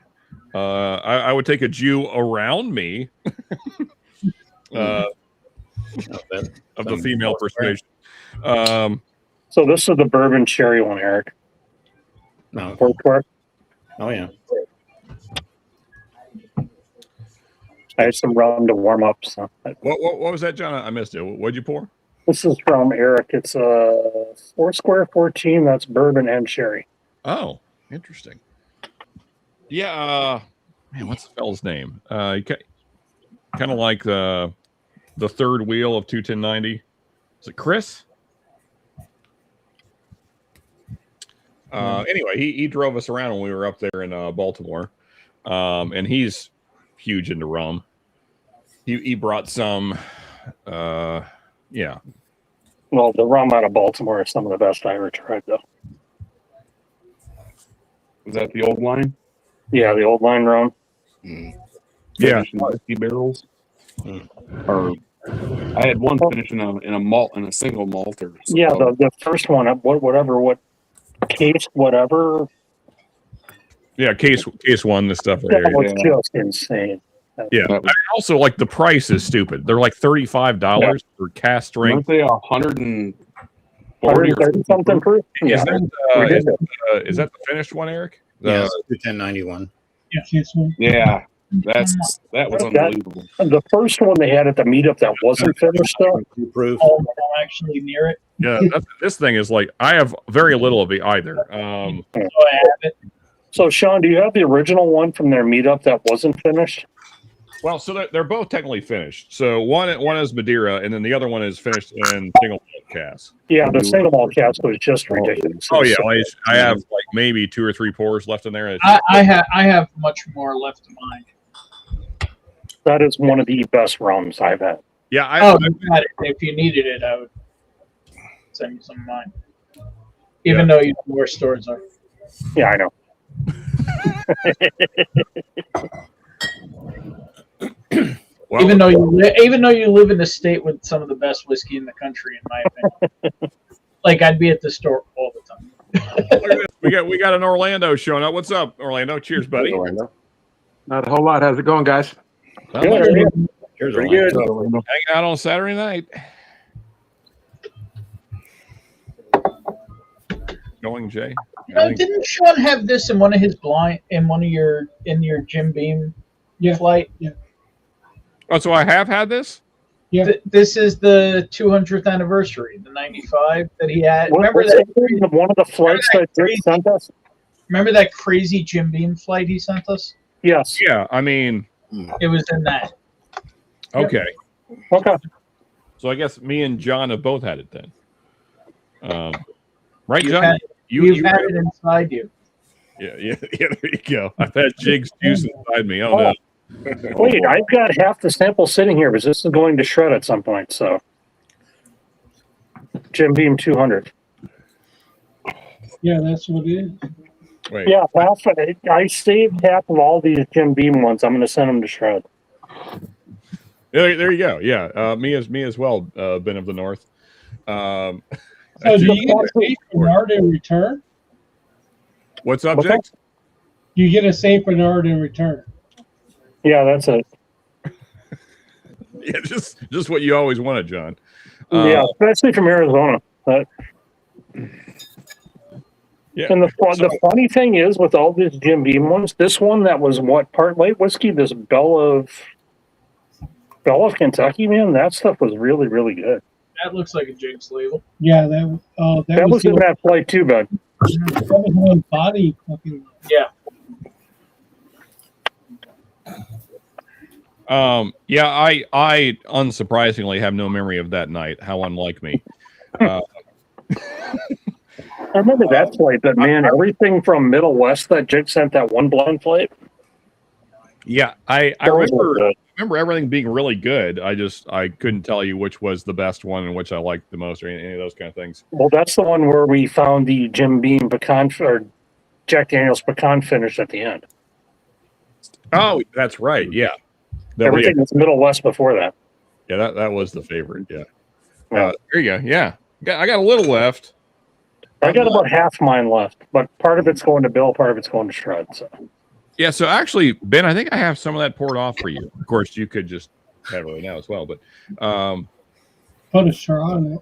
Speaker 1: I would take a Jew around me of the female persuasion.
Speaker 2: So this is the bourbon cherry one, Eric.
Speaker 9: No.
Speaker 2: Pork.
Speaker 9: Oh, yeah.
Speaker 2: I had some rum to warm up. So.
Speaker 1: What was that, John? I missed it. What'd you pour?
Speaker 2: This is from Eric. It's a 4 Square 14. That's bourbon and cherry.
Speaker 1: Oh, interesting. Yeah. Man, what's the fellow's name? Kind of like the third wheel of 21090. Is it Chris? Anyway, he drove us around when we were up there in Baltimore, and he's huge into rum. He brought some, yeah.
Speaker 2: Well, the rum out of Baltimore is some of the best I ever tried, though.
Speaker 11: Is that the old line?
Speaker 2: Yeah, the old line rum.
Speaker 1: Yeah,
Speaker 11: whiskey barrels. Or I had one finish in a malt in a single malter. So.
Speaker 2: Yeah, the first one, what case, whatever.
Speaker 1: Yeah, case one, this stuff right
Speaker 2: That was
Speaker 1: here.
Speaker 2: just insane.
Speaker 1: Yeah, I also like the price is stupid. They're like $35 for cast strength.
Speaker 11: Aren't they 140
Speaker 2: 130 something proof? Yeah,
Speaker 1: Is that the finished one, Eric?
Speaker 9: Yeah, 1091.
Speaker 11: Yeah, that was unbelievable.
Speaker 2: The first one they had at the meetup that wasn't finished though.
Speaker 9: Proof.
Speaker 6: Oh, I'm actually near it.
Speaker 1: Yeah, this thing is like I have very little of either.
Speaker 6: So I have it.
Speaker 2: So Sean, do you have the original one from their meetup that wasn't finished?
Speaker 1: Well, so they're both technically finished. So one is Madeira, and then the other one is finished in single malt cask.
Speaker 2: Yeah, the single malt cask was just ridiculous.
Speaker 1: Oh yeah, I have like maybe 2 or 3 pours left in there.
Speaker 6: I have much more left of mine.
Speaker 2: That is one of the best rums I've had.
Speaker 1: Yeah,
Speaker 6: You got it. If you needed it, I would send you some of mine. Even though you know where stores are.
Speaker 2: Yeah, I know.
Speaker 1: Well,
Speaker 6: even though you live in a state with some of the best whiskey in the country, in my opinion. Like I'd be at the store all the time.
Speaker 1: we got an Orlando showing up. What's up, Orlando? Cheers, buddy.
Speaker 10: Orlando.
Speaker 11: Not a whole lot. How's it going, guys?
Speaker 1: Cheers,
Speaker 10: Pretty good.
Speaker 1: Hanging out on Saturday night. Going, Jay.
Speaker 6: Didn't Sean have this in one of his your Jim Beam flight?
Speaker 5: Yeah.
Speaker 1: Oh, so I have had this?
Speaker 5: Yeah.
Speaker 6: This is the 200th anniversary, the 95 that he had. Remember
Speaker 2: What's
Speaker 6: that?
Speaker 2: the name of one of the flights that Dick sent us?
Speaker 6: Remember that crazy Jim Beam flight he sent us?
Speaker 2: Yes.
Speaker 1: Yeah, I mean,
Speaker 6: It was in that.
Speaker 1: okay.
Speaker 2: Okay.
Speaker 1: So I guess me and John have both had it then. Right,
Speaker 6: You've
Speaker 1: John?
Speaker 6: had- You've had it inside you.
Speaker 1: Yeah, there you go. I've had Jig's juice inside me. Oh, no.
Speaker 2: Wait, I've got half the sample sitting here, but this is going to shred at some point. So, Jim Beam 200.
Speaker 5: Yeah, that's what it is.
Speaker 1: Wait.
Speaker 2: Yeah, half. I saved half of all these Jim Beam ones. I'm going to send them to shred.
Speaker 1: There you go. Yeah, me as well. Ben of the North.
Speaker 5: So do you get a safe Bernard in return?
Speaker 1: What's up,
Speaker 2: What's
Speaker 1: Jake?
Speaker 5: You get a safe Bernard in return.
Speaker 2: Yeah, that's it.
Speaker 1: Yeah, just what you always wanted, John.
Speaker 2: Yeah, especially from Arizona.
Speaker 1: Yeah.
Speaker 2: And the funny thing is, with all these Jim Beam ones, this one that was part light whiskey, this Bell of Kentucky, man, that stuff was really, really good.
Speaker 6: That looks like a Jake's label.
Speaker 5: Yeah,
Speaker 2: That was in that flight too, bud.
Speaker 5: That was one body fucking.
Speaker 6: Yeah.
Speaker 1: Yeah, I unsurprisingly have no memory of that night. How unlike me.
Speaker 2: I remember that flight, but man, everything from Middle West that Jake sent that one blind flight.
Speaker 1: Yeah, I remember everything being really good. I couldn't tell you which was the best one and which I liked the most, or any of those kind of things.
Speaker 2: Well, that's the one where we found the Jim Beam pecan or Jack Daniel's pecan finish at the end.
Speaker 1: Oh, that's right. Yeah,
Speaker 2: Everything was Middle West before that.
Speaker 1: Yeah, that was the favorite. Yeah. There you go. Yeah, I got a little left.
Speaker 2: I got about half mine left, but part of it's going to Bill, part of it's going to Shred. So.
Speaker 1: Yeah, so actually, Ben, I think I have some of that poured off for you. Of course, you could just have it right now as well, but
Speaker 5: put a straw on it.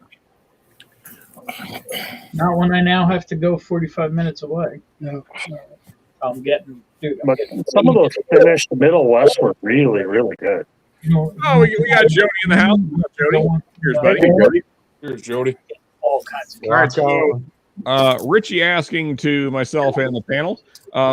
Speaker 6: Not when I now have to go 45 minutes away.
Speaker 5: No.
Speaker 6: I'm getting. Dude,
Speaker 2: but some of those finished Middle West were really, really good.
Speaker 1: Oh, we got Jody in the house. Jody, here's buddy.
Speaker 11: Here's Jody.
Speaker 6: All kinds of.
Speaker 1: All right, so Richie asking to myself and the panel,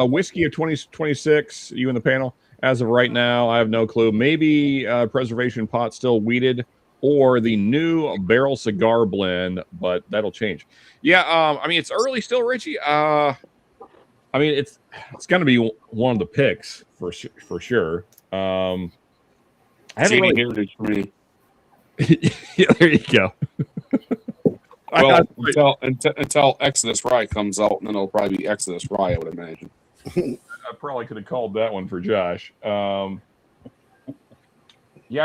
Speaker 1: whiskey of 2026, you in the panel. As of right now, I have no clue. Maybe preservation pot still weeded, or the new barrel cigar blend, but that'll change. Yeah, I mean, it's early still, Richie. I mean, it's going to be one of the picks for sure. I haven't really...
Speaker 11: heritage for me.
Speaker 1: Yeah, there you go.
Speaker 11: Well, until Exodus Rye comes out, and then it'll probably be Exodus Rye, I would imagine.
Speaker 1: I probably could have called that one for Josh. Yeah,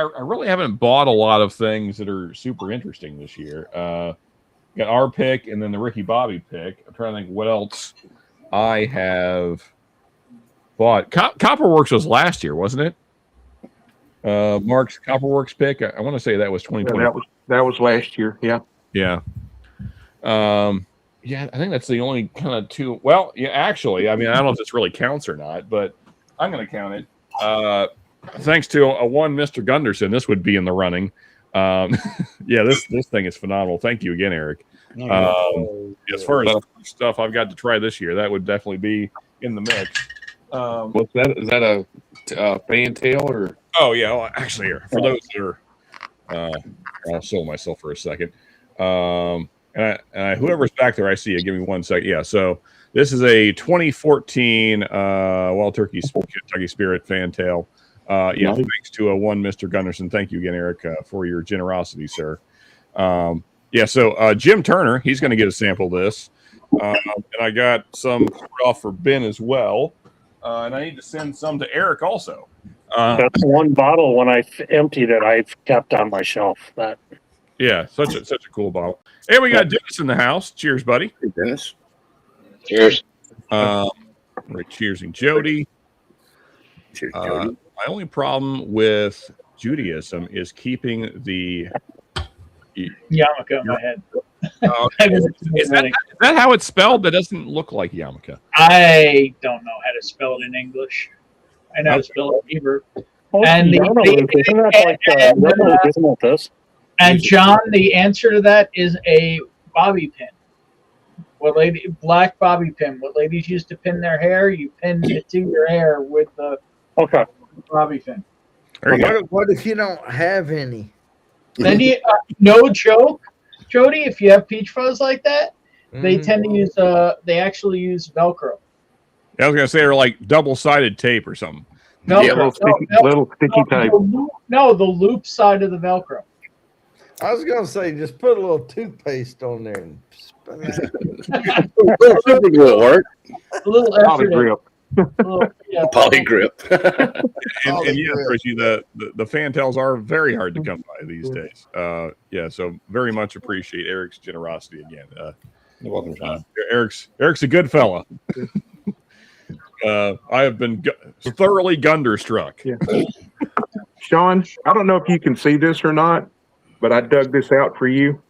Speaker 1: I really haven't bought a lot of things that are super interesting this year. Got our pick and then the Ricky Bobby pick. I'm trying to think what else I have bought. Copperworks was last year, wasn't it? Mark's Copperworks pick. I want to say that was 2020.
Speaker 11: Yeah, that was last year. Yeah.
Speaker 1: Yeah. Yeah, I think that's the only kind of two. Well, yeah, actually, I mean, I don't know if this really counts or not, but I'm going to count it. Thanks to a one Mr. Gunderson, this would be in the running. Yeah, this thing is phenomenal. Thank you again, Eric. As far as stuff I've got to try this year, that would definitely be in the mix.
Speaker 11: What's that? Is that a fantail or?
Speaker 1: Oh yeah, well, actually, here for those that are, I'll sell myself for a second. And whoever's back there, I see you. Give me 1 second. Yeah, so this is a 2014 Wild Turkey Kentucky Spirit Fantail. Yeah,
Speaker 11: Nice.
Speaker 1: thanks to one Mr. Gunderson. Thank you again, Eric, for your generosity, sir. Yeah, so Jim Turner, he's going to get a sample of this. And I got some off for Ben as well. And I need to send some to Eric also.
Speaker 2: That's one bottle when I emptied it, I've kept on my shelf. That
Speaker 1: Yeah, such a cool bottle. And we got Dennis in the house. Cheers, buddy.
Speaker 10: Hey, Dennis.
Speaker 8: Cheers.
Speaker 1: We're cheersing Jody.
Speaker 10: Cheers, Jody.
Speaker 1: My only problem with Judaism is keeping the
Speaker 6: Yarmulke in my head.
Speaker 1: Is that how it's spelled? That doesn't look like yarmulke.
Speaker 6: I don't know how to spell it in English. I know how to spell it in Hebrew.
Speaker 2: and
Speaker 6: And John, the answer to that is a bobby pin. Black bobby pin. What ladies use to pin their hair, you pin it to your hair with the bobby pin.
Speaker 12: What if you don't have any?
Speaker 6: Then you no joke, Jody. If you have peach fuzz like that, they tend to use they actually use Velcro.
Speaker 1: I was gonna say they're like double-sided tape or something.
Speaker 6: Velcro.
Speaker 11: Little sticky tape.
Speaker 6: No, the loop side of the Velcro.
Speaker 12: I was gonna say just put a little toothpaste on there and spin that.
Speaker 10: Super glue at work.
Speaker 6: A little
Speaker 11: Poly grip.
Speaker 10: Poly grip.
Speaker 1: And yeah, Chrissy, the fantails are very hard to come by these days. Yeah, so very much appreciate Eric's generosity again.
Speaker 11: You're welcome, John.
Speaker 1: Eric's a good fella. I have been thoroughly gunderstruck.
Speaker 11: Yeah. Sean, I don't know if you can see this or not, but I dug this out for you.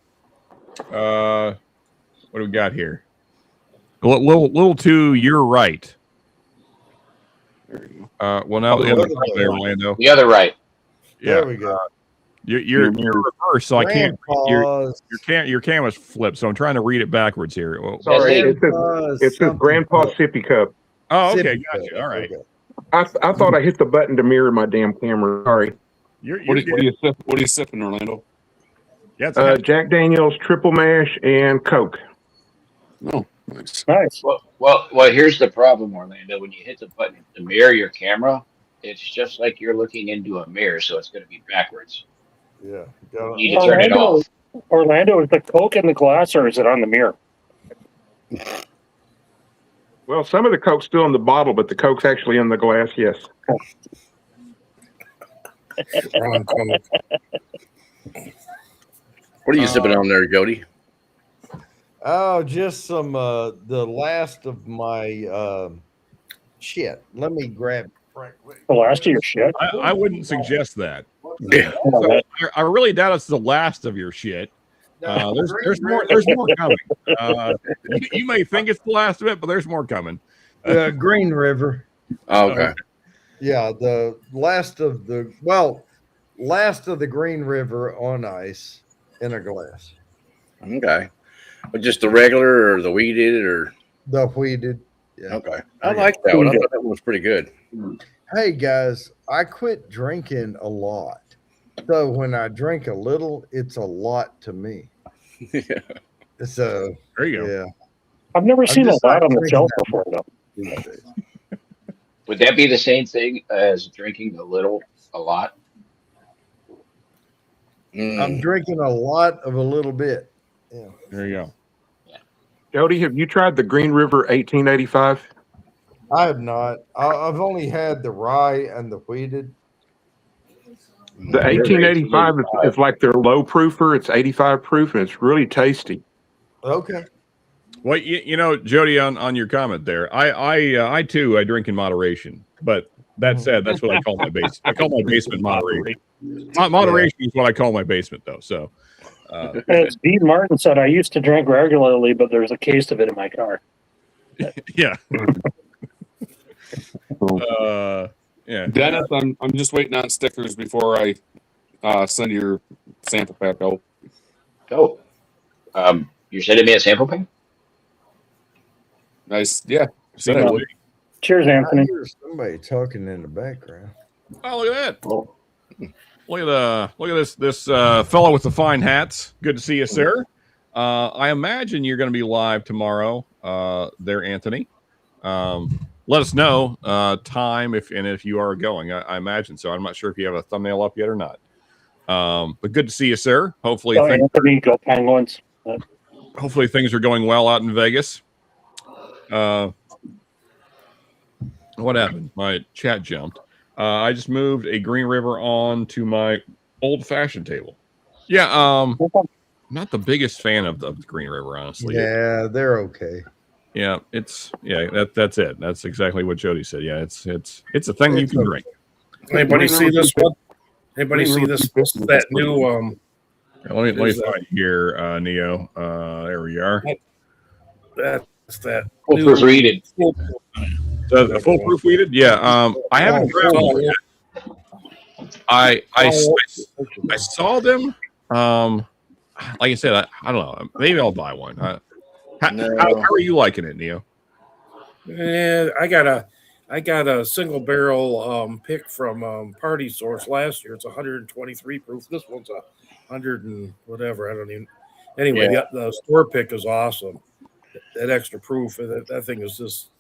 Speaker 1: What do we got here? A little to your right. Well, now the other right there, Orlando.
Speaker 8: The other right.
Speaker 1: Yeah,
Speaker 12: There we go.
Speaker 1: You're reversed, so I can't.
Speaker 12: Grandpa's-
Speaker 1: Your camera's flipped, so I'm trying to read it backwards here. Well,
Speaker 11: Sorry,
Speaker 12: Grandpa's
Speaker 11: it says
Speaker 12: something.
Speaker 11: Grandpa Sippy Cup.
Speaker 1: oh, okay,
Speaker 12: Sippy
Speaker 1: gotcha.
Speaker 12: cup.
Speaker 1: All right.
Speaker 12: Okay.
Speaker 11: I thought I hit the button to mirror my damn camera. Sorry.
Speaker 1: You're
Speaker 11: What
Speaker 1: good.
Speaker 11: are
Speaker 1: you
Speaker 11: sipping, Orlando?
Speaker 1: Yeah, it's
Speaker 11: Jack Daniels Triple Mash and Coke.
Speaker 1: Oh, nice.
Speaker 2: Nice.
Speaker 8: Well, here's the problem, Orlando. When you hit the button to mirror your camera, it's just like you're looking into a mirror, so it's going to be backwards.
Speaker 12: Yeah.
Speaker 8: You need to turn it off.
Speaker 2: Orlando, is the Coke in the glass or is it on the mirror?
Speaker 11: Well, some of the Coke's still in the bottle, but the Coke's actually in the glass, yes.
Speaker 7: Wrong Coke.
Speaker 10: What are you sipping on there, Jody?
Speaker 12: Oh, just some the last of my shit. Let me grab
Speaker 2: The last of your shit?
Speaker 1: I wouldn't suggest that.
Speaker 10: Yeah.
Speaker 1: So, I really doubt it's the last of your shit. There's more coming. You may think it's the last of it, but there's more coming.
Speaker 12: Green River.
Speaker 10: Oh, okay.
Speaker 12: Yeah, the last of the Green River on ice in a glass.
Speaker 10: Okay. But just the regular or the weeded or
Speaker 12: The wheated. Yeah.
Speaker 10: okay. I like that one. I thought that one was pretty good.
Speaker 12: Hey guys, I quit drinking a lot. So when I drink a little, it's a lot to me.
Speaker 10: Yeah.
Speaker 12: So
Speaker 1: There you go.
Speaker 12: yeah.
Speaker 2: I've never seen a
Speaker 12: just
Speaker 2: lot
Speaker 12: not
Speaker 2: on the
Speaker 12: drinking
Speaker 2: shelf
Speaker 12: that
Speaker 2: before, though.
Speaker 12: these days.
Speaker 8: Would that be the same thing as drinking a lot?
Speaker 12: I'm drinking a lot of a little bit. Yeah.
Speaker 1: There you go.
Speaker 11: Jody, have you tried the Green River 1885?
Speaker 12: I have not. I've only had the rye and the wheated.
Speaker 11: The 1885 is like their low proofer. It's 85 proof and it's really tasty.
Speaker 12: Okay.
Speaker 1: Well, you know, Jody, on your comment there, I too drink in moderation. But that said, that's what I call my base. I call my basement moderation. Moderation is what I call my basement, though. So,
Speaker 2: As Dean Martin said, I used to drink regularly, but there's a case of it in my car.
Speaker 1: yeah. Yeah.
Speaker 11: Dennis, I'm just waiting on stickers before I send your sample pack out.
Speaker 8: Oh, you're sending me a sample pack?
Speaker 11: Nice. Yeah.
Speaker 1: Said I would.
Speaker 2: Cheers,
Speaker 12: I
Speaker 2: Anthony.
Speaker 12: hear somebody talking in the background.
Speaker 1: Oh, look at that. Look at this fellow with the fine hats. Good to see you, sir. I imagine you're going to be live tomorrow there, Anthony. let us know time if you are going. I imagine so. I'm not sure if you have a thumbnail up yet or not. But good to see you, sir. Hopefully,
Speaker 2: Anthony, go Penguins.
Speaker 1: Hopefully things are going well out in Vegas. What happened? My chat jumped. I just moved a Green River on to my old-fashioned table. Yeah, not the biggest fan of the Green River, honestly.
Speaker 12: Yeah, they're okay.
Speaker 1: Yeah, that's it. That's exactly what Jody said. Yeah, it's a thing you can drink.
Speaker 7: Anybody see this one? Anybody see this? That new
Speaker 1: let me find here, Neo. There we are.
Speaker 7: That's that
Speaker 5: Foolproof weeded.
Speaker 1: The foolproof weeded? Yeah. I haven't grabbed one yet. I saw them. Like I said, I don't know. Maybe I'll buy one. How are you liking it, Neo?
Speaker 7: I got a single barrel pick from Party Source last year. It's 123 proof. This one's 100 and whatever. I don't even. Anyway, the store pick is awesome. That extra proof, that thing is just,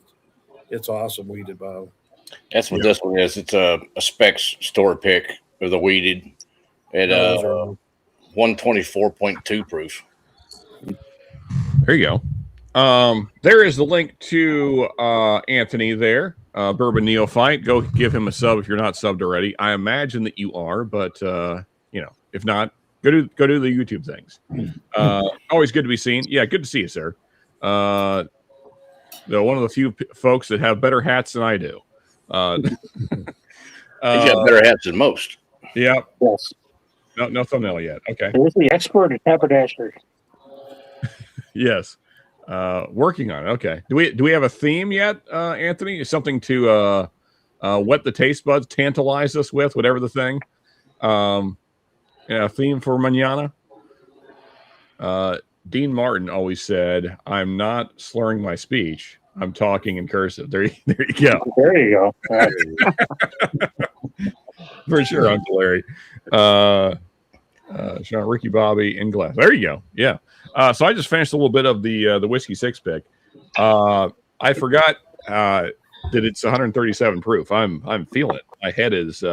Speaker 7: it's awesome weeded bottle.
Speaker 10: That's what this one is. It's a Specs store pick with a weeded at 124.2 proof.
Speaker 1: There you go. There is the link to Anthony there, Bourbon Neophyte. Go give him a sub if you're not subbed already. I imagine that you are, but if not, go do the YouTube things. Always good to be seen. Yeah, good to see you, sir. One of the few folks that have better hats than I do.
Speaker 10: He's got better hats than most.
Speaker 1: Yeah.
Speaker 2: Yes.
Speaker 1: No thumbnail yet. Okay.
Speaker 2: Here's the expert at haberdashery.
Speaker 1: Yes. Working on it. Okay. Do we have a theme yet, Anthony? Is something to whet the taste buds, tantalize us with, whatever the thing. A theme for mañana. Dean Martin always said, "I'm not slurring my speech. I'm talking in cursive." There you go.
Speaker 2: There you go.
Speaker 1: For sure, Uncle Larry. Sean, Ricky Bobby, and Glass. There you go. Yeah. So I just finished a little bit of the whiskey six pick. I forgot that it's 137 proof. I'm feeling it. My head is,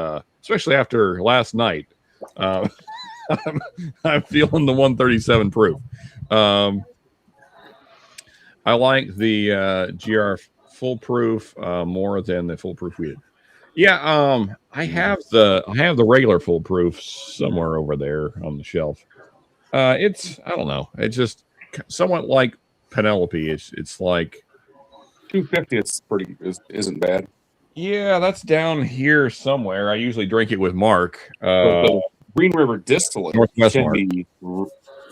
Speaker 1: especially after last night. I'm feeling the 137 proof. I like the GR foolproof more than the foolproof weeded. Yeah, I have the regular foolproof somewhere over there on the shelf. I don't know. It's just somewhat like Penelope. It's like
Speaker 11: 250. Isn't bad.
Speaker 1: Yeah, that's down here somewhere. I usually drink it with Mark.
Speaker 11: The Green River distillate
Speaker 1: Northwest
Speaker 11: can
Speaker 1: Mark.
Speaker 11: be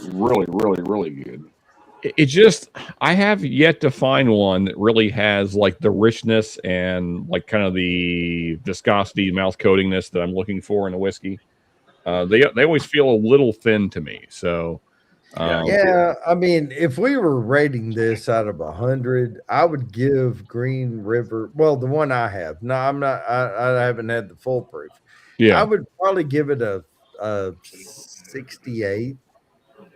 Speaker 11: really, really, really good.
Speaker 1: It just, I have yet to find one that really has like the richness and like kind of the viscosity, mouth coatingness that I'm looking for in a whiskey. They always feel a little thin to me. So,
Speaker 12: yeah, I mean, if we were rating this out of 100, I would give Green River. Well, the one I have. No, I'm not. I haven't had the full proof.
Speaker 1: Yeah,
Speaker 12: I would probably give it a 68.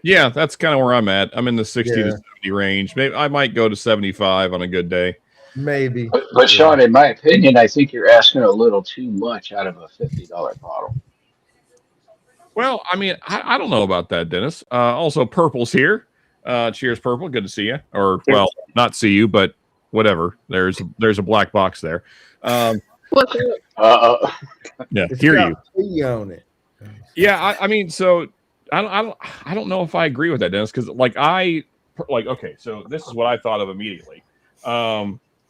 Speaker 1: Yeah, that's kind of where I'm at. I'm in the 60 to 70 range. Maybe I might go to 75 on a good day.
Speaker 12: Maybe.
Speaker 5: But Sean, in my opinion, I think you're asking a little too much out of a $50 bottle.
Speaker 1: Well, I mean, I don't know about that, Dennis. Also, Purple's here. Cheers, Purple. Good to see you. Or, well, not see you, but whatever. There's a black box there.
Speaker 12: It's
Speaker 1: hear
Speaker 12: got
Speaker 1: you.
Speaker 12: P on it.
Speaker 1: Yeah, I mean, so I don't know if I agree with that, Dennis, because okay, so this is what I thought of immediately.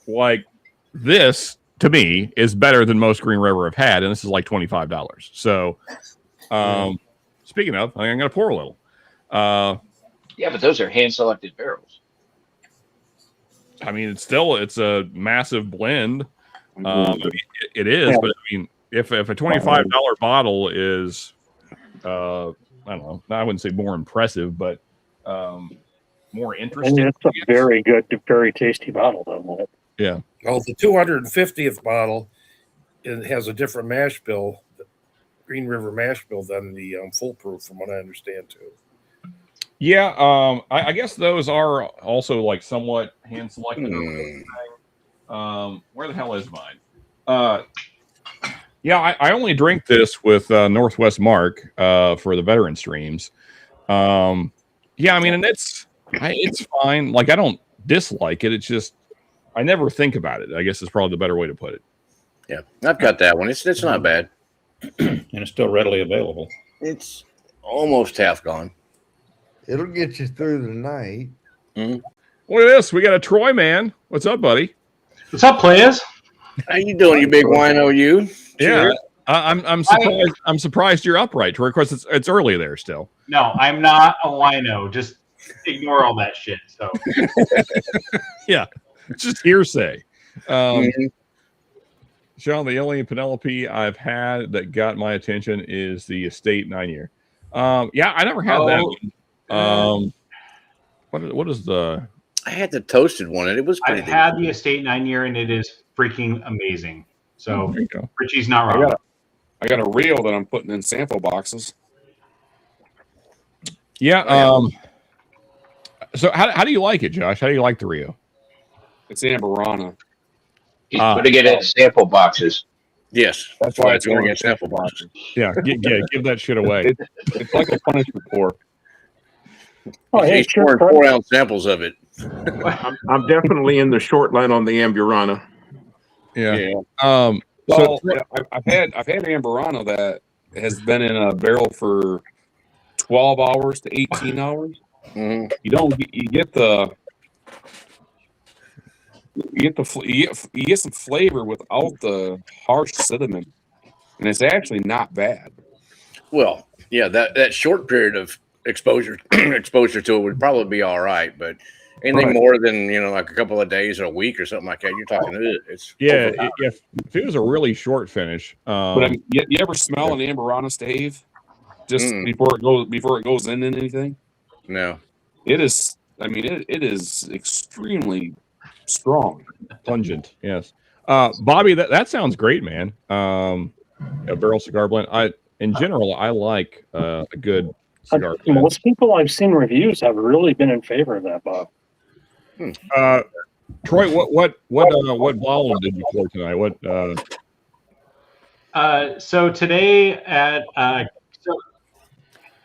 Speaker 1: Like this to me is better than most Green River have had, and this is like $25. So, speaking of, I'm gonna pour a little.
Speaker 5: Yeah, but those are hand-selected barrels.
Speaker 1: I mean, it's a massive blend. It is, but I mean, if a $25 bottle is, I don't know, I wouldn't say more impressive, but more interesting.
Speaker 2: And it's a very good, very tasty bottle, though.
Speaker 1: Yeah.
Speaker 7: Well, the 250th bottle, it has a different mash bill, Green River mash bill, than the foolproof, from what I understand too.
Speaker 1: Yeah, I guess those are also like somewhat hand selected. Where the hell is mine? Yeah, I only drink this with Northwest Mark for the veteran streams. Yeah, I mean, and it's fine. Like, I don't dislike it. It's just I never think about it. I guess is probably the better way to put it.
Speaker 10: Yeah, I've got that one. It's not bad.
Speaker 9: And it's still readily available.
Speaker 10: It's almost half gone.
Speaker 12: It'll get you through the night.
Speaker 10: Mm-hmm.
Speaker 1: Look at this. We got a Troy man. What's up, buddy?
Speaker 13: What's up, players?
Speaker 10: How you doing, you big wino? You?
Speaker 1: Yeah, I'm surprised. I'm surprised you're upright, Troy. Of course, it's early there still.
Speaker 13: No, I'm not a wino. Just ignore all that shit. So
Speaker 1: yeah, it's just hearsay. Sean, the only Penelope I've had that got my attention is the Estate 9-year. Yeah, I never had that one. What is the?
Speaker 10: I had the toasted one, and it was pretty.
Speaker 13: I've had the Estate 9-year, and it is freaking amazing. So Richie's not wrong.
Speaker 11: I got a reel that I'm putting in sample boxes.
Speaker 1: Yeah. So how do you like it, Josh? How do you like the Rio?
Speaker 11: It's Amberana.
Speaker 5: He's putting it in sample boxes.
Speaker 10: Yes, that's why it's going to get sample boxes.
Speaker 1: Yeah, give that shit away.
Speaker 11: It's like a punishment for.
Speaker 10: Oh, he's pouring 4-ounce samples of it.
Speaker 14: I'm definitely in the short line on the Amburana.
Speaker 1: Yeah.
Speaker 11: Well, I've had Amberana that has been in a barrel for 12 hours to 18 hours.
Speaker 10: Mm-hmm.
Speaker 11: You get some flavor without the harsh cinnamon, and it's actually not bad.
Speaker 10: Well, yeah, that short period of exposure to it would probably be all right, but anything more than like a couple of days or a week or something like that, you're talking it's
Speaker 1: if it was a really short finish.
Speaker 11: But I mean, you ever smell an Amberana stave just before it goes in anything?
Speaker 10: No,
Speaker 11: it is. I mean, it is extremely strong,
Speaker 1: pungent. Yes, Bobby, that sounds great, man. A barrel cigar blend. In general, I like a good cigar blend.
Speaker 2: Most people I've seen reviews have really been in favor of that, Bob.
Speaker 1: Troy, what bottle did you pour tonight? What?
Speaker 13: So today at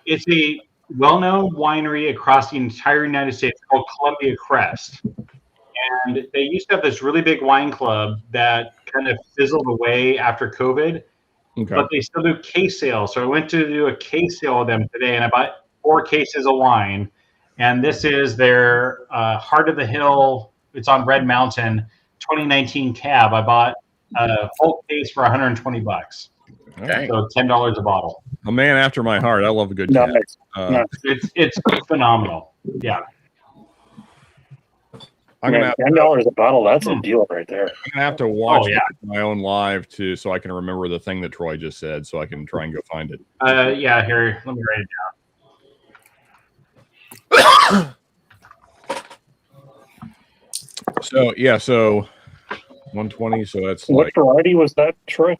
Speaker 13: it's a well-known winery across the entire United States called Columbia Crest. And they used to have this really big wine club that kind of fizzled away after COVID.
Speaker 1: Okay.
Speaker 13: But they still do case sales. So I went to do a case sale with them today, and I bought 4 cases of wine. And this is their Heart of the Hill. It's on Red Mountain, 2019 cab. I bought a whole case for $120.
Speaker 1: Okay.
Speaker 13: So $10 a bottle.
Speaker 1: A man after my heart. I love a good cab.
Speaker 13: It's phenomenal. Yeah.
Speaker 1: I'm gonna have
Speaker 2: $10 a bottle. That's a deal right there.
Speaker 1: I'm gonna have to watch my own live too, so I can remember the thing that Troy just said, so I can try and go find it.
Speaker 13: Yeah, here, let me write it
Speaker 1: down. So 120. So that's
Speaker 2: what variety was that, Troy?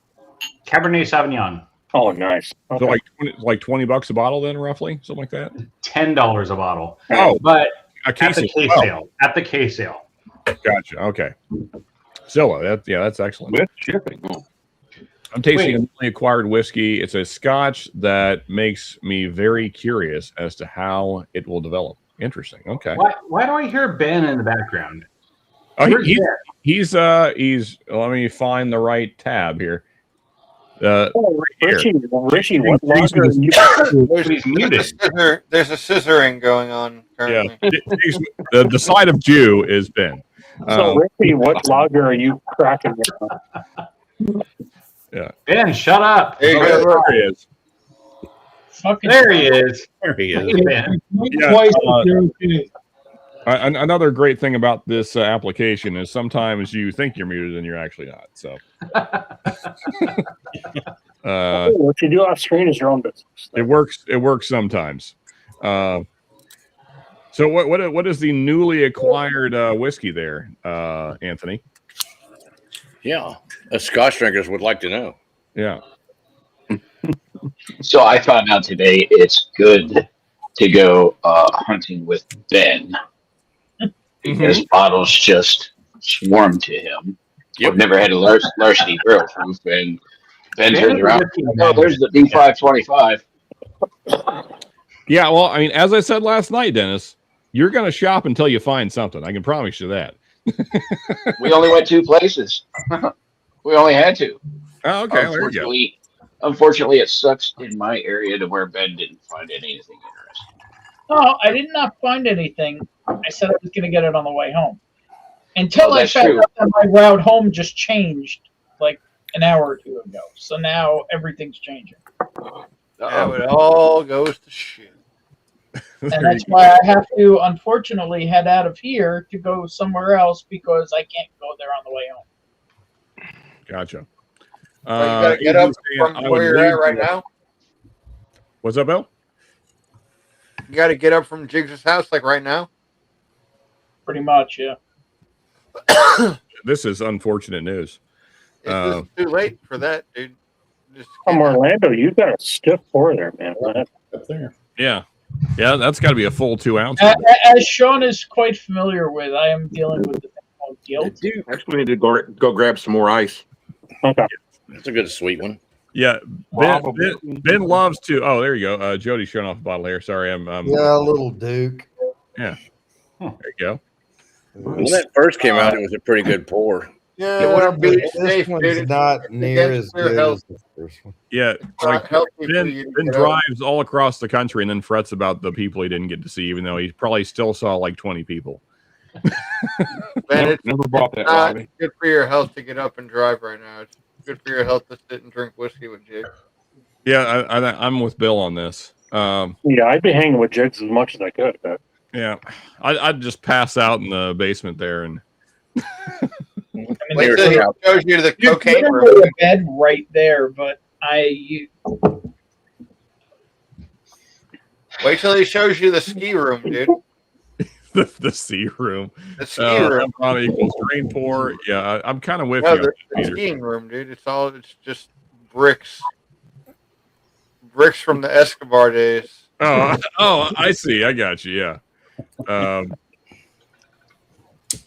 Speaker 13: Cabernet Sauvignon.
Speaker 2: Oh, nice. Okay.
Speaker 1: So like $20 a bottle, then roughly something like that.
Speaker 13: $10 a bottle.
Speaker 1: Oh,
Speaker 13: but
Speaker 1: a case
Speaker 13: at the case sale. At the case sale.
Speaker 1: Gotcha. Okay. Zilla. That's excellent.
Speaker 11: With shipping. Oh.
Speaker 1: I'm tasting a newly acquired whiskey. It's a Scotch that makes me very curious as to how it will develop. Interesting. Okay.
Speaker 13: Why do I hear Ben in the background?
Speaker 1: Oh, he's let me find the right tab here.
Speaker 2: Richie, what lager are you?
Speaker 13: He's muted.
Speaker 8: There's a scissoring going on currently.
Speaker 1: Yeah, the side of Jew is Ben.
Speaker 2: So, Richie, what lager are you cracking?
Speaker 1: Yeah,
Speaker 13: Ben, shut up.
Speaker 1: There he is.
Speaker 13: There he is.
Speaker 9: There he is.
Speaker 1: Another great thing about this application is sometimes you think you're muted and you're actually not. So,
Speaker 2: what you do off screen is your own business.
Speaker 1: It works sometimes. So, what is the newly acquired whiskey there, Anthony?
Speaker 10: Yeah, us Scotch drinkers would like to know.
Speaker 1: Yeah.
Speaker 5: So I found out today it's good to go hunting with Ben. Because bottles just swarm to him.
Speaker 10: Yep.
Speaker 5: I've never had a larceny barrel proof, and Ben turns
Speaker 13: Bandit
Speaker 5: around.
Speaker 13: whiskey
Speaker 5: Oh, there's the B525.
Speaker 1: Yeah, well, I mean, as I said last night, Dennis, you're going to shop until you find something. I can promise you that.
Speaker 5: We only went 2 places. We only had to.
Speaker 1: Oh, okay, there you go.
Speaker 5: Unfortunately, it sucks in my area to where Ben didn't find anything interesting.
Speaker 6: No, I did not find anything. I said I was going to get it on the way home. Until I
Speaker 5: that's
Speaker 6: found
Speaker 5: true.
Speaker 6: out that my route home just changed like an hour or two ago. So now everything's changing.
Speaker 8: Now it all goes to shit.
Speaker 6: And that's why I have to, unfortunately, head out of here to go somewhere else because I can't go there on the way home.
Speaker 1: Gotcha.
Speaker 8: So you gotta get up from where you're at right now.
Speaker 1: What's up, Bill?
Speaker 8: You got to get up from Jiggs' house like right now.
Speaker 6: Pretty much, yeah.
Speaker 1: This is unfortunate news.
Speaker 8: It's too late for that, dude.
Speaker 2: From Orlando, you got a stiff pour there, man.
Speaker 9: Up there.
Speaker 1: Yeah. Yeah, that's got to be a full 2 ounces.
Speaker 6: As Sean is quite familiar with, I am dealing with the thing called guilt.
Speaker 14: Actually, need to go grab some more ice.
Speaker 2: Okay.
Speaker 10: That's a good sweet one.
Speaker 1: Yeah, Ben loves to. Oh, there you go. Jody's showing off a bottle here. Sorry, I'm.
Speaker 12: Yeah, little Duke.
Speaker 1: Yeah, there you go.
Speaker 10: When that first came out, it was a pretty good pour.
Speaker 8: Yeah,
Speaker 12: this one's not near as good as the first one.
Speaker 1: Yeah, like
Speaker 8: healthy for
Speaker 1: Ben
Speaker 8: you to get
Speaker 1: drives all across the country and then frets about the people he didn't get to see, even though he probably still saw like 20 people.
Speaker 8: Ben, it's
Speaker 14: Never bought that,
Speaker 8: not
Speaker 14: Robbie.
Speaker 8: good for your health to get up and drive right now. It's good for your health to sit and drink whiskey with Jig.
Speaker 1: Yeah, I'm with Bill on this.
Speaker 2: Yeah, I'd be hanging with Jigs as much as I could. But
Speaker 1: Yeah, I'd just pass out in the basement there and.
Speaker 6: I
Speaker 8: Wait
Speaker 6: mean,
Speaker 8: till he shows you the
Speaker 6: you
Speaker 8: cocaine
Speaker 6: could
Speaker 8: room.
Speaker 6: go to bed right there, but
Speaker 8: Wait till he shows you the ski room, dude.
Speaker 1: the sea room.
Speaker 8: The ski room.
Speaker 1: Equals drain pour. Yeah, I'm kind of with
Speaker 8: No,
Speaker 1: you.
Speaker 8: the skiing room, dude. It's just bricks. Bricks from the Escobar days.
Speaker 1: Oh, I see. I got you. Yeah.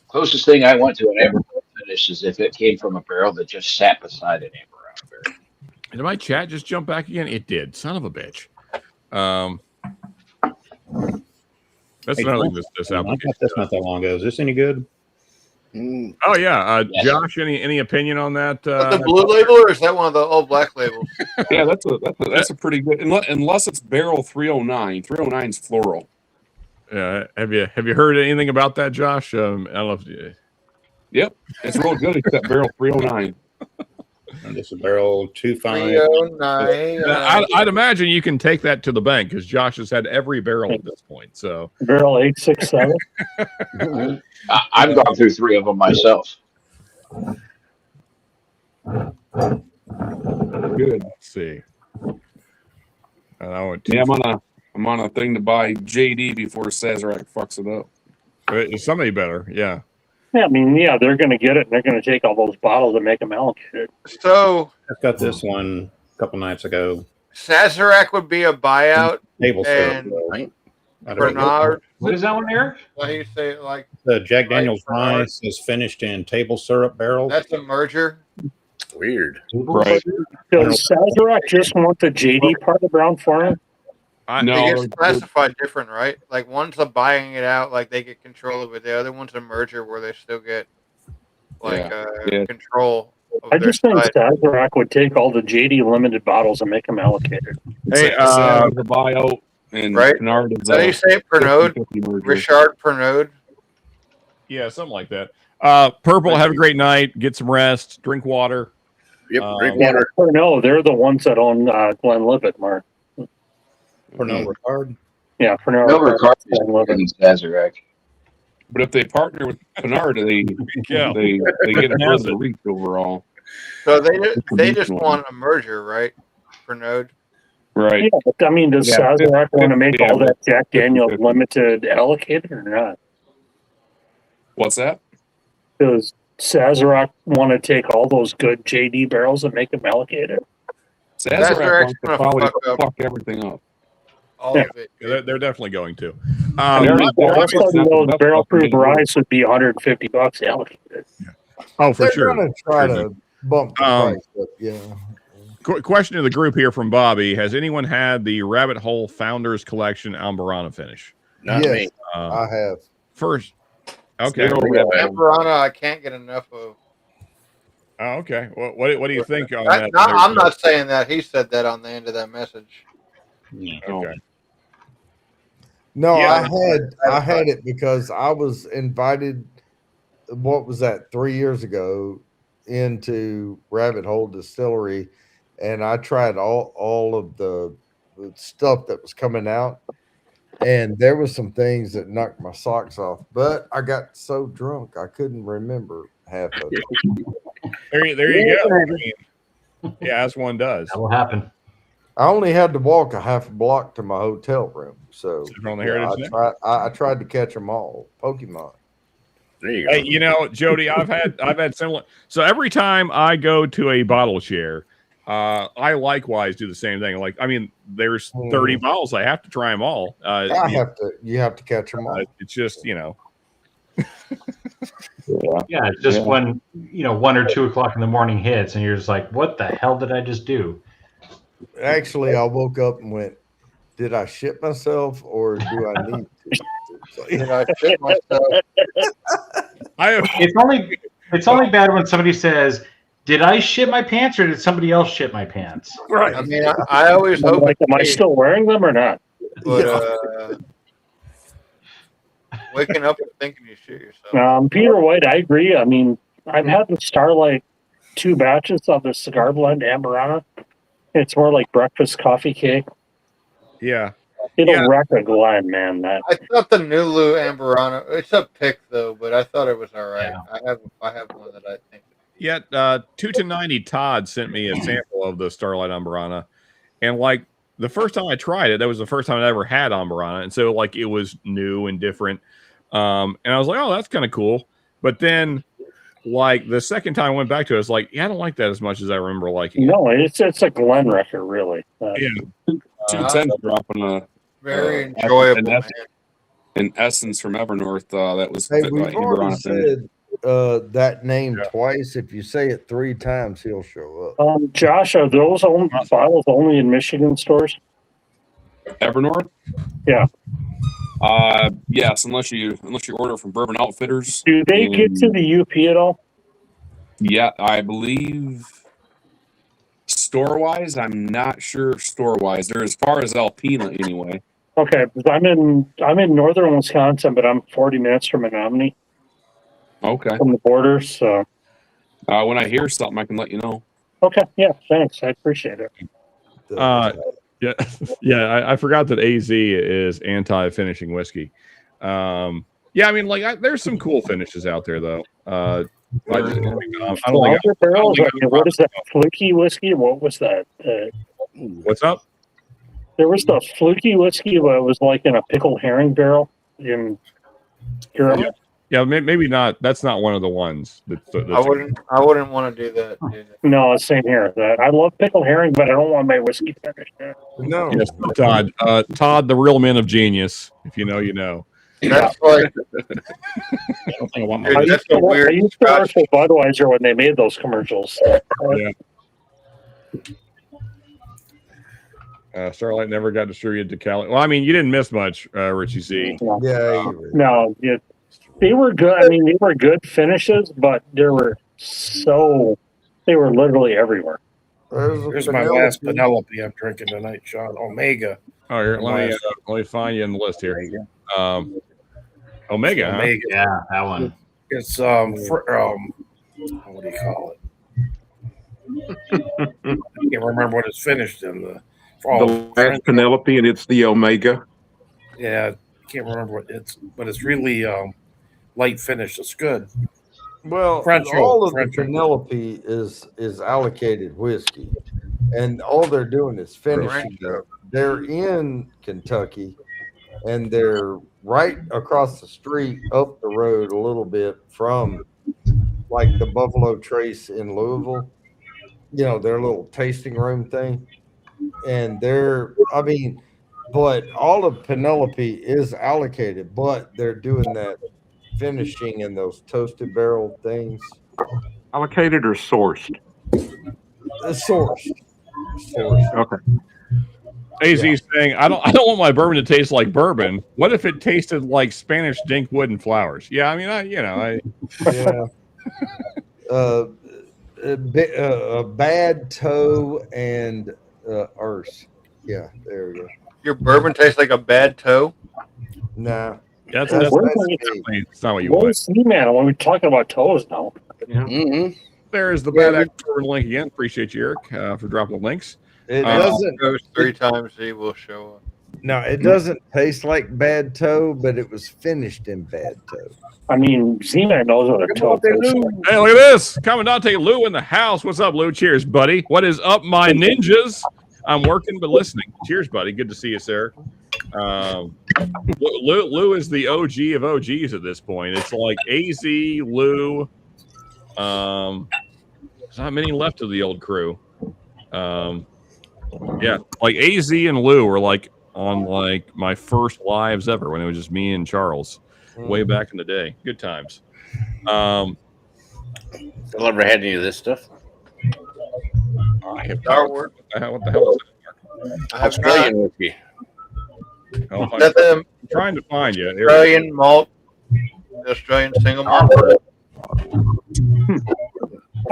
Speaker 5: Closest thing I went to an amber finish is if it came from a barrel that just sat beside an amber barrel.
Speaker 1: Did my chat just jump back again? It did. Son of a bitch. That's
Speaker 9: Hey,
Speaker 1: another thing this
Speaker 9: I
Speaker 1: application.
Speaker 9: got this not that long ago. Is this any good?
Speaker 1: Oh yeah,
Speaker 5: Yes.
Speaker 1: Josh. Any opinion on that?
Speaker 8: The blue label, or is that one of the old black labels?
Speaker 11: Yeah, that's a pretty good. Unless it's barrel 309. 309 is floral.
Speaker 1: Yeah. Have you heard anything about that, Josh? I don't know if you...
Speaker 11: Yep, it's real good. Except barrel 309.
Speaker 9: And this is barrel 25.
Speaker 8: 309.
Speaker 1: I'd imagine you can take that to the bank because Josh has had every barrel at this point. So
Speaker 2: barrel 867.
Speaker 5: I've gone through 3 of them myself.
Speaker 11: Good.
Speaker 1: let's see.
Speaker 11: Yeah, I'm on a thing to buy JD before Sazerac fucks it up.
Speaker 1: Somebody better, yeah.
Speaker 2: Yeah, I mean, yeah, they're going to get it, and they're going to take all those bottles and make them allocated.
Speaker 8: So
Speaker 9: I got this one a couple nights ago.
Speaker 8: Sazerac would be a buyout.
Speaker 9: Table syrup.
Speaker 8: And
Speaker 9: though. I don't know.
Speaker 8: Bernard.
Speaker 13: What is that one, Eric?
Speaker 8: How do you say it? Like
Speaker 9: The Jack Daniel's
Speaker 8: Bernard.
Speaker 9: Rice is finished in table syrup barrels.
Speaker 8: That's a merger.
Speaker 10: Weird.
Speaker 11: Right.
Speaker 2: Does Sazerac just want the JD part of brown formula?
Speaker 8: They get classified different, right? Like one's a buying it out, like they get control of it. The other one's a merger where they still get like control. Of
Speaker 2: I
Speaker 8: their
Speaker 2: just think
Speaker 8: side.
Speaker 2: Sazerac would take all the JD limited bottles and make them allocated.
Speaker 1: Hey,
Speaker 11: the buyout and
Speaker 8: Right?
Speaker 11: Bernard is
Speaker 8: Is that how you say it? Pernod?
Speaker 11: 50-50 merger.
Speaker 8: Richard Pernod.
Speaker 1: Yeah, something like that. Purple, have a great night. Get some rest. Drink water.
Speaker 10: Yep, drink
Speaker 2: Yeah,
Speaker 10: water.
Speaker 2: no, they're the ones that own Glenlivet, Mark.
Speaker 9: Pernod Ricard.
Speaker 2: Yeah, Pernod
Speaker 5: No
Speaker 2: Ricard,
Speaker 5: Ricard is
Speaker 2: Glenlivet.
Speaker 5: in Sazerac.
Speaker 11: But if they partner with Bernard, they get rid of the reach overall.
Speaker 8: So they just want a merger, right? Pernod.
Speaker 11: Right.
Speaker 2: Yeah, but I mean, does
Speaker 11: Yeah,
Speaker 2: Sazerac want to make all
Speaker 11: 50-50.
Speaker 2: that Jack Daniel's limited allocated or not?
Speaker 11: What's that?
Speaker 2: Does Sazerac want to take all those good JD barrels and make them allocated?
Speaker 11: Sazerac
Speaker 8: Sazerac's
Speaker 11: wants to
Speaker 8: gonna
Speaker 11: probably
Speaker 8: fuck up.
Speaker 11: fuck everything up.
Speaker 8: all of it.
Speaker 1: Yeah, they're definitely going to.
Speaker 2: All of a sudden, those barrel-proof rice would be $150.
Speaker 1: Oh, for
Speaker 12: They're
Speaker 1: sure.
Speaker 12: gonna try to bump the price up. Yeah.
Speaker 1: Question to the group here from Bobby: has anyone had the Rabbit Hole Founders Collection Amburana finish?
Speaker 10: Not
Speaker 12: Yes,
Speaker 10: me.
Speaker 12: I have.
Speaker 1: First, okay.
Speaker 8: Amburana, I can't get enough of.
Speaker 1: Oh, okay. What do you think on that?
Speaker 8: I'm not saying that. He said that on the end of that message.
Speaker 1: Okay.
Speaker 12: No,
Speaker 1: Yeah.
Speaker 12: I had it because I was invited. What was that? 3 years ago, into Rabbit Hole Distillery, and I tried all of the stuff that was coming out, and there was some things that knocked my socks off. But I got so drunk I couldn't remember half of it.
Speaker 1: There you go. I mean, yeah, as one does.
Speaker 13: That will happen.
Speaker 12: I only had to walk a half a block to my hotel room, so
Speaker 1: From the Heritage Network?
Speaker 12: I tried to catch them all. Pokemon.
Speaker 10: There you go.
Speaker 1: Hey, you know, Jody, I've had similar. So every time I go to a bottle share, I likewise do the same thing. Like, I mean, there's 30 bottles. I have to try them all.
Speaker 12: You have to catch them all.
Speaker 1: It's just, you know.
Speaker 13: Yeah, it's just when 1 or 2 o'clock in the morning hits, and you're just like, "What the hell did I just do?"
Speaker 12: Actually, I woke up and went, "Did I shit myself, or do I need to?"
Speaker 8: Did I shit myself?
Speaker 13: It's only bad when somebody says, "Did I shit my pants, or did somebody else shit my pants?"
Speaker 1: Right.
Speaker 8: I mean, I always hope.
Speaker 2: Like, am I still wearing them or not?
Speaker 8: But waking up and thinking you shit yourself.
Speaker 2: Peter White, I agree. I mean, I've had the Starlight 2 batches of the cigar blend Amburana. It's more like breakfast coffee cake.
Speaker 1: Yeah.
Speaker 2: It'll wreck a Glen, man. That
Speaker 8: I thought the Nulu Amburana. It's a pick though, but I thought it was all right.
Speaker 13: Yeah.
Speaker 8: I have one that I think.
Speaker 1: Yeah, 2-90 Todd sent me a sample of the Starlight Amburana, and like the first time I tried it, that was the first time I ever had Amburana, and so like it was new and different, and I was like, oh, that's kind of cool. But then, like the second time I went back to it, I was like, yeah, I don't like that as much as I remember liking it.
Speaker 2: no, it's a Glen wrecker, really.
Speaker 1: Yeah,
Speaker 11: 210 dropping a
Speaker 8: Very enjoyable.
Speaker 11: an essence from Evernorth that was
Speaker 12: Hey,
Speaker 11: fit
Speaker 12: we've
Speaker 11: by
Speaker 12: already
Speaker 11: Amburana finish.
Speaker 12: said that name twice. If you say it 3 times, he'll show up.
Speaker 2: Josh, are those bottles only in Michigan stores?
Speaker 11: Evernorth?
Speaker 2: Yeah.
Speaker 11: Yes, unless you order from Bourbon Outfitters.
Speaker 2: Do they get to the UP at all?
Speaker 11: Yeah, I believe store wise, I'm not sure store wise. They're as far as Alpena anyway.
Speaker 2: Okay, because I'm in northern Wisconsin, but I'm 40 minutes from Menominee.
Speaker 11: Okay.
Speaker 2: From the border, so.
Speaker 11: When I hear something, I can let you know.
Speaker 2: Okay, yeah, thanks. I appreciate it.
Speaker 1: Yeah, I forgot that AZ is anti-finishing whiskey. Yeah, I mean, like, there's some cool finishes out there, though. I don't think
Speaker 2: barrels. What is that? Fluky whiskey? What was that?
Speaker 1: What's up?
Speaker 2: There was the Fluky whiskey, but it was like in a pickled herring barrel in Europe.
Speaker 1: Yeah, maybe not. That's not one of the ones.
Speaker 8: I wouldn't want to do that.
Speaker 2: No, same here. I love pickled herring, but I don't want my whiskey finished.
Speaker 12: No.
Speaker 1: Yes, Todd. Todd, the real man of genius. If you know, you know.
Speaker 8: That's like.
Speaker 1: I
Speaker 2: used to work for Budweiser when they made those commercials.
Speaker 1: Yeah. Starlight never got distributed to Cali. Well, I mean, you didn't miss much, Richie C.
Speaker 2: No, they were good. I mean, they were good finishes, but they were literally everywhere.
Speaker 7: Here's my last Penelope I'm drinking tonight, Sean. Omega.
Speaker 1: Oh, here, let me find you in the list here. Omega, huh?
Speaker 7: Omega.
Speaker 13: Yeah, that one.
Speaker 7: It's what do you call it? I can't remember what it's finished in the
Speaker 14: last Penelope, and it's the Omega.
Speaker 7: Yeah, I can't remember what but it's really light finish. It's good.
Speaker 12: Well, all of the Penelope is allocated whiskey, and all they're doing is finishing it. They're in Kentucky, and they're right across the street, up the road a little bit from like the Buffalo Trace in Louisville. You know, their little tasting room thing. And But all of Penelope is allocated, but they're doing that finishing in those toasted barrel things.
Speaker 14: Allocated or sourced?
Speaker 12: Sourced.
Speaker 14: Okay.
Speaker 1: AZ saying, I don't want my bourbon to taste like bourbon. What if it tasted like Spanish dink wood and flowers? Yeah, I mean,
Speaker 12: yeah. A bad toe and Earth. Yeah, there we go.
Speaker 8: Your bourbon tastes like a bad toe?
Speaker 12: Nah.
Speaker 1: That's
Speaker 2: not
Speaker 1: what you
Speaker 2: What
Speaker 1: want.
Speaker 2: is man when we're talking about toes now?
Speaker 10: Mm-hmm.
Speaker 1: There's the bad actor link again. Appreciate you, Eric, for dropping the links.
Speaker 12: It doesn't
Speaker 8: goes 3 times, he will show up.
Speaker 12: No, it doesn't taste like bad toe, but it was finished in bad toe.
Speaker 2: I mean, Z-Man knows what a toe tastes like.
Speaker 1: Hey, look at this. Commandante Lou in the house. What's up, Lou? Cheers, buddy. What is up, my ninjas? I'm working but listening. Cheers, buddy. Good to see you, sir. Lou is the OG of OGs at this point. It's like AZ, Lou. There's not many left of the old crew. Yeah, like AZ and Lou were like on like my first lives ever when it was just me and Charles way back in the day. Good times.
Speaker 10: Y'all ever had any of this stuff?
Speaker 1: I have
Speaker 8: Star Wars.
Speaker 1: What the hell is that?
Speaker 10: Australian whiskey.
Speaker 1: I'm trying to find you.
Speaker 8: Australian malt. Australian single malt.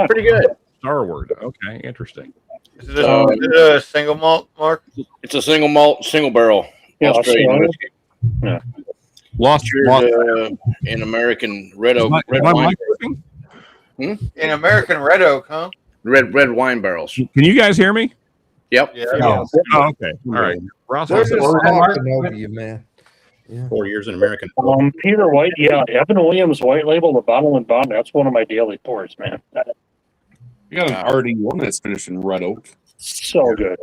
Speaker 10: Pretty good.
Speaker 1: Starward. Okay, interesting.
Speaker 8: Is it a single malt, Mark?
Speaker 10: It's a single malt, single barrel Australian whiskey.
Speaker 2: Yeah.
Speaker 1: Lost
Speaker 10: in American red oak.
Speaker 1: Red wine.
Speaker 8: In American red oak, huh?
Speaker 10: Red wine barrels.
Speaker 1: Can you guys hear me?
Speaker 10: Yep.
Speaker 8: Yeah.
Speaker 1: Oh, okay. All right. Ross,
Speaker 12: They're just talking over you, man.
Speaker 9: 4 years in American.
Speaker 2: Peter White, Evan Williams White Label, the bottle and bond. That's one of my daily pours, man.
Speaker 11: You got an RD1 that's finished in red oak.
Speaker 2: So good.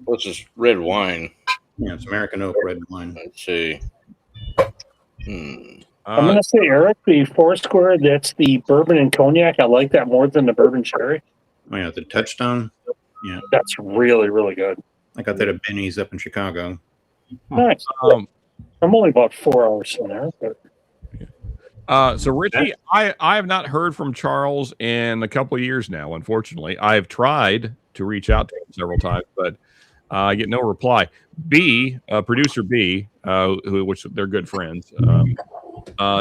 Speaker 10: What's this red wine?
Speaker 9: Yeah, it's American oak red wine.
Speaker 10: Let's see.
Speaker 2: I'm going to say, Eric, the Foursquare, that's the bourbon and cognac. I like that more than the bourbon sherry.
Speaker 9: Oh, yeah, the Touchstone. Yeah.
Speaker 2: That's really, really good.
Speaker 9: I got that at Benny's up in Chicago.
Speaker 2: Nice. I'm only about 4 hours from there. But...
Speaker 1: so Richie, I have not heard from Charles in a couple of years now. Unfortunately, I have tried to reach out to him several times, but I get no reply. Producer B, which they're good friends,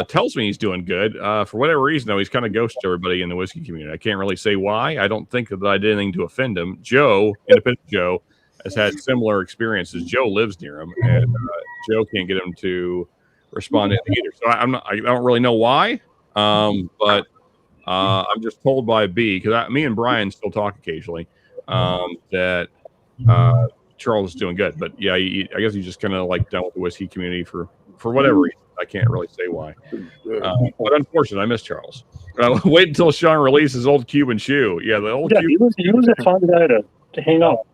Speaker 1: tells me he's doing good. For whatever reason, though, he's kind of ghosted everybody in the whiskey community. I can't really say why. I don't think that I did anything to offend him. Joe, Independent Joe, has had similar experiences. Joe lives near him, and Joe can't get him to respond to it either. So I don't really know why, but I'm just told by B, because me and Brian still talk occasionally, that Charles is doing good. But yeah, I guess he's just kind of like done with the whiskey community for whatever reason. I can't really say why. But unfortunately, I miss Charles. Wait until Sean releases old Cuban shoe. Yeah, the old Cuban.
Speaker 2: He was a fun guy to hang out.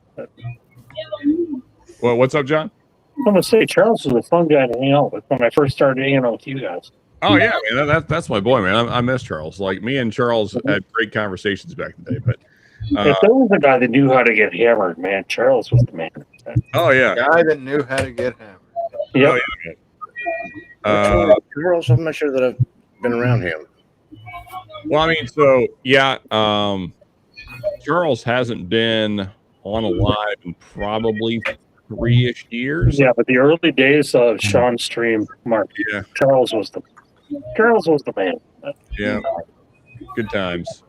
Speaker 1: Well, what's up, John?
Speaker 2: I'm going to say Charles was a fun guy to hang out with when I first started hanging out with you guys.
Speaker 1: Oh yeah, man, that's my boy, man. I miss Charles. Like me and Charles had great conversations back in the day. But
Speaker 2: if there was a guy that knew how to get hammered, man, Charles was the man.
Speaker 1: Oh yeah,
Speaker 8: guy that knew how to get hammered.
Speaker 2: Yeah.
Speaker 1: Oh, yeah.
Speaker 10: Charles, I'm not sure that I've been around him.
Speaker 1: Well, I mean, so yeah, Charles hasn't been on alive in probably 3-ish years.
Speaker 2: Yeah, but the early days of Sean's stream, Mark.
Speaker 1: Yeah,
Speaker 2: Charles was the man.
Speaker 1: Yeah, good times.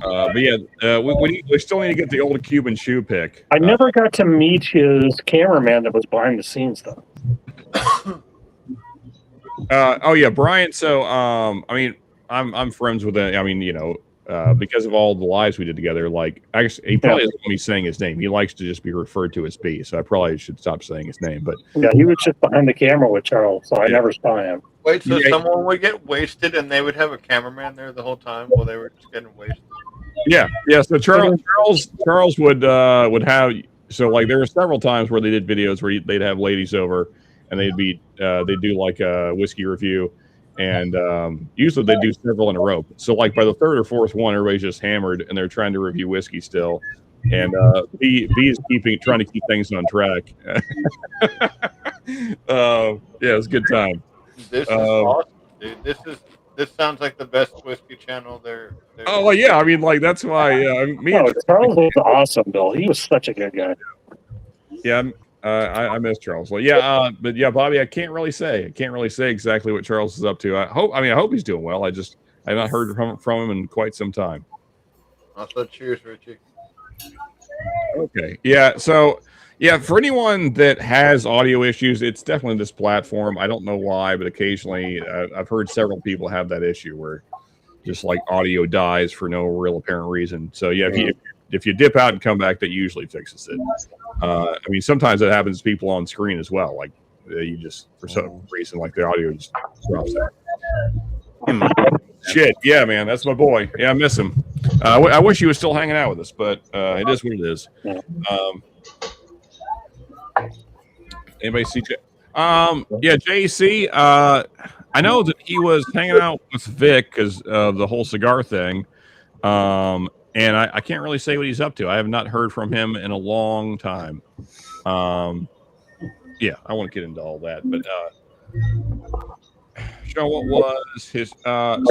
Speaker 1: But yeah, we still need to get the old Cuban shoe pick.
Speaker 2: I never got to meet his cameraman that was behind the scenes, though.
Speaker 1: Oh yeah, Brian. So I mean, I'm friends with him. I mean, you know, because of all the lives we did together. Like, I guess he probably doesn't want me saying his name. He likes to just be referred to as B. So I probably should stop saying his name. But
Speaker 2: yeah, he was just behind the camera with Charles, so I never saw him.
Speaker 8: Wait, so someone would get wasted and they would have a cameraman there the whole time while they were just getting wasted?
Speaker 1: Yeah. So Charles would have. So like there were several times where they did videos where they'd have ladies over, and they'd do like a whiskey review, and usually they do several in a row. So like by the third or fourth one, everybody's just hammered and they're trying to review whiskey still, And B is trying to keep things on track. Yeah, it was a good time.
Speaker 8: This is awesome, dude. This sounds like the best whiskey channel there.
Speaker 1: Oh well, yeah. I mean, like that's why me and
Speaker 2: Charles was awesome, Bill. He was such a good guy.
Speaker 1: Yeah, I miss Charles. Well, yeah, but yeah, Bobby, I can't really say. Exactly what Charles is up to. I hope he's doing well. I've not heard from him in quite some time.
Speaker 8: Also, cheers, Richie.
Speaker 1: Okay. Yeah. So, yeah, for anyone that has audio issues, it's definitely this platform. I don't know why, but occasionally I've heard several people have that issue where just like audio dies for no real apparent reason. So, yeah, if you dip out and come back, that usually fixes it. I mean, sometimes that happens to people on screen as well. Like you just, for some reason, like the audio just drops out. Shit, yeah, man, that's my boy. Yeah, I miss him. I wish he was still hanging out with us, but it is what it is. Anybody see? Yeah, JC. I know that he was hanging out with Vic because of the whole cigar thing, and I can't really say what he's up to. I have not heard from him in a long time. Yeah, I won't get into all that, but. Show what was his so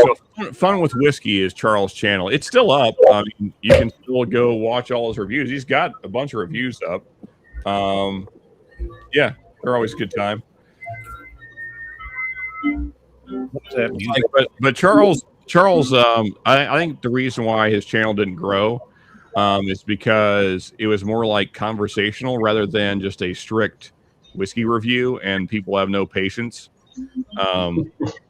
Speaker 1: Fun with Whiskey is Charles' channel. It's still up. I mean, you can still go watch all his reviews. He's got a bunch of reviews up. Yeah, they're always a good time. But Charles, I think the reason why his channel didn't grow is because it was more like conversational rather than just a strict whiskey review, and people have no patience.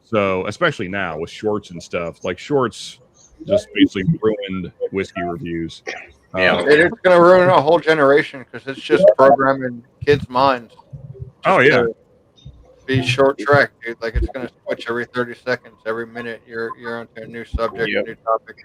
Speaker 1: So especially now with shorts and stuff, like shorts just basically ruined whiskey reviews.
Speaker 8: It's going to ruin a whole generation because it's just programming kids' minds.
Speaker 1: Oh yeah,
Speaker 8: be short track, dude. Like it's going to switch every 30 seconds, every minute. You're onto a new subject, a new topic.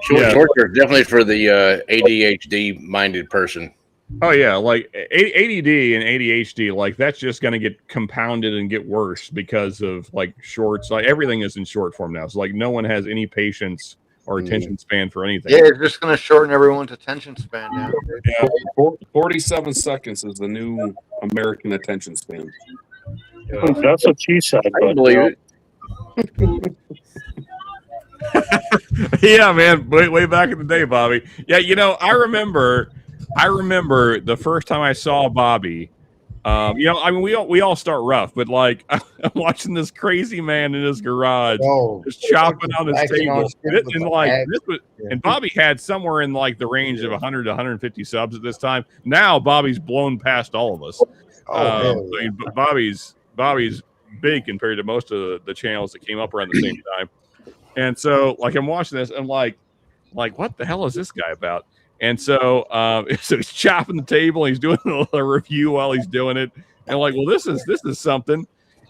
Speaker 10: Shorts are definitely for the ADHD minded person.
Speaker 1: Oh yeah, like ADD and ADHD, like that's just going to get compounded and get worse because of like shorts. Like everything is in short form now. So like no one has any patience or attention span for anything.
Speaker 8: Yeah, it's just going to shorten everyone's attention span down.
Speaker 11: Yeah, 47 seconds is the new American attention span.
Speaker 2: That's what she said.
Speaker 10: I believe it.
Speaker 1: Yeah, man, way back in the day, Bobby. Yeah, you know, I remember the first time I saw Bobby. You know, I mean, we all start rough, but like I'm watching this crazy man in his garage just chopping on his table, and like this was, and Bobby had somewhere in like the range of 100 to 150 subs at this time. Now Bobby's blown past all of us. I mean, Bobby's big compared to most of the channels that came up around the same time. And so, like, I'm watching this, and like, what the hell is this guy about? And so, so he's chopping the table. And he's doing a review while he's doing it, and like, well, this is something.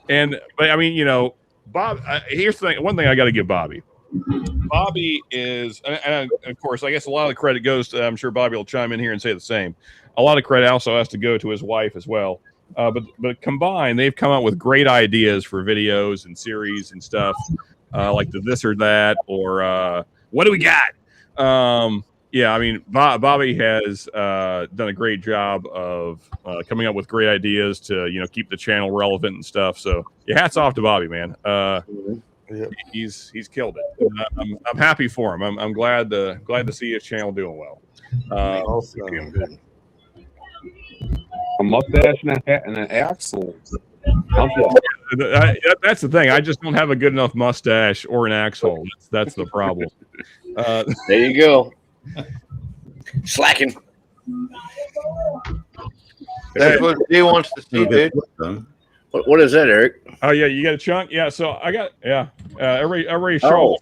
Speaker 1: And but I mean, you know, Bob. Here's the thing. One thing I got to give Bobby. Bobby is, and of course, I guess a lot of the credit goes to. I'm sure Bobby will chime in here and say the same. A lot of credit also has to go to his wife as well. But combined, they've come out with great ideas for videos and series and stuff, like the this or that, or what do we got? Yeah, I mean, Bobby has done a great job of coming up with great ideas to, you know, keep the channel relevant and stuff. So, yeah, hats off to Bobby, man. He's killed it. I'm happy for him. I'm glad to see his channel doing well.
Speaker 11: A mustache and a hat and an axle.
Speaker 1: That's the thing. I just don't have a good enough mustache or an axle. That's the problem.
Speaker 10: There you go. Slacking.
Speaker 8: That's what he wants to see, dude.
Speaker 10: What is that, Eric?
Speaker 1: Oh yeah, you got a chunk. Yeah, so I got everybody show off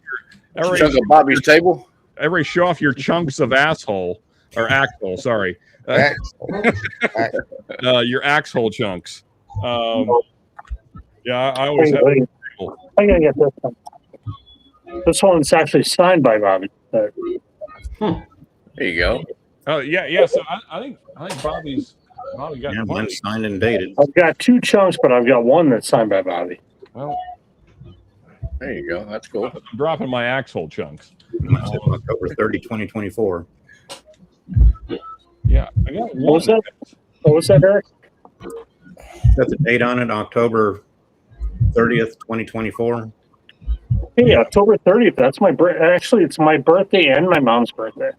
Speaker 1: your
Speaker 10: chunk of Bobby's table.
Speaker 1: Everybody show off your chunks of asshole or axle. Sorry, your axhole chunks. Yeah, I always have.
Speaker 2: I gotta get this one. This one's actually signed by Bobby.
Speaker 10: There you go.
Speaker 1: Oh yeah. So I think Bobby got
Speaker 9: mine signed and dated.
Speaker 2: I've got two chunks, but I've got one that's signed by Bobby.
Speaker 1: Well,
Speaker 10: there you go. That's cool.
Speaker 1: I'm dropping my axhole chunks.
Speaker 9: October 30, 2024.
Speaker 1: Yeah, I got one.
Speaker 2: What was that? What was that, Eric?
Speaker 9: Got the date on it, October 30th, 2024.
Speaker 2: Hey, October 30th. That's my birthday. Actually, it's my birthday and my mom's birthday.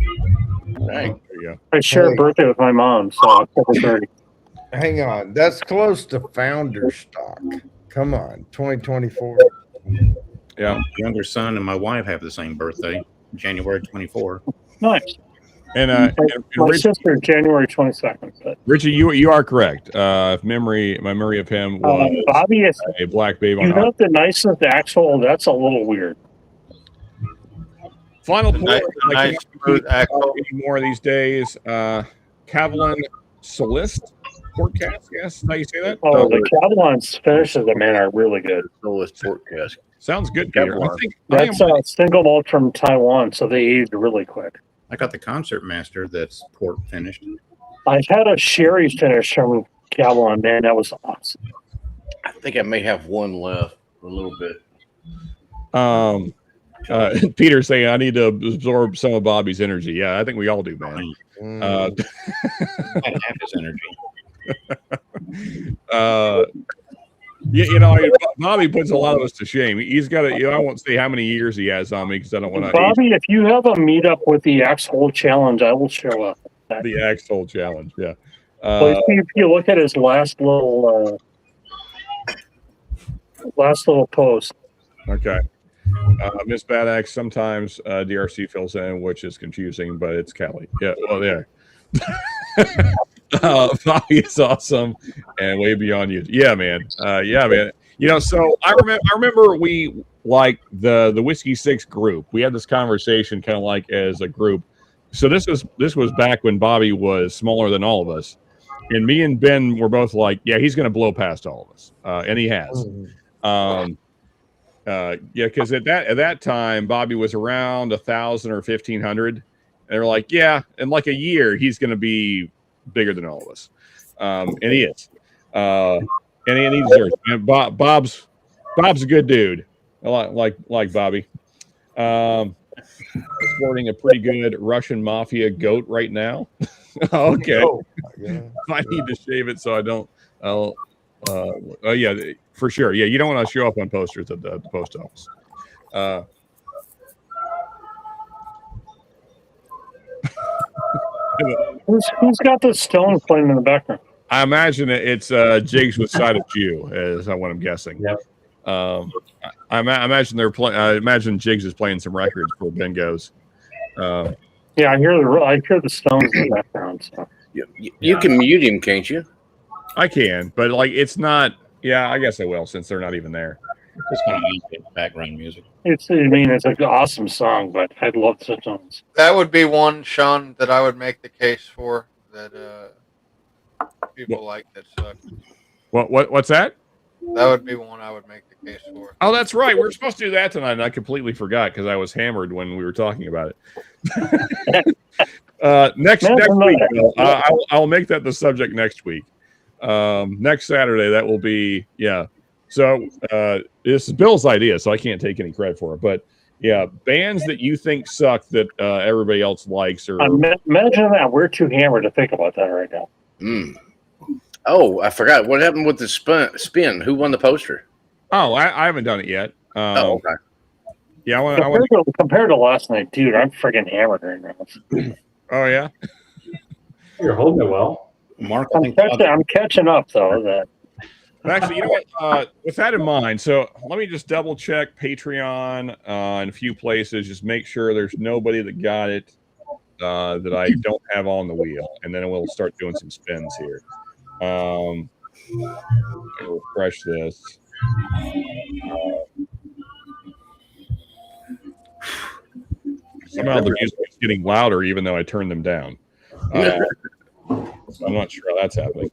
Speaker 10: Dang.
Speaker 1: There you go.
Speaker 2: I share a
Speaker 12: Hey.
Speaker 2: birthday with my mom, so October 30th.
Speaker 12: Hang on. That's close to founder stock. Come on. 2024.
Speaker 1: Yeah.
Speaker 9: My younger son and my wife have the same birthday, January 24.
Speaker 2: Nice.
Speaker 1: And
Speaker 2: My
Speaker 1: Rich,
Speaker 2: sister, January 22nd. But,
Speaker 1: Richie, you are correct. If my memory of him was
Speaker 2: Bobby, if
Speaker 1: a black babe
Speaker 2: you
Speaker 1: on
Speaker 2: have the nicest axle, that's a little weird.
Speaker 1: Final
Speaker 8: Nice-
Speaker 1: point.
Speaker 8: nice smooth axle.
Speaker 1: Any more these days. Cavalan Solist port cast. Yes, how you say that?
Speaker 2: Oh, the Cavalon's finishes, man, are really good.
Speaker 10: Solist port cask.
Speaker 1: Sounds good, Peter. I
Speaker 10: Kevlar.
Speaker 1: think
Speaker 2: That's a single malt from Taiwan, so they aged really quick.
Speaker 9: I got the Concert Master that's port finished.
Speaker 2: I've had a sherry finish from Cavalon, man, that was awesome.
Speaker 10: I think I may have one left for a little bit.
Speaker 1: Peter saying I need to absorb some of Bobby's energy. Yeah, I think we all do, man.
Speaker 9: Half his energy.
Speaker 1: Bobby puts a lot of us to shame. He's got I won't say how many years he has on me because I don't want to.
Speaker 2: Bobby, if you have a meetup with the Axe-Hole Challenge, I will show up.
Speaker 1: The Axe-Hole Challenge, yeah.
Speaker 2: If you look at his last little post.
Speaker 1: Okay. Miss Bad Axe, sometimes DRC fills in, which is confusing, but it's Callie. Yeah, well, there. Bobby is awesome and way beyond you. Yeah, man. Yeah, man. So I remember we like the Whiskey Six group. We had this conversation kind of like as a group. So this was back when Bobby was smaller than all of us, and me and Ben were both like, yeah, he's going to blow past all of us, and he has. Because at that time Bobby was around 1,000 or 1,500, and they're like, yeah, in like a year he's going to be bigger than all of us, and he is, and he deserves it. And Bob's a good dude, like Bobby. Sporting a pretty good Russian mafia goat right now. Okay, I need to shave it so I don't. Yeah, for sure. Yeah, you don't want to show up on posters at the post office.
Speaker 2: Who's got the stone playing in the background?
Speaker 1: I imagine it's Jigs with Side of Jew, is what I'm guessing.
Speaker 13: Yep.
Speaker 1: I imagine they're playing. I imagine Jigs is playing some records for bingos.
Speaker 2: Yeah, I hear the stones in the background. So.
Speaker 10: You can mute him, can't you?
Speaker 1: I can, but like it's not. Yeah, I guess I will since they're not even there.
Speaker 9: Just kind of background music.
Speaker 2: It's an awesome song, but I'd love the tones.
Speaker 8: That would be one, Sean, that I would make the case for that people like that suck.
Speaker 1: What's that?
Speaker 8: That would be one I would make the case for.
Speaker 1: Oh, that's right. We were supposed to do that tonight, and I completely forgot because I was hammered when we were talking about it. Next week, I'll make that the subject next week. Next Saturday, that will be So this is Bill's idea, so I can't take any credit for it. But yeah, bands that you think suck that everybody else likes, or
Speaker 2: imagine that we're too hammered to think about that right now.
Speaker 10: Oh, I forgot. What happened with the spin? Who won the poster?
Speaker 1: Oh, I haven't done it yet.
Speaker 10: Okay.
Speaker 1: Yeah,
Speaker 2: compared to last night, dude, I'm freaking hammered right now.
Speaker 1: Oh yeah,
Speaker 13: you're holding it well,
Speaker 9: Mark.
Speaker 2: I'm catching up though. That
Speaker 1: actually, you know what? With that in mind, so let me just double check Patreon in a few places. Just make sure there's nobody that got it that I don't have on the wheel, and then we'll start doing some spins here. I'll refresh this. Somehow the music is getting louder, even though I turned them down. So I'm not sure how that's happening.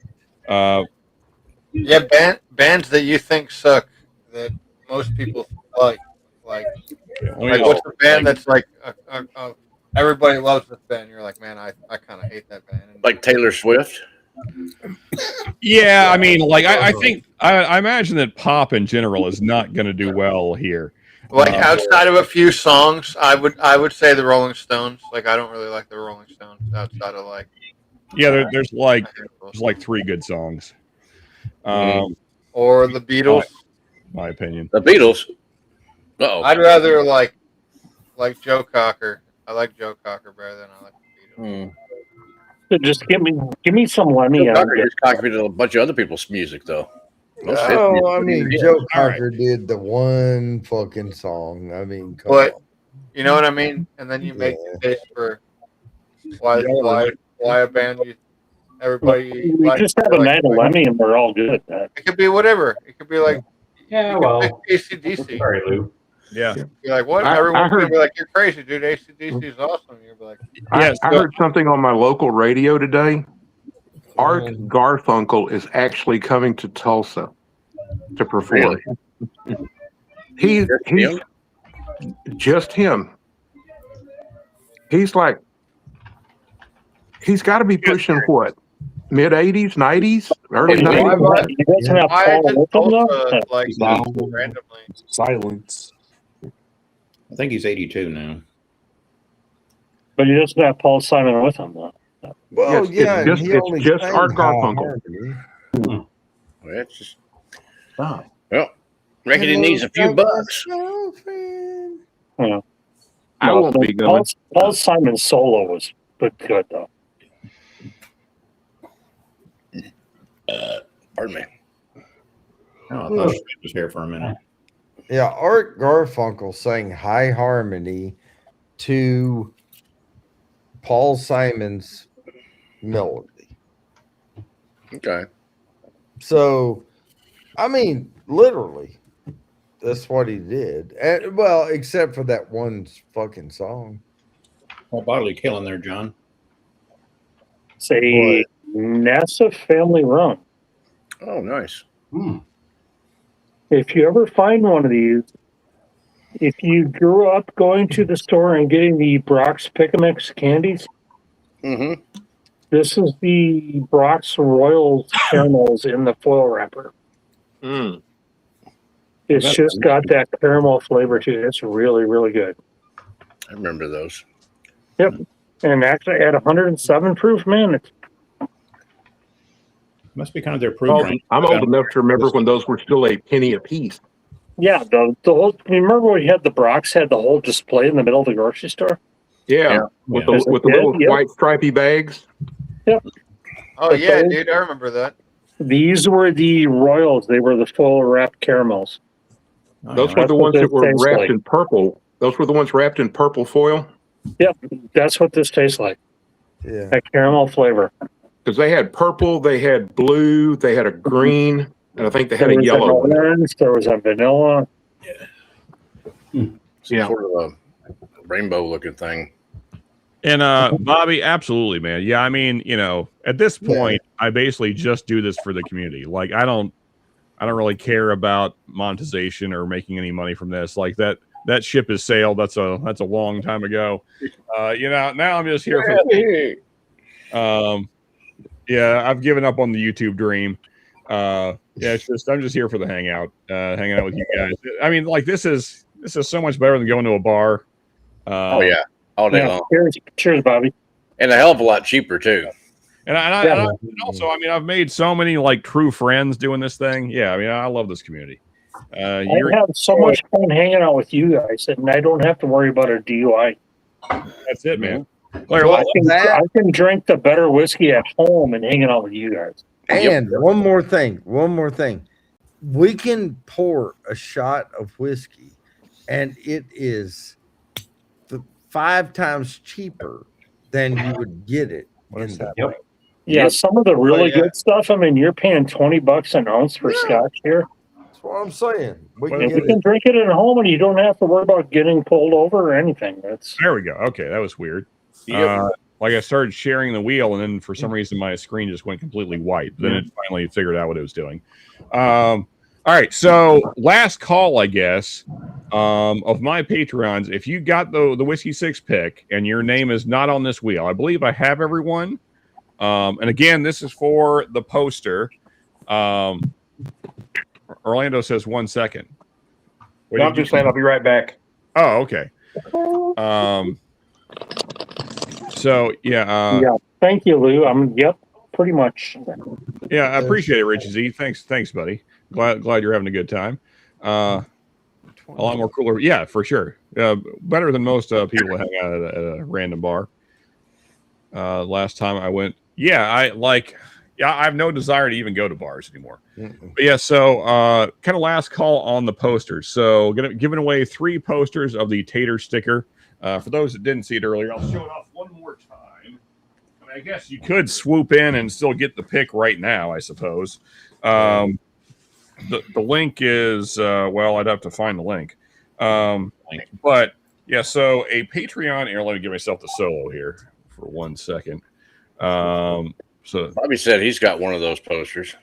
Speaker 8: Yeah, bands that you think suck that most people like. What's a band that's like everybody loves this band? You're like, man, I kind of hate that band.
Speaker 10: Like Taylor Swift.
Speaker 1: Yeah, I mean, like I think I imagine that pop in general is not going to do well here.
Speaker 8: Like outside of a few songs, I would say the Rolling Stones. Like I don't really like the Rolling Stones outside of like.
Speaker 1: Yeah, there's like 3 good songs.
Speaker 8: Or the Beatles.
Speaker 1: My opinion.
Speaker 10: The Beatles. Uh-oh.
Speaker 8: I'd rather like Joe Cocker. I like Joe Cocker better than I like the Beatles.
Speaker 2: So just give me some Lemmy.
Speaker 10: Joe Cocker just copied a bunch of other people's music, though.
Speaker 12: No, I mean Joe Cocker did the one fucking song. I mean, come
Speaker 8: but
Speaker 12: on.
Speaker 8: You know what I mean? And then you make the case for why a band everybody
Speaker 2: We
Speaker 8: likes.
Speaker 2: just have a night of Lemmy and we're all good at that.
Speaker 8: It could be whatever. It could be like AC/DC.
Speaker 13: Sorry, Lou.
Speaker 1: Yeah.
Speaker 8: You're like, what?
Speaker 14: I
Speaker 8: Everyone's
Speaker 14: heard-
Speaker 8: gonna be like, you're crazy, dude. AC/DC is awesome. You're like,
Speaker 14: I heard something on my local radio today. Art Garfunkel is actually coming to Tulsa to perform. He's just him. He's like, he's got to be pushing what? Mid 80s, 90s, early 90s.
Speaker 2: He doesn't have Paul with him, though?
Speaker 8: like
Speaker 9: No.
Speaker 8: randomly.
Speaker 11: Silence.
Speaker 9: I think he's 82 now.
Speaker 2: But he doesn't have Paul Simon with him, though.
Speaker 12: Well,
Speaker 14: Yes,
Speaker 12: yeah,
Speaker 14: it's
Speaker 12: and he
Speaker 14: just
Speaker 12: only sang
Speaker 14: Art
Speaker 12: High
Speaker 14: Garfunkel.
Speaker 12: Harmony.
Speaker 10: Well, it's just,
Speaker 11: Wow.
Speaker 10: well, reckon he needs a few bucks.
Speaker 2: Yeah.
Speaker 14: I won't be going.
Speaker 2: Paul Simon's solo was good, though.
Speaker 10: Pardon me.
Speaker 9: Oh, I thought she was here for a minute.
Speaker 12: Yeah, Art Garfunkel sang High Harmony to Paul Simon's melody.
Speaker 10: Okay.
Speaker 12: So, I mean, literally, that's what he did. And, well, except for that one fucking song.
Speaker 9: Well, bodily killing there, John.
Speaker 2: It's a NASA family run.
Speaker 10: Oh, nice.
Speaker 2: If you ever find one of these, if you grew up going to the store and getting the Brock's Pick-a-Mix candies, this is the Brock's Royals caramels in the foil wrapper. It's
Speaker 10: That's
Speaker 2: just got that caramel flavor to it. It's really, really good.
Speaker 10: I remember those.
Speaker 2: Yep. And actually at 107 proof, man, it's
Speaker 9: Must be kind of their proof.
Speaker 14: I'm old enough to remember when those were still a penny a piece.
Speaker 2: yeah, the whole, you remember when we had the Brock's had the whole display in the middle of the grocery store?
Speaker 14: Yeah, with the little white stripy bags.
Speaker 2: Yep.
Speaker 8: Oh yeah, dude, I remember that.
Speaker 2: These were the Royals. They were the full wrapped caramels.
Speaker 14: Those were the ones that were wrapped in purple. Those were the ones wrapped in purple foil.
Speaker 2: Yep, that's what this tastes like.
Speaker 12: Yeah,
Speaker 2: that caramel flavor.
Speaker 14: Because they had purple, they had blue, they had a green, and I think they had
Speaker 2: There
Speaker 14: a
Speaker 2: was
Speaker 14: yellow.
Speaker 2: an orange, there was a vanilla.
Speaker 14: Yeah.
Speaker 10: Sort of a rainbow looking thing.
Speaker 1: And Bobby, absolutely, man. Yeah, I mean, you know, at this point, I basically just do this for the community. Like, I don't really care about monetization or making any money from this. Like that ship has sailed. That's a long time ago. You know, now I'm just here for. Yeah, I've given up on the YouTube dream. Yeah, it's just I'm just here for the hangout, hanging out with you guys. I mean, like this is so much better than going to a bar.
Speaker 10: Oh yeah, all day long.
Speaker 2: Cheers, Bobby.
Speaker 10: And a hell of a lot cheaper too.
Speaker 1: And also, I mean, I've made so many like true friends doing this thing. Yeah, I mean, I love this community.
Speaker 2: I have so much fun hanging out with you guys, and I don't have to worry about a DUI.
Speaker 1: That's it, man.
Speaker 2: I can drink the better whiskey at home and hanging out with you guys.
Speaker 12: And one more thing. We can pour a shot of whiskey, and it is 5 times cheaper than you would get it in the
Speaker 2: Yeah, some of the really good stuff. I mean, you're paying $20 an ounce for scotch here.
Speaker 12: That's what I'm saying. We
Speaker 2: And you can drink it at home, and you don't have to worry about getting pulled over or anything.
Speaker 1: There we go. Okay, that was weird. Like I started sharing the wheel, and then for some reason my screen just went completely white. Then it finally figured out what it was doing. All right, so last call, I guess, of my Patreons. If you got the Whiskey 6 pick and your name is not on this wheel, I believe I have everyone. And again, this is for the poster. Orlando says 1 second. What
Speaker 14: No,
Speaker 1: did
Speaker 14: I'm
Speaker 1: you
Speaker 14: just saying I'll be right back.
Speaker 1: Oh, okay. So yeah.
Speaker 2: Yeah. Thank you, Lou. Yep, pretty much.
Speaker 1: Yeah, I appreciate it, Richie Z. Thanks, buddy. Glad you're having a good time. A lot more cooler. Yeah, for sure. Better than most people that hang out at a random bar. Last time I went, I have no desire to even go to bars anymore. But yeah, so kind of last call on the posters. So giving away 3 posters of the Tater sticker. For those that didn't see it earlier, I'll show it off one more time. I mean, I guess you could swoop in and still get the pick right now, I suppose. The link is I'd have to find the link. But yeah, so a Patreon. Here, let me give myself the solo here for 1 second. So
Speaker 10: Bobby said he's got one of those posters.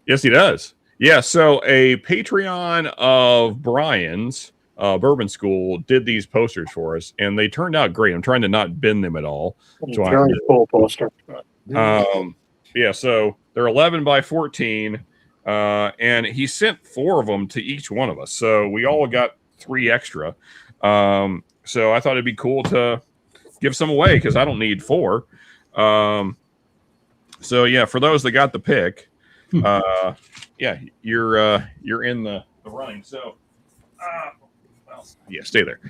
Speaker 1: Yes, he does. Yeah, so a Patreon of Brian's Bourbon School did these posters for us, and they turned out great. I'm trying to not bend them at all. So
Speaker 2: Very cool poster.
Speaker 1: Yeah, so they're 11 by 14, and he sent 4 of them to each one of us. So we all got 3 extra. So I thought it'd be cool to give some away because I don't need 4. So yeah, for those that got the pick, you're in the running. So stay there.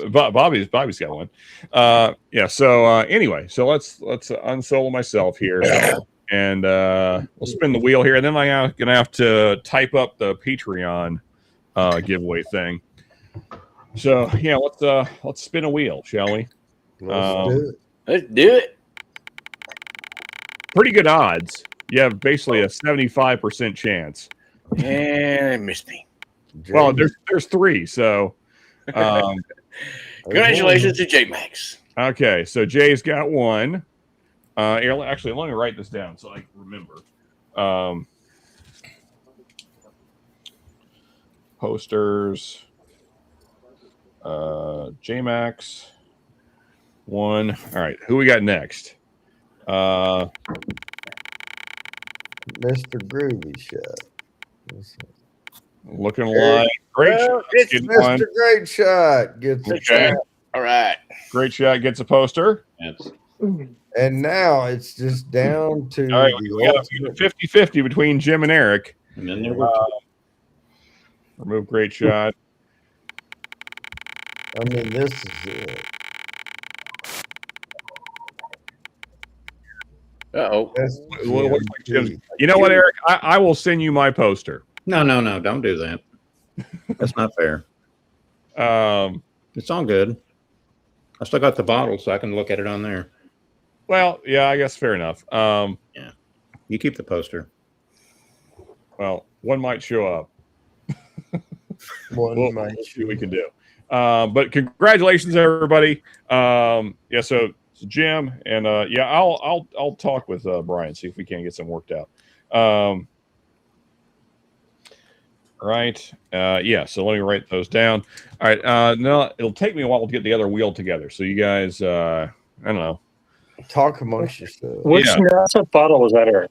Speaker 1: Bobby's got one. Anyway, so let's unsolo myself here, and we'll spin the wheel here, and then I'm gonna have to type up the Patreon giveaway thing. So yeah, let's spin a wheel, shall we?
Speaker 10: Let's do it.
Speaker 1: Pretty good odds. You have basically a 75% chance.
Speaker 10: And it missed me.
Speaker 1: Well, there's 3, so
Speaker 10: congratulations to J Max.
Speaker 1: Okay, so Jay's got 1. Actually, let me write this down so I can remember. Posters. J Max 1. All right, who we got next?
Speaker 12: Mr. Groovy Shot.
Speaker 1: Looking like Great Shot.
Speaker 12: It's Mr. Great Shot gets a shot.
Speaker 10: All right.
Speaker 1: Great Shot gets a poster.
Speaker 12: And now it's just down to
Speaker 1: all right, we got 50-50 between Jim and Eric.
Speaker 9: And then there were
Speaker 1: remove Great Shot.
Speaker 12: I mean, this is it.
Speaker 10: Uh-oh.
Speaker 1: You know what, Eric? I will send you my poster.
Speaker 9: No, don't do that. That's not fair. It's all good. I still got the bottle, so I can look at it on there.
Speaker 1: Well, yeah, I guess fair enough.
Speaker 9: Yeah, you keep the poster.
Speaker 1: Well, one might show up.
Speaker 12: We'll
Speaker 1: see what we can do. But congratulations, everybody. So Jim and I'll talk with Brian, see if we can get some worked out. Right. So let me write those down. All right. No, it'll take me a while to get the other wheel together. So you guys, I don't know.
Speaker 12: Talk amongst yourselves.
Speaker 2: Which NASA bottle was that, Eric?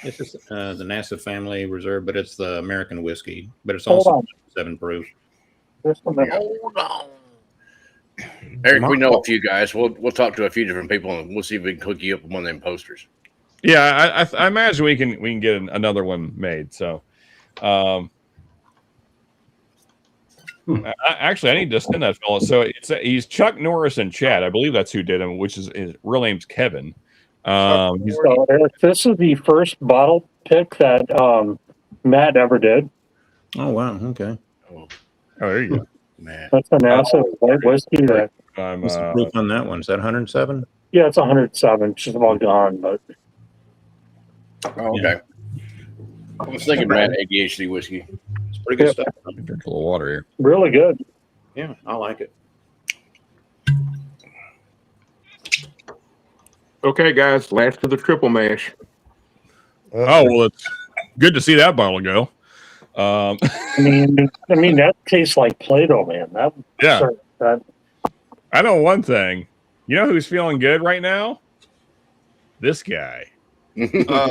Speaker 9: It's just the NASA Family Reserve, but it's the American whiskey. But it's also 7 proof.
Speaker 10: Hold on. Eric, we know a few guys. We'll talk to a few different people, and we'll see if we can hook you up with one of them posters.
Speaker 1: Yeah, I imagine we can get another one made. So, actually, I need to send that fella. So he's Chuck Norris and Chad. I believe that's who did him. Which is his real name's Kevin.
Speaker 2: So, Eric, this is the first bottle pick that Matt ever did.
Speaker 9: Oh wow! Okay.
Speaker 1: Oh, there you go.
Speaker 10: Man,
Speaker 2: that's a NASA white whiskey.
Speaker 9: What's the proof on that one? Is that 107?
Speaker 2: Yeah, it's 107. She's about gone, but.
Speaker 10: Oh, okay. I was thinking Matt ADHD whiskey.
Speaker 9: It's pretty good stuff.
Speaker 1: Drink a little water here.
Speaker 2: Really good.
Speaker 9: Yeah, I like it.
Speaker 14: Okay, guys, last of the triple mash.
Speaker 1: Oh well, it's good to see that bottle go.
Speaker 2: I mean, that tastes like Play-Doh, man.
Speaker 1: I know one thing. You know who's feeling good right now? This guy.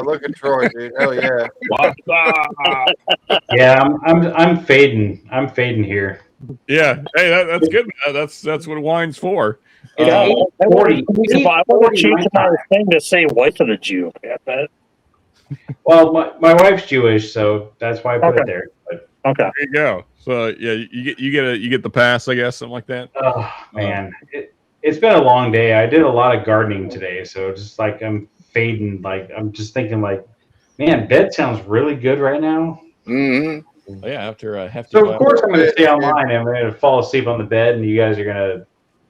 Speaker 8: Look at Troy, dude. Hell yeah.
Speaker 13: Yeah, I'm fading. I'm fading here.
Speaker 1: Yeah, hey, that's good. That's what wine's for.
Speaker 13: It's
Speaker 2: Yeah, I
Speaker 13: 8:40.
Speaker 2: I want to change my thing to say white of the Jew.
Speaker 13: Well, my wife's Jewish, so that's why I put it there. But,
Speaker 2: okay.
Speaker 1: There you go. So yeah, you get the pass, I guess, something like that.
Speaker 13: oh man, it's been a long day. I did a lot of gardening today, so just like I'm fading. Like I'm just thinking, like, man, bed sounds really good right now.
Speaker 10: Mm-hmm.
Speaker 1: Yeah, after a hefty.
Speaker 13: So of course I'm going to stay online and I'm going to fall asleep on the bed, and you guys are going to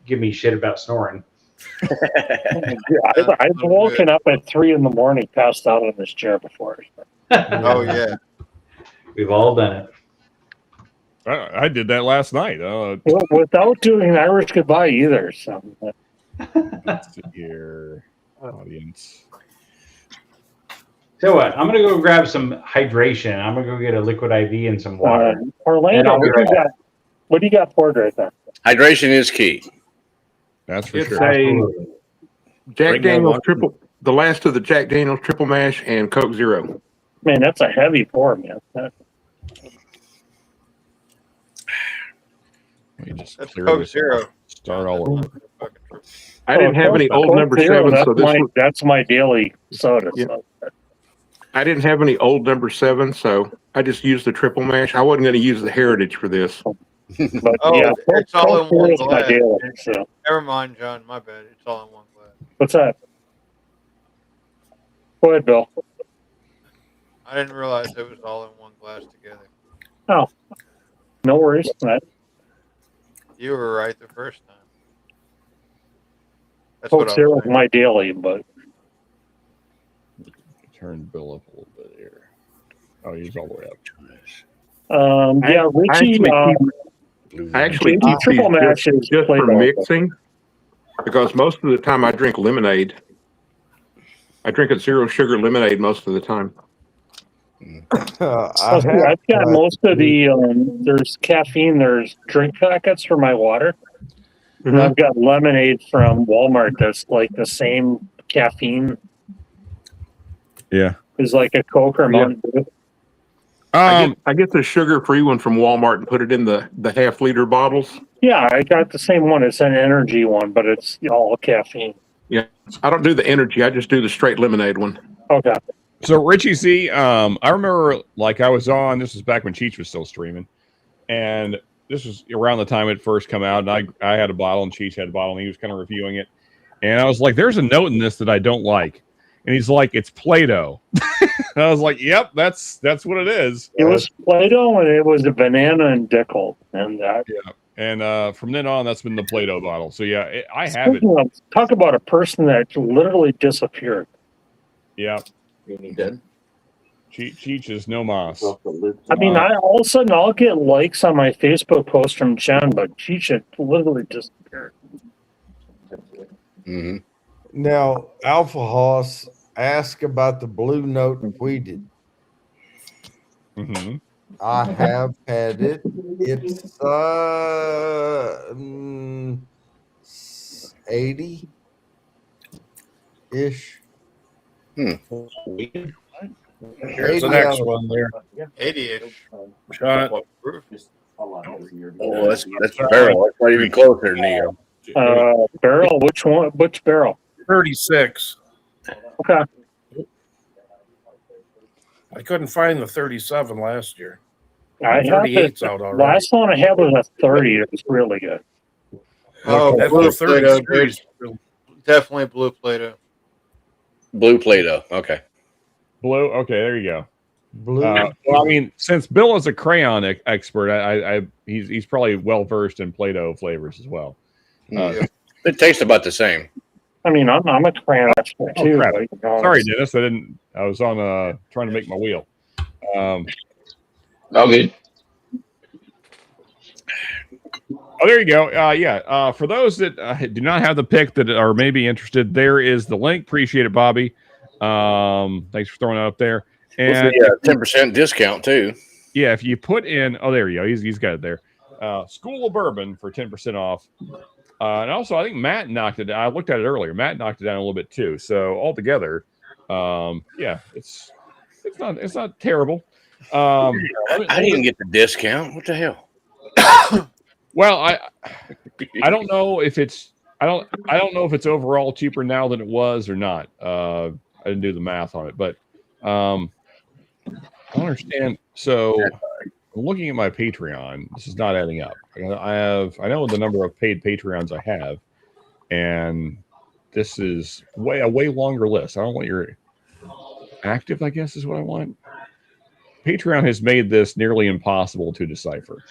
Speaker 13: give me shit about snoring.
Speaker 2: I've woken up at 3 a.m, passed out on this chair before.
Speaker 8: Oh yeah,
Speaker 13: we've all done it.
Speaker 1: I did that last night.
Speaker 2: Without doing an Irish goodbye either. So
Speaker 1: let's see here, audience.
Speaker 13: So what? I'm going to go grab some hydration. I'm going to go get a liquid IV and some water.
Speaker 2: Orlando, what do you got poured right there?
Speaker 10: Hydration is key.
Speaker 1: That's for
Speaker 14: It's
Speaker 1: sure.
Speaker 14: a Jack
Speaker 10: Drink more
Speaker 14: Daniels
Speaker 10: water.
Speaker 14: triple, the last of the Jack Daniels triple mash and Coke Zero.
Speaker 2: Man, that's a heavy pour, man.
Speaker 1: Let me just
Speaker 8: that's
Speaker 1: clear
Speaker 8: Coke
Speaker 1: this
Speaker 8: Zero.
Speaker 1: out. Start all over.
Speaker 14: I didn't have any old number seven, so
Speaker 2: that's my daily soda.
Speaker 14: Yeah.
Speaker 2: So.
Speaker 14: I didn't have any old number seven, so I just used the triple mash. I wasn't going to use the Heritage for this.
Speaker 2: But
Speaker 8: Oh,
Speaker 2: yeah,
Speaker 8: it's all in one
Speaker 2: is my
Speaker 8: glass.
Speaker 2: daily, so.
Speaker 8: Never mind, John. My bad. It's all in one glass.
Speaker 2: What's that? Go ahead, Bill.
Speaker 8: I didn't realize it was all in one glass together.
Speaker 2: Oh, no worries.
Speaker 8: You were right the first time. That's
Speaker 2: Coke
Speaker 8: what I
Speaker 2: Zero
Speaker 8: was
Speaker 2: is my daily, but
Speaker 1: Turn Bill up a little bit here. Oh, he's all the way up.
Speaker 2: yeah, Richie.
Speaker 14: I actually
Speaker 2: JT
Speaker 14: keep
Speaker 2: triple
Speaker 14: these
Speaker 2: match is
Speaker 14: just for
Speaker 2: Play-Doh.
Speaker 14: mixing, because most of the time I drink lemonade. I drink a zero sugar lemonade most of the time.
Speaker 2: I've got most of the there's caffeine, there's drink packets for my water. And I've got lemonade from Walmart that's like the same caffeine
Speaker 1: Yeah.
Speaker 2: as like a Coke or Mountain Dew.
Speaker 14: I get the sugar-free one from Walmart and put it in the half-liter bottles.
Speaker 2: Yeah, I got the same one. It's an energy one, but it's all caffeine.
Speaker 14: Yeah, I don't do the energy. I just do the straight lemonade one.
Speaker 2: Okay.
Speaker 1: So Richie Z, I remember like I was on. This was back when Cheech was still streaming, and this was around the time it first come out. And I had a bottle, and Cheech had a bottle, and he was kind of reviewing it. And I was like, "There's a note in this that I don't like," and he's like, "It's Play-Doh." And I was like, "Yep, that's what it is."
Speaker 2: It was Play-Doh, and it was a banana and Dickel, and that.
Speaker 1: Yeah. And from then on, that's been the Play-Doh bottle. So yeah, I have it.
Speaker 2: Talk about a person that literally disappeared.
Speaker 1: Yeah.
Speaker 10: Dead.
Speaker 1: Cheech is no mas.
Speaker 2: I mean, all of a sudden I'll get likes on my Facebook post from Jen, but Cheech had literally disappeared.
Speaker 10: Mm-hmm.
Speaker 12: Now, Alpha Hoss asked about the Blue Note tweeted.
Speaker 1: Mm-hmm.
Speaker 12: I have had it. It's 80-ish.
Speaker 7: Here's the next one there.
Speaker 8: 80-ish.
Speaker 7: Shot.
Speaker 10: Oh, that's a barrel. That's not even closer, Neo.
Speaker 2: Barrel? Which one? Which barrel?
Speaker 7: 36.
Speaker 2: Okay.
Speaker 7: I couldn't find the 37 last year.
Speaker 2: I have
Speaker 7: 38's
Speaker 2: it.
Speaker 7: out already.
Speaker 2: Last one I had was a 30. It was really good.
Speaker 8: Oh,
Speaker 7: That
Speaker 8: blue
Speaker 7: 30
Speaker 8: Play-Doh,
Speaker 7: series.
Speaker 8: dude. Definitely blue Play-Doh.
Speaker 10: Blue Play-Doh. Okay.
Speaker 1: Blue. Okay, there you go.
Speaker 12: Blue.
Speaker 1: Well, I mean, since Bill is a crayon expert, he's probably well versed in Play-Doh flavors as well.
Speaker 10: It tastes about the same.
Speaker 2: I mean, I'm a crayon expert too.
Speaker 1: crap.
Speaker 2: But, you know,
Speaker 1: Sorry, Dennis. I was on trying to make my wheel.
Speaker 5: All good.
Speaker 1: Oh, there you go. Yeah. For those that do not have the pick that are maybe interested, there is the link. Appreciate it, Bobby. Thanks for throwing that up there. And
Speaker 10: 10% discount too.
Speaker 1: Yeah, if you put in, oh, there you go. He's got it there. School of Bourbon for 10% off. And also, I think Matt knocked it down. I looked at it earlier. Matt knocked it down a little bit too. So altogether, Yeah, it's not terrible.
Speaker 10: I didn't get the discount. What the hell?
Speaker 1: Well, I don't know if it's I don't know if it's overall cheaper now than it was or not. I didn't do the math on it, but I don't understand. So I'm looking at my Patreon. This is not adding up. I know the number of paid Patreons I have, and this is a way longer list. I don't want your active, I guess is what I want. Patreon has made this nearly impossible to decipher.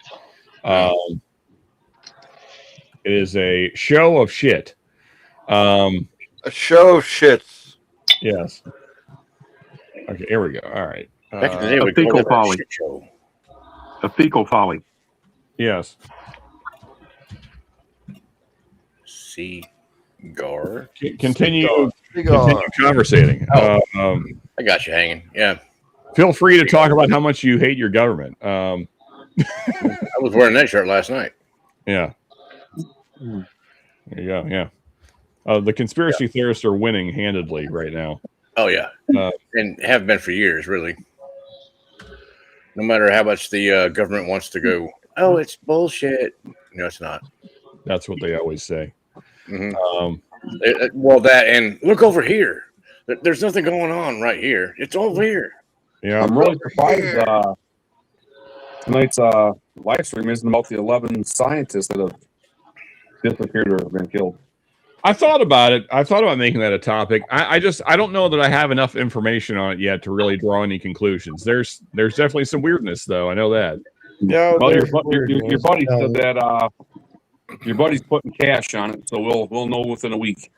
Speaker 1: It is a show of shit.
Speaker 8: A show of shits.
Speaker 1: Yes. Okay, here we go. All right.
Speaker 10: Back in the day,
Speaker 14: A
Speaker 10: we called
Speaker 14: fecal
Speaker 10: it a
Speaker 14: folly.
Speaker 10: shit show.
Speaker 14: A fecal folly.
Speaker 1: Yes.
Speaker 10: Cigar.
Speaker 1: Continue conversating.
Speaker 10: I got you hanging. Yeah.
Speaker 1: Feel free to talk about how much you hate your government.
Speaker 10: I was wearing that shirt last night.
Speaker 1: Yeah. There you go. Yeah. The conspiracy theorists are winning handedly right now.
Speaker 10: Oh yeah, and have been for years, really. No matter how much the government wants to go, oh, it's bullshit. No, it's not.
Speaker 1: That's what they always say.
Speaker 10: Mm-hmm. Well, that and look over here. There's nothing going on right here. It's over here.
Speaker 1: Yeah,
Speaker 11: I'm really surprised. Tonight's live stream isn't about the 11 scientists that have disappeared or have been killed.
Speaker 1: I thought about it. I thought about making that a topic. I don't know that I have enough information on it yet to really draw any conclusions. There's definitely some weirdness, though. I know that.
Speaker 12: Yeah,
Speaker 11: Well, your buddy said that your buddy's putting cash on it, so we'll know within a week.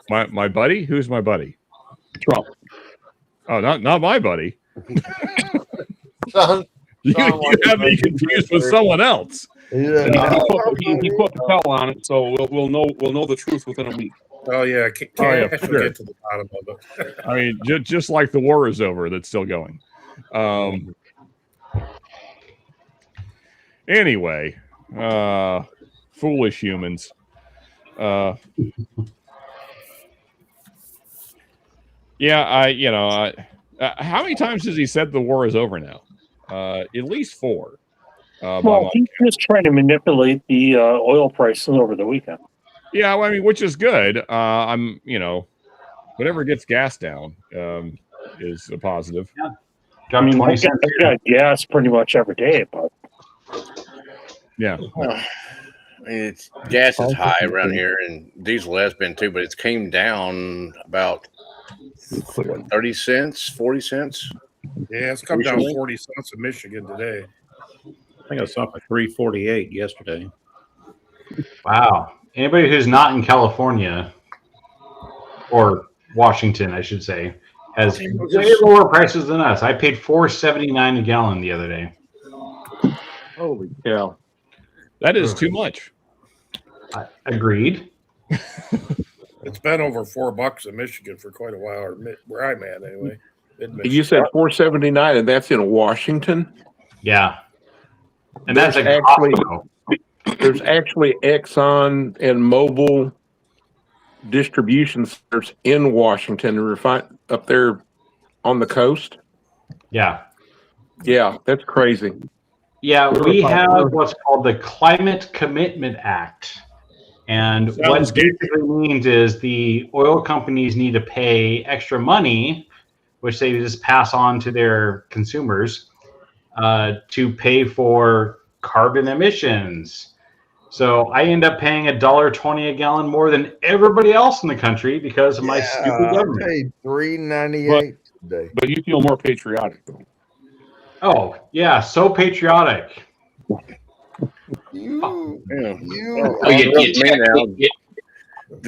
Speaker 1: My buddy? Who's my buddy?
Speaker 11: Trump. Oh,
Speaker 1: not my buddy.
Speaker 8: Son,
Speaker 1: You have me confused with someone else.
Speaker 12: Yeah.
Speaker 11: He put the tell on it, so we'll know the truth within a week.
Speaker 7: Oh yeah,
Speaker 1: yeah,
Speaker 7: we'll
Speaker 1: sure.
Speaker 7: get to the bottom of it.
Speaker 1: I mean, just like the war is over, that's still going. Anyway, foolish humans. How many times has he said the war is over now? At least 4.
Speaker 2: Well, he's just trying to manipulate the oil prices over the weekend.
Speaker 1: Yeah, well, I mean, which is good. Whatever gets gas down is a positive.
Speaker 13: Yeah.
Speaker 2: I mean, I got gas pretty much every day, but
Speaker 1: yeah.
Speaker 10: Gas is high around here, and diesel has been too, but it's came down about 30 cents, 40 cents.
Speaker 7: Yeah, it's come down 40 cents in Michigan today.
Speaker 9: I think I saw it at 348 yesterday.
Speaker 13: Wow. Anybody who's not in California or Washington, I should say, has way lower prices than us. I paid $4.79 a gallon the other day.
Speaker 11: Holy cow.
Speaker 1: That is too much.
Speaker 13: Agreed.
Speaker 7: It's been over $4 in Michigan for quite a while, or where I'm at anyway.
Speaker 14: You said 479, and that's in Washington.
Speaker 13: Yeah, and that's
Speaker 14: actually there's actually Exxon and Mobil distribution centers in Washington and up there on the coast.
Speaker 13: Yeah,
Speaker 14: that's crazy.
Speaker 13: Yeah, we have what's called the Climate Commitment Act. And what it basically means is the oil companies need to pay extra money, which they just pass on to their consumers, to pay for carbon emissions. So I end up paying $1.20 a gallon more than everybody else in the country because of my stupid government.
Speaker 12: I paid $3.98 today.
Speaker 11: But you feel more patriotic, though.
Speaker 13: Oh, yeah, so patriotic.
Speaker 10: The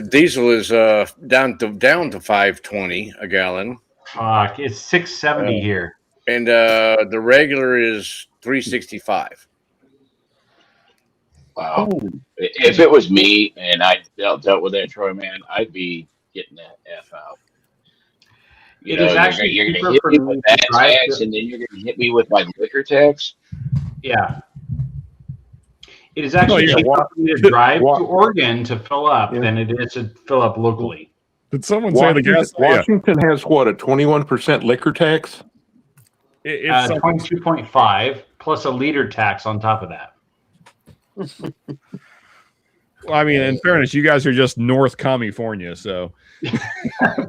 Speaker 10: diesel is down to $5.20 a gallon.
Speaker 13: It's $6.70 here,
Speaker 10: and the regular is $3.65.
Speaker 5: Wow! If it was me and I dealt with that, Troy, man, I'd be getting that F out.
Speaker 13: It is actually
Speaker 5: you're
Speaker 13: cheaper
Speaker 5: gonna hit
Speaker 13: for
Speaker 5: me
Speaker 13: me
Speaker 5: with
Speaker 13: to
Speaker 5: that
Speaker 13: drive
Speaker 5: tax,
Speaker 13: to-
Speaker 5: and then you're gonna hit me with my liquor tax.
Speaker 13: Yeah. It is actually cheaper for me to drive to Oregon to fill up than it is to fill up locally.
Speaker 1: Did someone say the gas?
Speaker 14: Washington has what, a 21% liquor tax?
Speaker 1: It's
Speaker 13: 22.5 plus a liter tax on top of that.
Speaker 1: Well, I mean, in fairness, you guys are just North California, so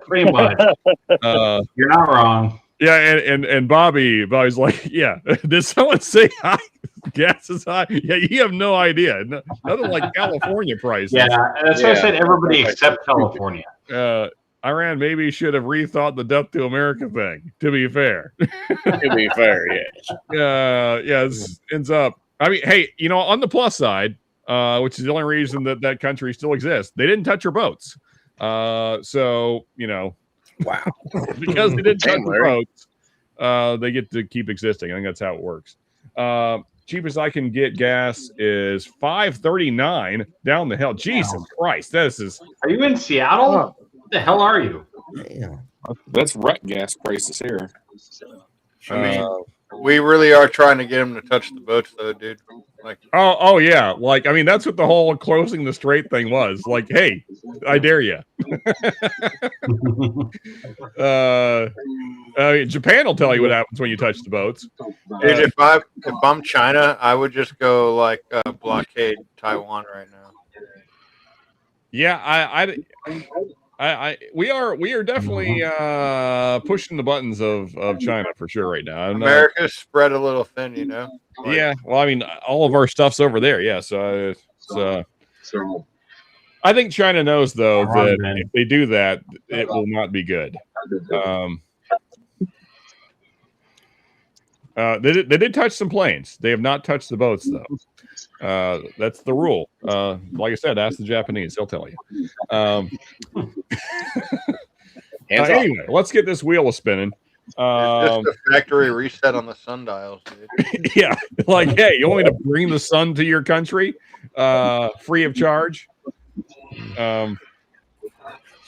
Speaker 13: pretty much. You're not wrong.
Speaker 1: Yeah, and Bobby's like, yeah. Did someone say high? Gas is high? Yeah, you have no idea. Nothing like California prices.
Speaker 13: Yeah, that's why I said everybody except California.
Speaker 1: Iran maybe should have rethought the Death to America thing. To be fair.
Speaker 10: To be fair, yes.
Speaker 1: This ends up. I mean, hey, on the plus side, which is the only reason that country still exists, they didn't touch your boats. So
Speaker 10: wow,
Speaker 1: because they didn't touch the boats, they get to keep existing. I think that's how it works. Cheapest I can get gas is $5.39 down the hill. Jesus Christ, this is.
Speaker 13: Are you in Seattle? What the hell are you?
Speaker 11: That's wreck gas prices here.
Speaker 8: I mean, we really are trying to get them to touch the boats, though, dude. Like,
Speaker 1: oh yeah, like I mean, that's what the whole closing the strait thing was. Like, hey, I dare you. Japan will tell you what happens when you touch the boats.
Speaker 8: Dude, if I'm China, I would just go like blockade Taiwan right now.
Speaker 1: Yeah, we are definitely pushing the buttons of China for sure right now.
Speaker 8: America's spread a little thin, Like,
Speaker 1: yeah, well, I mean, all of our stuff's over there. Yeah, so I think China knows though that if they do that, it will not be good. They did touch some planes. They have not touched the boats though. That's the rule. Like I said, ask the Japanese; they'll tell you. Anyway, let's get this wheel spinning.
Speaker 8: just a factory reset on the sundials, dude.
Speaker 1: Yeah, like, hey, you want me to bring the sun to your country, free of charge?
Speaker 9: Did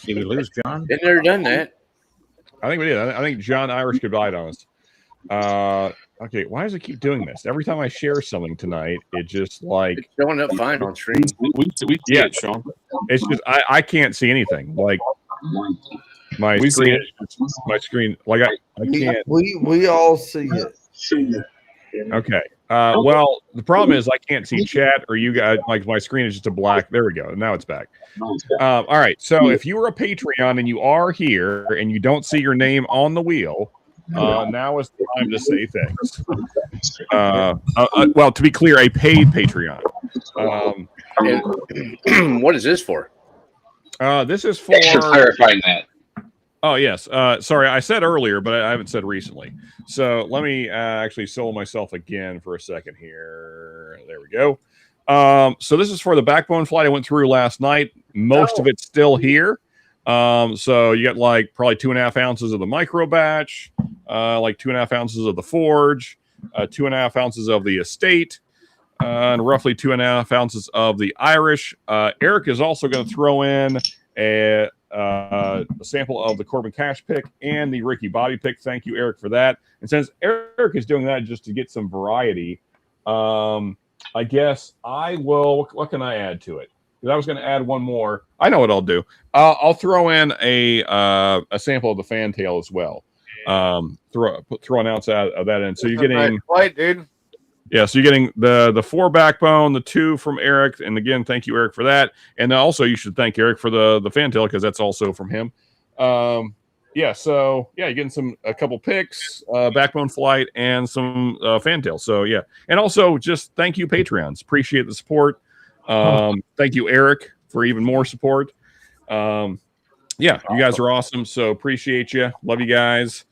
Speaker 9: we lose John?
Speaker 10: They've never done that.
Speaker 1: I think we did. I think John Irish goodbye on us. Okay, why does it keep doing this? Every time I share something tonight, it just like
Speaker 10: it's showing up fine on screen.
Speaker 11: We see it, Sean.
Speaker 1: It's just I can't see anything. Like my screen. Like I can't.
Speaker 12: We all see it.
Speaker 1: Okay. Well, the problem is I can't see chat or you guys. Like my screen is just a black. There we go. Now it's back. All right. So if you were a Patreon and you are here and you don't see your name on the wheel, now is the time to say things. Well, to be clear, a paid Patreon.
Speaker 10: What is this for?
Speaker 1: This is for
Speaker 5: Thanks for clarifying that.
Speaker 1: Oh, yes. Sorry, I said earlier, but I haven't said recently. So let me actually solo myself again for a second here. There we go. So this is for the backbone flight I went through last night. Most of it's still here. So you got like probably 2.5 ounces of the micro batch, like 2.5 ounces of the forge, 2.5 ounces of the estate, and roughly 2.5 ounces of the Irish. Eric is also going to throw in a sample of the Corbin Cash pick and the Ricky Bobby pick. Thank you, Eric, for that. And since Eric is doing that just to get some variety, I guess I will. What can I add to it? Because I was going to add one more. I know what I'll do. I'll throw in a sample of the fantail as well. Throw an ounce out of that in. So you're getting
Speaker 8: nice flight, dude.
Speaker 1: Yeah, so you're getting the 4 backbone, the 2 from Eric, and again, thank you, Eric, for that. And also, you should thank Eric for the fantail because that's also from him. Yeah, so yeah, you're getting a couple picks, backbone flight, and some fantail. So yeah, and also just thank you, Patreons. Appreciate the support. Thank you, Eric, for even more support. Yeah, you guys are awesome. So appreciate you. Love you guys.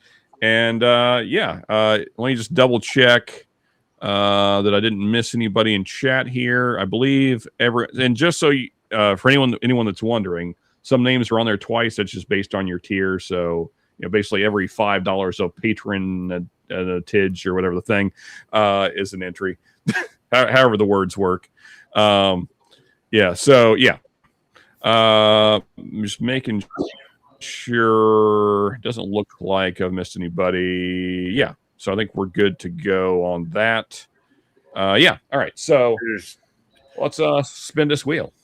Speaker 1: And yeah, let me just double check that I didn't miss anybody in chat here. I believe and just so you, for anyone that's wondering, some names are on there twice. That's just based on your tier. So basically every $5 of patron tidge or whatever the thing is an entry. However the words work. Yeah. So yeah. I'm just making sure it doesn't look like I've missed anybody. Yeah. So I think we're good to go on that. Yeah. All right. So let's spin this wheel.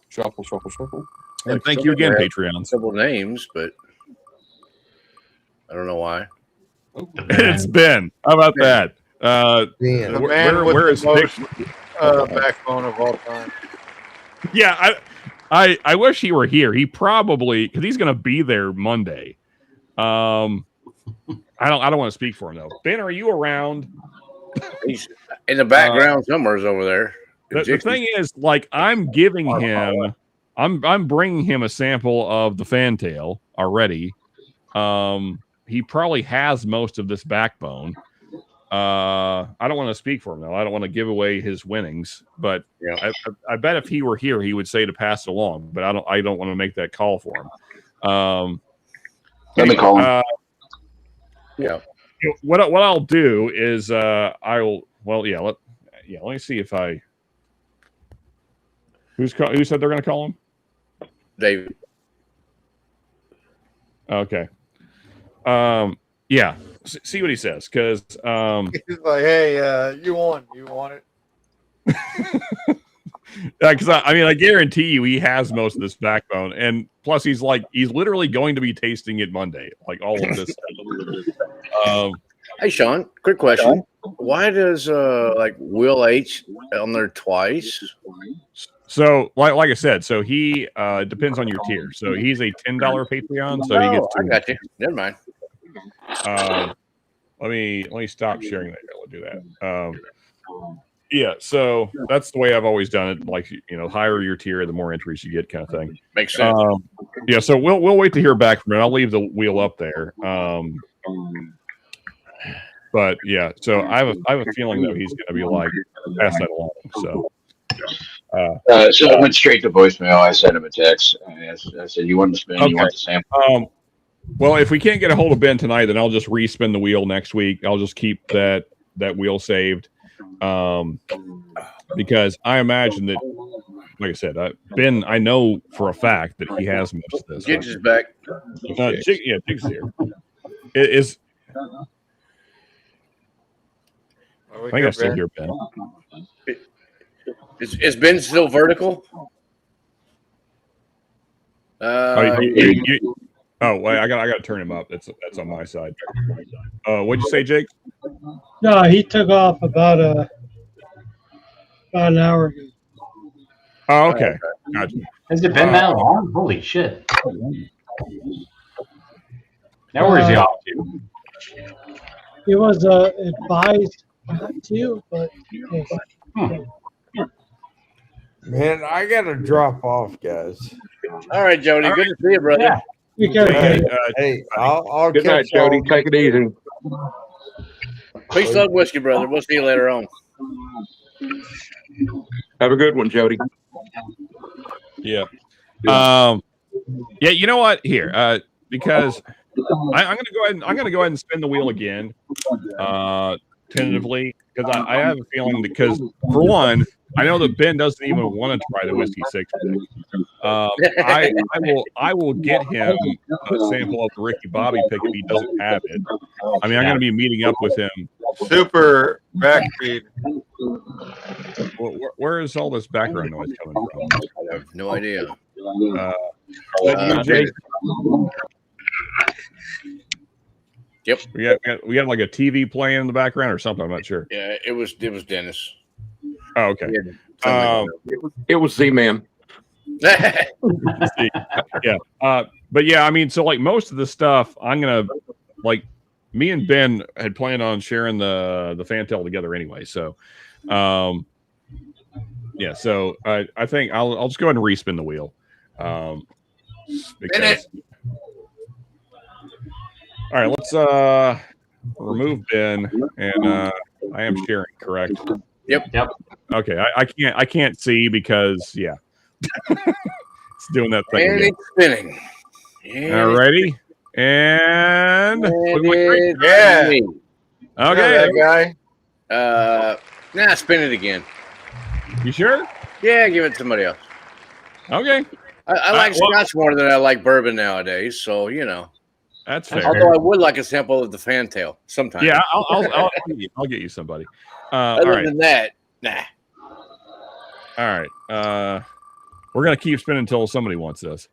Speaker 11: Shuffle, shuffle, shuffle.
Speaker 1: And thank you again, Patreons.
Speaker 10: Simple names, but I don't know why.
Speaker 1: It's Ben. How about that?
Speaker 8: The man with
Speaker 1: where
Speaker 8: the
Speaker 1: is
Speaker 8: most
Speaker 1: Nick?
Speaker 8: backbone of all time.
Speaker 1: Yeah, I wish he were here. He probably, because he's going to be there Monday. I don't want to speak for him though. Ben, are you around?
Speaker 10: He's in the background somewhere's over there.
Speaker 1: The thing is, like, I'm giving him, I'm bringing him a sample of the fantail already. He probably has most of this backbone. I don't want to speak for him though. I don't want to give away his winnings, but
Speaker 10: yeah.
Speaker 1: I bet if he were here, he would say to pass it along. But I don't want to make that call for him.
Speaker 5: Let me call him.
Speaker 10: Yeah.
Speaker 1: What I'll do is let me see if I who said they're going to call him?
Speaker 10: David.
Speaker 1: Okay. Yeah. See what he says, because
Speaker 8: He's like, "Hey, you won. You want it?"
Speaker 1: because I guarantee you he has most of this backbone, and plus he's literally going to be tasting it Monday, like all of this.
Speaker 10: Hey, Sean, quick question. Why does Will H on there twice?
Speaker 1: So, like I said, so he depends on your tier. So he's a $10 Patreon, so he gets.
Speaker 10: I got you. Never mind.
Speaker 1: Let me stop sharing that. I'll do that. Yeah, so that's the way I've always done it. Like, higher your tier, the more entries you get, kind of thing.
Speaker 10: Makes sense.
Speaker 1: Yeah, so we'll wait to hear back from it. I'll leave the wheel up there. But yeah, so I have a feeling though he's going to be like pass that along. So.
Speaker 5: So I went straight to voicemail. I sent him a text. I said, "You want to spin? Okay. You want the sample?"
Speaker 1: Well, if we can't get a hold of Ben tonight, then I'll just respin the wheel next week. I'll just keep that wheel saved, because I imagine that, like I said, Ben, I know for a fact that he has most of this.
Speaker 10: Jigs is back.
Speaker 1: Jigs here. It is. I think I still hear Ben.
Speaker 10: Is Ben still vertical?
Speaker 1: Wait, I got to turn him up. That's on my side. What'd you say, Jake?
Speaker 15: No, he took off about an hour ago.
Speaker 1: Oh, okay. Gotcha.
Speaker 13: Has it been that long? Holy shit. Now where's he off to?
Speaker 15: He was advised not to, but
Speaker 12: man, I gotta drop off, guys.
Speaker 10: All right, Jody. Good to see you, brother.
Speaker 15: Yeah.
Speaker 12: Hey, I'll
Speaker 14: good night, Jody. Take it easy.
Speaker 10: Peace, love, whiskey, brother. We'll see you later on.
Speaker 14: Have a good one, Jody.
Speaker 1: Yeah. Yeah. You know what? Here, because I'm gonna go ahead and spin the wheel again, tentatively, because I have a feeling because for one, I know that Ben doesn't even want to try the whiskey 60. I will get him a sample of the Ricky Bobby pick if he doesn't have it. I mean, I'm going to be meeting up with him.
Speaker 8: Super backbeat.
Speaker 1: Where is all this background noise coming from?
Speaker 10: I have no idea. Yep.
Speaker 1: We got like a TV playing in the background or something. I'm not sure.
Speaker 10: Yeah, it was Dennis.
Speaker 1: Oh, okay.
Speaker 14: It was Z-Man.
Speaker 1: Yeah. But yeah, I mean, so like most of the stuff, I'm gonna like me and Ben had planned on sharing the fantail together anyway. So, yeah. So I think I'll just go ahead and respin the wheel. Because, all right, let's remove Ben, and I am sharing, correct?
Speaker 10: Yep.
Speaker 1: Okay, I can't see because it's doing that thing.
Speaker 10: And it's spinning.
Speaker 1: All righty, and
Speaker 8: yeah.
Speaker 1: Okay,
Speaker 8: that guy.
Speaker 10: Spin it again.
Speaker 1: You sure?
Speaker 10: Yeah, give it to somebody else.
Speaker 1: Okay.
Speaker 10: I like Scotch more than I like bourbon nowadays, so
Speaker 1: that's fair.
Speaker 10: Although I would like a sample of the fantail sometime.
Speaker 1: Yeah, I'll get you somebody.
Speaker 10: Other than that, nah.
Speaker 1: All right. We're gonna keep spinning until somebody wants this.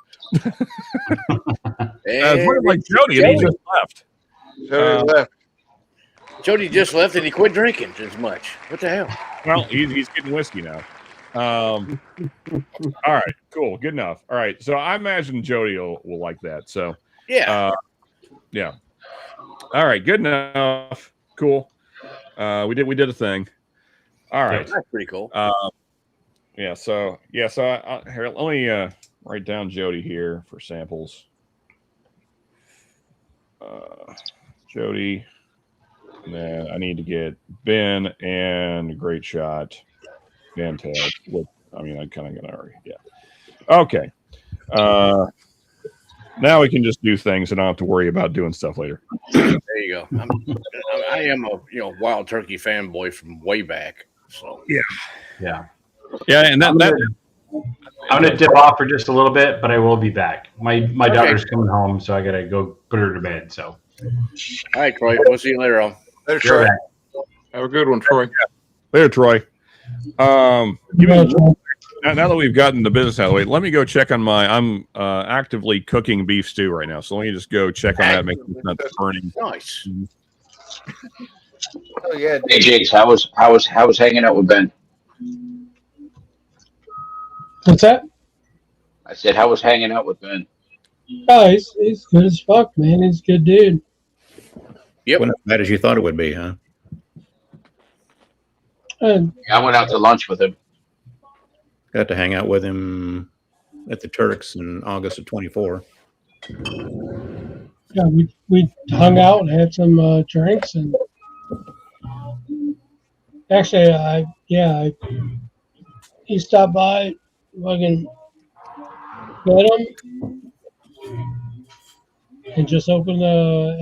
Speaker 10: And
Speaker 1: Like Jody, and he just left.
Speaker 8: Jody left.
Speaker 10: Jody just left and he quit drinking as much. What the hell?
Speaker 1: Well, he's getting whiskey now. All right, cool, good enough. All right, so I imagine Jody will like that. So
Speaker 10: Yeah.
Speaker 1: yeah. All right, good enough. Cool. We did a thing. All right,
Speaker 10: That's pretty cool.
Speaker 1: yeah. So here, let me write down Jody here for samples. Jody. And then I need to get Ben and Great Shot and Ted. I mean, I kind of got already. Yeah. Okay. Now we can just do things and not have to worry about doing stuff later.
Speaker 10: There you go. I am a Wild Turkey fanboy from way back. So
Speaker 13: Yeah.
Speaker 1: And
Speaker 13: I'm gonna dip off for just a little bit, but I will be back. My daughter's coming home, so I gotta go put her to bed. So.
Speaker 10: All right, Troy. We'll see you later on.
Speaker 8: Later, Troy.
Speaker 14: Have a good one, Troy.
Speaker 1: Later, Troy. Now that we've gotten the business out of the way, let me go check on I'm actively cooking beef stew right now. So let me just go check on that, make sure it's not burning.
Speaker 10: Nice.
Speaker 8: Oh yeah.
Speaker 5: Hey Jakes, how was hanging out with Ben?
Speaker 15: What's that?
Speaker 5: I said, how was hanging out with Ben?
Speaker 15: Oh, he's good as fuck, man. He's a good dude.
Speaker 10: Yep.
Speaker 9: Wasn't as bad as you thought it would be, huh?
Speaker 5: I went out to lunch with him.
Speaker 9: Got to hang out with him at the Turks in August of 24.
Speaker 15: Yeah, we hung out and had some drinks, and actually, he stopped by, fucking met him, and just opened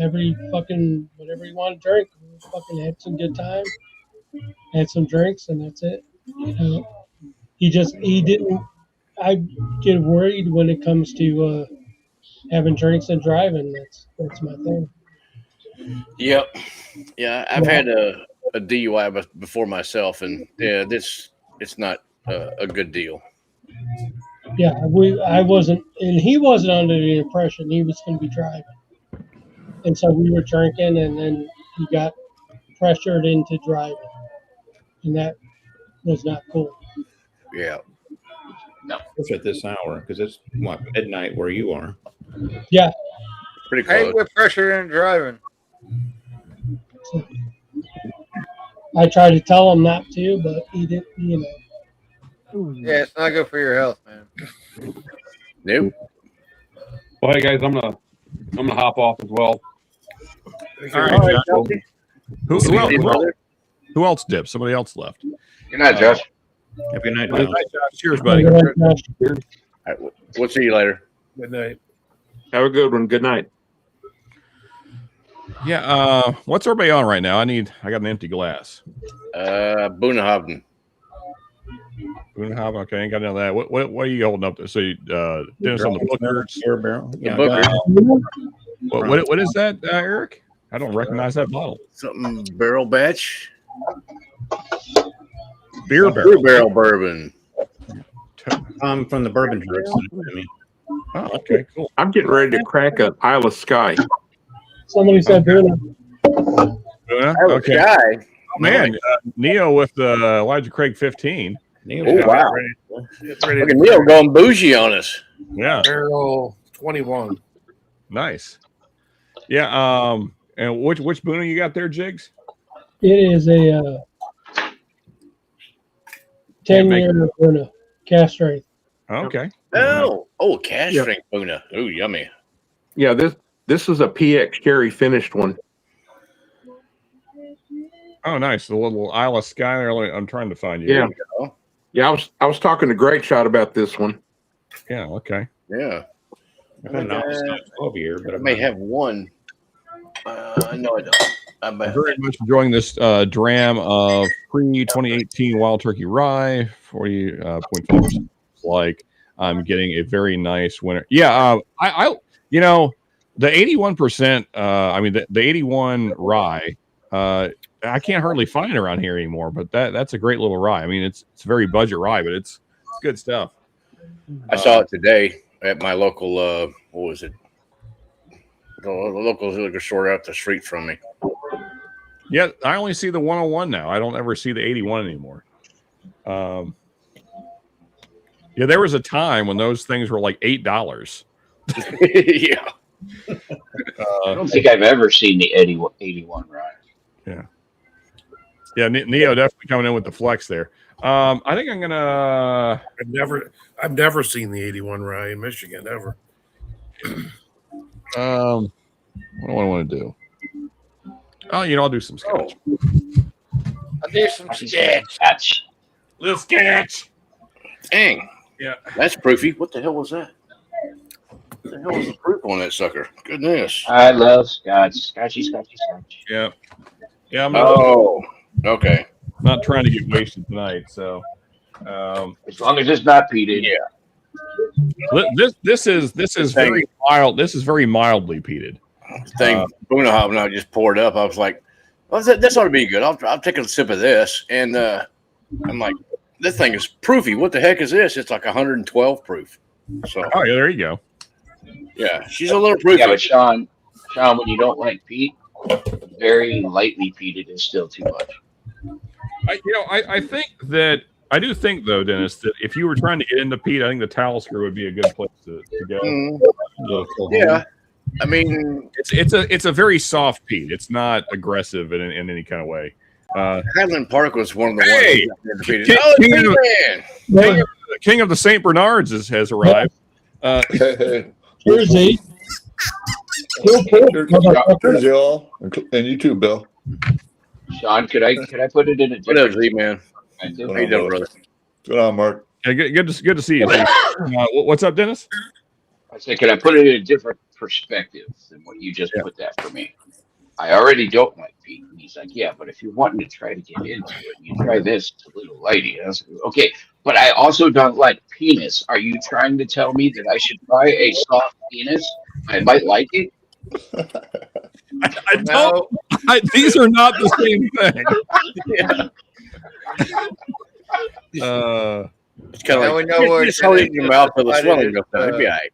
Speaker 15: every fucking whatever you want to drink. We fucking had some good time, had some drinks, and that's it. You know, he didn't. I get worried when it comes to having drinks and driving. That's my thing.
Speaker 10: Yep. Yeah, I've had a DUI before myself, and yeah, it's not a good deal.
Speaker 15: Yeah, I wasn't, and he wasn't under the impression he was going to be driving, and so we were drinking, and then he got pressured into driving, and that was not cool.
Speaker 10: Yeah.
Speaker 5: No.
Speaker 9: It's at this hour because it's midnight where you are.
Speaker 15: Yeah.
Speaker 10: Pretty
Speaker 8: Hey,
Speaker 10: close.
Speaker 8: with pressure in driving.
Speaker 15: I tried to tell him not to, but he didn't. You know.
Speaker 8: Yeah, it's not good for your health, man.
Speaker 10: Nope.
Speaker 11: Well, hey guys, I'm gonna hop off as well.
Speaker 1: All right, John. Who else dipped? Somebody else left.
Speaker 5: Good night, Josh.
Speaker 9: Have a good night,
Speaker 1: Good
Speaker 9: Josh.
Speaker 1: night, Josh. Cheers, buddy.
Speaker 10: All right, we'll see you later.
Speaker 7: Good night.
Speaker 14: Have a good one. Good night.
Speaker 1: Yeah. What's everybody on right now? I got an empty glass.
Speaker 10: Boonehaugen.
Speaker 1: Boonehaugen. Okay, ain't got none of that. What are you holding up there? So you, Dennis on the Bookers.
Speaker 9: Beer barrel. Yeah,
Speaker 1: What is that, Eric? I don't recognize that bottle.
Speaker 10: Something barrel batch.
Speaker 1: Beer barrel.
Speaker 10: Beer barrel bourbon.
Speaker 9: From the bourbon trucks.
Speaker 1: Oh, okay, cool.
Speaker 14: I'm getting ready to crack an Isla Sky.
Speaker 15: Somebody said Boona.
Speaker 1: Boona? Okay. Oh, man, Neo with the Elijah Craig 15.
Speaker 10: Oh, wow.
Speaker 1: Ready
Speaker 10: Look at Neil going bougie on us.
Speaker 1: Yeah.
Speaker 7: Barrel 21.
Speaker 1: Nice. Yeah. And which Boona you got there, Jigs?
Speaker 15: It is a 10-year Boona cast strength.
Speaker 1: Okay.
Speaker 10: Oh, cash drink Boona. Oh, yummy.
Speaker 14: Yeah, this is a PX Cherry finished one.
Speaker 1: Oh, nice. The little Isla Sky there. I'm trying to find you.
Speaker 14: Yeah. Yeah, I was talking to Great Shot about this one.
Speaker 1: Yeah, okay.
Speaker 10: Yeah.
Speaker 9: I 12 year, but
Speaker 10: I may have one. No, I don't.
Speaker 1: I'm very much enjoying this dram of pre-2018 Wild Turkey Rye, 40.5%. Like I'm getting a very nice winter. Yeah, I the 81%. I mean the 81 rye. I can't hardly find it around here anymore. But that's a great little rye. I mean it's very budget rye, but it's good stuff.
Speaker 10: I saw it today at my local. What was it? The local liquor store up the street from me.
Speaker 1: Yeah, I only see the 101 now. I don't ever see the 81 anymore. Yeah, there was a time when those things were like $8.
Speaker 10: Yeah.
Speaker 5: I don't think I've ever seen the 81 ride.
Speaker 1: Yeah. Yeah, Neo definitely coming in with the flex there. I think I'm gonna.
Speaker 7: I've never seen the 81 rye in Michigan ever.
Speaker 1: What do I want to do? Oh, I'll do some scotch.
Speaker 8: I'll do some sketch.
Speaker 1: Little sketch.
Speaker 10: Dang.
Speaker 1: Yeah.
Speaker 10: That's proofy. What the hell was that? What the hell was the proof on that sucker? Goodness.
Speaker 5: I love scotch. Scotchy.
Speaker 1: Yeah. Yeah.
Speaker 10: Okay.
Speaker 1: Not trying to get wasted tonight, so.
Speaker 5: As long as it's not peated.
Speaker 10: Yeah.
Speaker 1: This is very mild. This is very mildly peated.
Speaker 10: Thing Boonahop when I just poured up, I was like, "Well, this ought to be good. I'll take a sip of this." And I'm like, "This thing is proofy. What the heck is this?" It's like 112 proof. So,
Speaker 1: oh yeah, there you go.
Speaker 10: Yeah, she's a little proofy.
Speaker 5: Yeah, but Sean, when you don't like peat, very lightly peated is still too much.
Speaker 1: I do think though, Dennis, that if you were trying to get into peat, I think the towel screw would be a good place to go.
Speaker 10: Yeah. I mean,
Speaker 1: it's a very soft peat. It's not aggressive in any kind of way.
Speaker 10: Highland Park was one of the ones.
Speaker 1: King of the St. Bernards has arrived.
Speaker 15: Here's Z.
Speaker 16: Here's y'all, and you too, Bill.
Speaker 5: Sean, could I put it in a
Speaker 10: What up, Z man?
Speaker 5: I do.
Speaker 10: How you doing, brother?
Speaker 16: Good on, Mark.
Speaker 1: Yeah, good to see you. What's up, Dennis?
Speaker 5: I said, can I put it in a different perspective than what you just put that for me? I already don't like peat. And he's like, yeah, but if you're wanting to try to get into it, you try this. It's a little lighty. I was like, okay, but I also don't like penis. Are you trying to tell me that I should try a soft penis? I might like it.
Speaker 1: I don't. These are not the same thing.
Speaker 10: It's kind of like,
Speaker 8: we know where
Speaker 10: just hold it in your mouth till the swelling goes down. It'll be all right.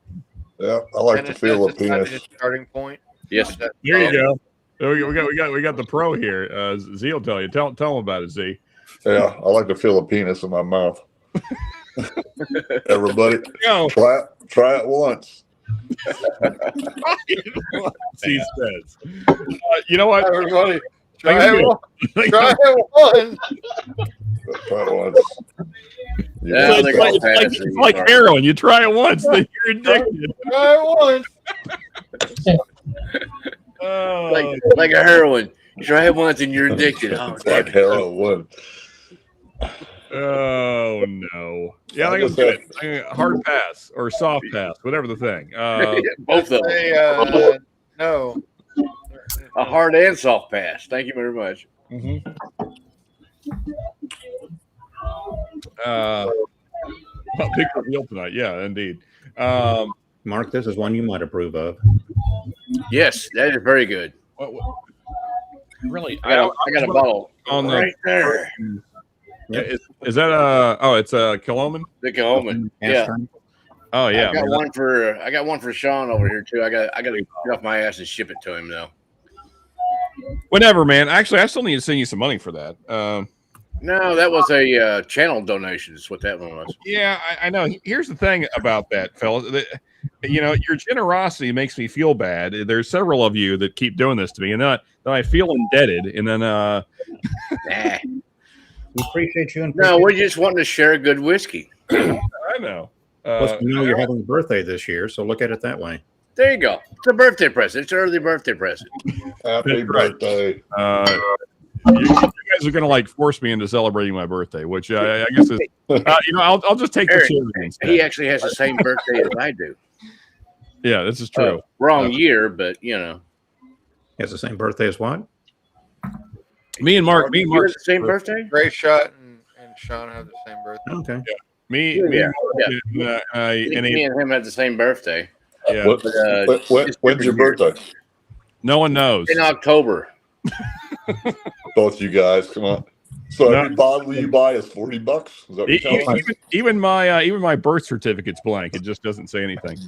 Speaker 16: Yeah, I like the feel of penis.
Speaker 8: Starting point.
Speaker 10: Yes.
Speaker 1: Here you go. We got the pro here. Z will tell you. Tell him about it, Z.
Speaker 16: Yeah, I like the feel of penis in my mouth. Everybody,
Speaker 1: Go.
Speaker 16: try it once.
Speaker 1: He says. You know what?
Speaker 8: Everybody,
Speaker 1: try
Speaker 8: it once. Try it once.
Speaker 16: Try it once.
Speaker 10: Yeah,
Speaker 1: it's like heroin. You try it once, then you're addicted.
Speaker 8: Try it once.
Speaker 10: like a heroin. You try it once and you're addicted. Oh,
Speaker 16: like heroin.
Speaker 1: Oh no! Yeah, I think it's hard pass or soft pass, whatever the thing.
Speaker 10: Both of them.
Speaker 8: No.
Speaker 10: A hard and soft pass. Thank you very much.
Speaker 1: Big reveal tonight. Yeah, indeed.
Speaker 9: Mark, this is one you might approve of.
Speaker 10: Yes, that is very good.
Speaker 1: What? Really?
Speaker 10: I got a bottle
Speaker 1: on
Speaker 10: right there.
Speaker 1: Yeah, is that it's a Killoman?
Speaker 10: The Killoman. Yeah.
Speaker 1: Oh yeah.
Speaker 10: I got one for Sean over here too. I got to get off my ass and ship it to him though.
Speaker 1: Whatever, man. Actually, I still need to send you some money for that.
Speaker 10: No, that was a channel donation. Is what that one was.
Speaker 1: Yeah, I know. Here's the thing about that, fellas. Your generosity makes me feel bad. There's several of you that keep doing this to me, and then I feel indebted. And then,
Speaker 10: nah.
Speaker 9: We appreciate you.
Speaker 10: No, we're just wanting to share a good whiskey.
Speaker 1: I know.
Speaker 9: Plus, we know you're having a birthday this year, so look at it that way.
Speaker 10: There you go. It's a birthday present. It's an early birthday present.
Speaker 16: Happy birthday.
Speaker 1: You guys are gonna force me into celebrating my birthday, which I guess is, I'll just take
Speaker 10: Eric,
Speaker 1: the cherry instead.
Speaker 10: He actually has the same birthday as I do.
Speaker 1: Yeah, this is true.
Speaker 10: Wrong year, but
Speaker 9: He has the same birthday as what?
Speaker 1: Me and Mark.
Speaker 10: The same birthday.
Speaker 8: Great Shot and Sean have the same birthday.
Speaker 9: Okay.
Speaker 1: Yeah. Me
Speaker 10: and him had the same birthday.
Speaker 1: Yeah.
Speaker 16: When's your birthday?
Speaker 1: No one knows.
Speaker 10: In October.
Speaker 16: Both you guys, come on. So every bottle you buy is $40. Is that what you're telling me?
Speaker 1: Even my birth certificate's blank. It just doesn't say anything.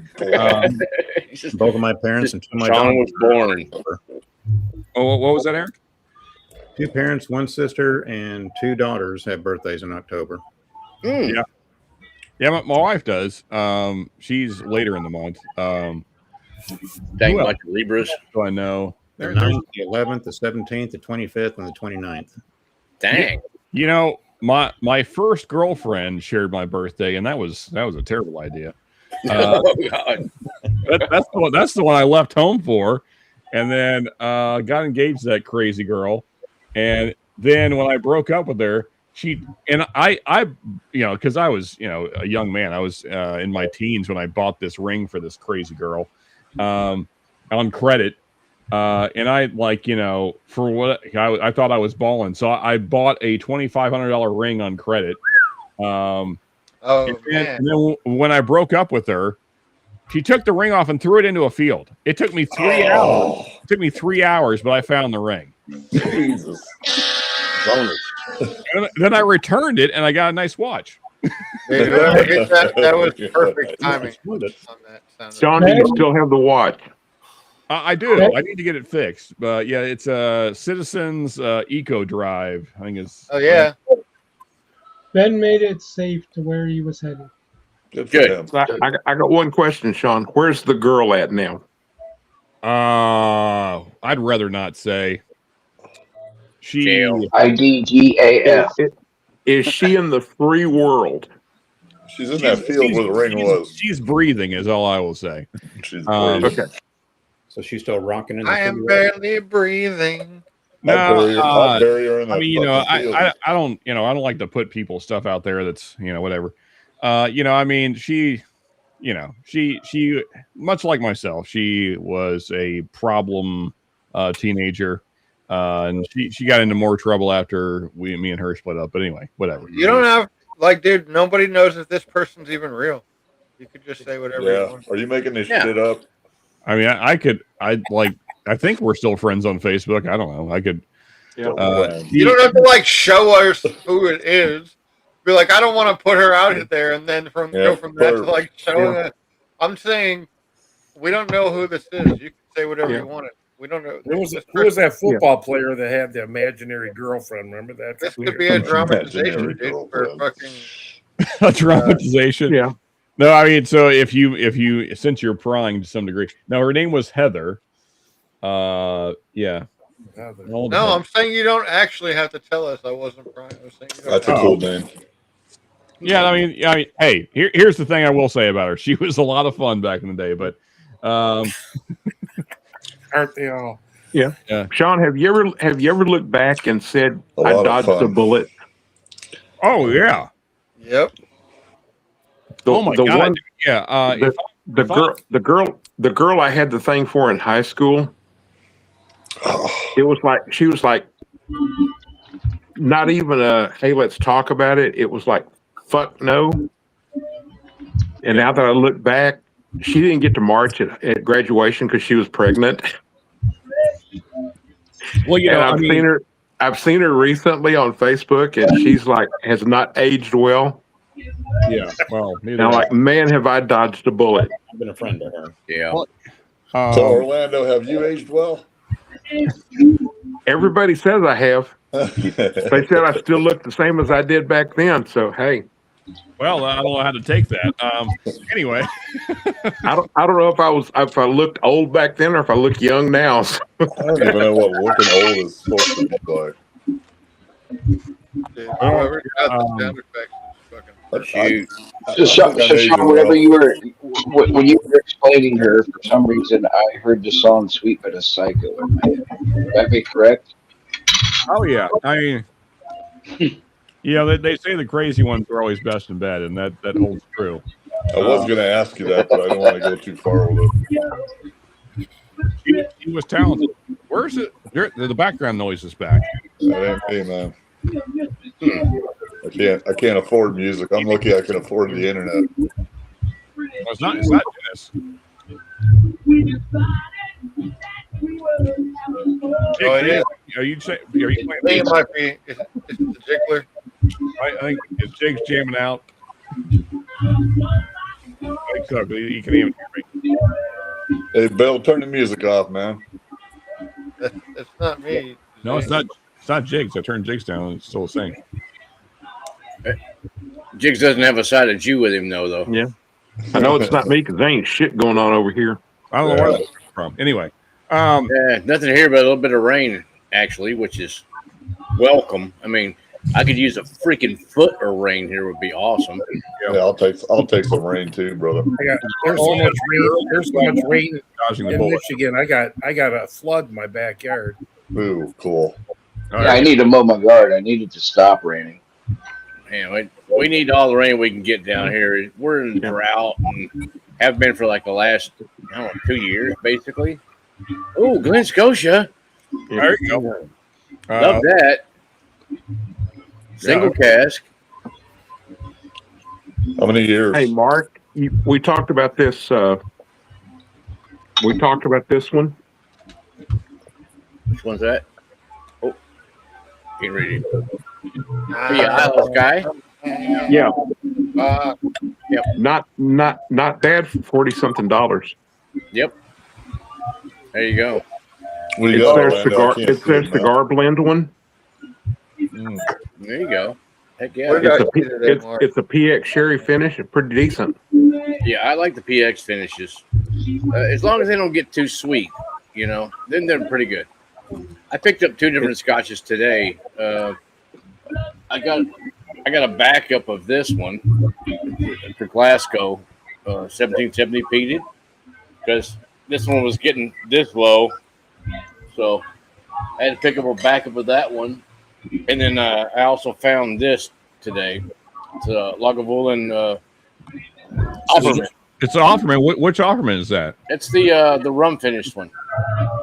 Speaker 9: Both of my parents and two of my
Speaker 10: Sean
Speaker 9: daughters
Speaker 10: was born.
Speaker 1: Oh, what was that, Eric?
Speaker 9: 2 parents, 1 sister, and 2 daughters have birthdays in October.
Speaker 1: Yeah, my wife does. She's later in the month.
Speaker 10: Dang bunch of Libras.
Speaker 1: Do I know?
Speaker 9: The 9th, the 11th, the 17th, the 25th, and the 29th.
Speaker 10: Dang.
Speaker 1: You know, my first girlfriend shared my birthday, and that was a terrible idea.
Speaker 10: Oh God.
Speaker 1: That's the one I left home for, and then got engaged to that crazy girl, and then when I broke up with her, I because I was a young man, I was in my teens when I bought this ring for this crazy girl, on credit. And I for what I thought I was balling, so I bought a $2,500 ring on credit. And then when I broke up with her, she took the ring off and threw it into a field. It took me 3 hours. It took me 3 hours, but I found the ring.
Speaker 16: Jesus.
Speaker 1: And then I returned it, and I got a nice watch.
Speaker 8: Dude, whoever gets that was perfect timing on that.
Speaker 14: John, do you still have the watch?
Speaker 1: I do. I need to get it fixed. But yeah, it's a Citizens Eco Drive. I think it's.
Speaker 8: Oh yeah.
Speaker 15: Ben made it safe to where he was headed.
Speaker 14: Good. I got one question, Sean. Where's the girl at now?
Speaker 1: I'd rather not say. She
Speaker 5: IDGAF.
Speaker 14: Is she in the free world?
Speaker 16: She's in that field where the ring was.
Speaker 1: She's breathing, is all I will say.
Speaker 16: She's
Speaker 14: okay.
Speaker 9: So she's still rocking in the
Speaker 8: I am barely breathing.
Speaker 1: No,
Speaker 16: I'll bury her in that
Speaker 1: I mean,
Speaker 16: fucking field.
Speaker 1: I don't, I don't like to put people's stuff out there that's, whatever. I mean, she much like myself, she was a problem teenager, and she got into more trouble after me and her split up. But anyway, whatever.
Speaker 8: You don't have dude. Nobody knows if this person's even real. You could just say whatever you want.
Speaker 16: Are you making this shit up?
Speaker 1: I mean, I think we're still friends on Facebook. I don't know. I could.
Speaker 8: You don't have to show us who it is. Be like, I don't want to put her out there, and then go from that to showing it. I'm saying we don't know who this is. You can say whatever you want. We don't know.
Speaker 7: Who was that football player that had the imaginary girlfriend? Remember that?
Speaker 8: This could be a dramatization, dude, for fucking
Speaker 1: a dramatization.
Speaker 14: Yeah.
Speaker 1: No, I mean, so if you since you're prying to some degree. Now her name was Heather. Yeah.
Speaker 8: No, I'm saying you don't actually have to tell us. I wasn't prying. I was saying you don't
Speaker 16: That's a cool name.
Speaker 1: Yeah, I mean, hey, here's the thing I will say about her. She was a lot of fun back in the day, but
Speaker 7: aren't they all?
Speaker 14: Yeah. Sean, have you ever looked back and said I
Speaker 16: lot of
Speaker 14: dodged
Speaker 16: fun.
Speaker 14: a bullet?
Speaker 1: Oh yeah.
Speaker 8: Yep.
Speaker 1: Oh my God.
Speaker 14: One,
Speaker 1: yeah.
Speaker 14: The girl I had the thing for in high school. It was like she was like not even a hey, let's talk about it. It was like fuck no. And now that I look back, she didn't get to march at graduation because she was pregnant.
Speaker 1: Well,
Speaker 14: and I've seen her recently on Facebook, and she's like has not aged well.
Speaker 1: Yeah. Well,
Speaker 14: and I'm like, man, have I dodged a bullet?
Speaker 9: I've been a friend to her.
Speaker 10: Yeah.
Speaker 16: So Orlando, have you aged well?
Speaker 14: Everybody says I have. They said I still look the same as I did back then. So hey.
Speaker 1: Well, I don't know how to take that. Anyway,
Speaker 14: I don't know if I looked old back then or if I look young now.
Speaker 16: I don't even know what looking old is supposed to look like.
Speaker 8: Dude, whoever got the sound effects is fucking.
Speaker 5: So Sean, whenever you were when you were explaining her, for some reason I heard the song "Sweet But a Psycho" in my head. Would that be correct?
Speaker 1: Oh yeah, I mean, they say the crazy ones are always best in bed, and that holds true.
Speaker 16: I was going to ask you that, but I don't want to go too far with it.
Speaker 1: He was talented. Where's it? The background noise is back.
Speaker 16: That ain't me, man. I can't afford music. I'm lucky I can afford the internet.
Speaker 1: It's not Dennis.
Speaker 8: Oh, it is.
Speaker 1: Are you playing?
Speaker 8: It might be. It's the jiggler.
Speaker 1: I think is Jake's jamming out. I think so. You can even hear me.
Speaker 16: Hey, Bill, turn the music off, man.
Speaker 8: It's not me.
Speaker 1: No, it's not. It's not Jigs. I turned Jigs down. It's still the same.
Speaker 10: Jigs doesn't have a side of Jew with him, though.
Speaker 14: Yeah. I know it's not me because there ain't shit going on over here.
Speaker 1: I don't know where that's from. Anyway.
Speaker 10: Yeah, nothing here but a little bit of rain, actually, which is welcome. I mean, I could use a freaking foot of rain here would be awesome.
Speaker 16: Yeah, I'll take some rain too, brother.
Speaker 7: There's so much rain. There's so much rain
Speaker 1: Dodging the
Speaker 7: in
Speaker 1: bullet.
Speaker 7: Michigan. I got a flood in my backyard.
Speaker 16: Ooh, cool.
Speaker 5: Yeah, I need to mow my yard. I need it to stop raining.
Speaker 10: Man, we need all the rain we can get down here. We're in drought and have been for like the last 2 years, basically. Oh, Glen Scotia.
Speaker 1: There you go.
Speaker 10: Love that. Single cask.
Speaker 16: How many years?
Speaker 14: Hey, Mark, we talked about this. We talked about this one.
Speaker 10: Which one's that? Oh, can't read it. Yeah, Isle Sky.
Speaker 14: Yeah.
Speaker 10: Yep.
Speaker 14: Not bad for $40-something.
Speaker 10: Yep. There you go.
Speaker 16: What do you
Speaker 14: It's
Speaker 16: got,
Speaker 14: their
Speaker 16: Orlando?
Speaker 14: cigar.
Speaker 16: I can't
Speaker 14: It's
Speaker 16: see
Speaker 14: their
Speaker 16: it now.
Speaker 14: cigar blend one.
Speaker 10: There you go. Heck yeah.
Speaker 8: What did I
Speaker 14: It's a,
Speaker 8: see today, Mark?
Speaker 14: it's a PX sherry finish. It's pretty decent.
Speaker 10: Yeah, I like the PX finishes. As long as they don't get too sweet, then they're pretty good. I picked up 2 different scotches today. I got a backup of this one for Glasgow, 1770 peated, because this one was getting this low, so I had to pick up a backup of that one. And then I also found this today. It's a Lagavulin Offerman.
Speaker 1: It's an Offerman. Which Offerman is that?
Speaker 10: It's the rum finished one.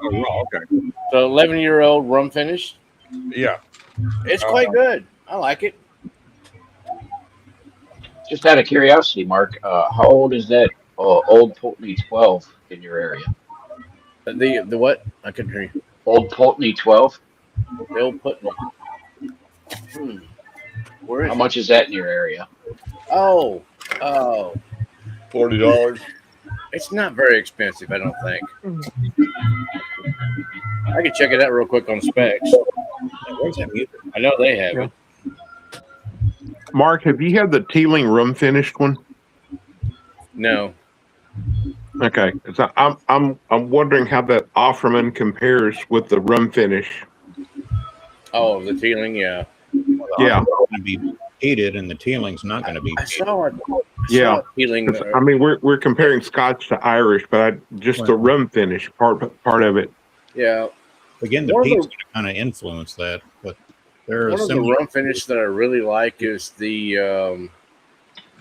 Speaker 1: Oh, okay.
Speaker 10: So 11-year-old rum finished.
Speaker 1: Yeah.
Speaker 10: It's quite good. I like it.
Speaker 5: Just out of curiosity, Mark, how old is that Old Pulteney 12 in your area?
Speaker 10: The what? I couldn't hear you.
Speaker 5: Old Pulteney 12?
Speaker 10: The Old Pulteney. Where is
Speaker 5: How much is that in your area?
Speaker 10: Oh.
Speaker 16: $40.
Speaker 10: It's not very expensive, I don't think. I can check it out real quick on specs. Where's that music? I know they have it.
Speaker 14: Mark, have you had the Teeling rum finished one?
Speaker 10: No.
Speaker 14: Okay, so I'm wondering how that Offerman compares with the rum finish.
Speaker 10: Oh, the Teeling, yeah.
Speaker 14: Yeah.
Speaker 9: Going to be heated, and the Teeling's not going to be.
Speaker 10: I saw it.
Speaker 14: Yeah.
Speaker 10: Teeling.
Speaker 14: I mean, we're comparing Scotch to Irish, but just the rum finish part of it.
Speaker 10: Yeah.
Speaker 9: Again, the
Speaker 10: One of
Speaker 9: peat's
Speaker 10: the-
Speaker 9: going to kind of influence that, but there are
Speaker 10: One of the
Speaker 9: similar.
Speaker 10: rum finish that I really like is the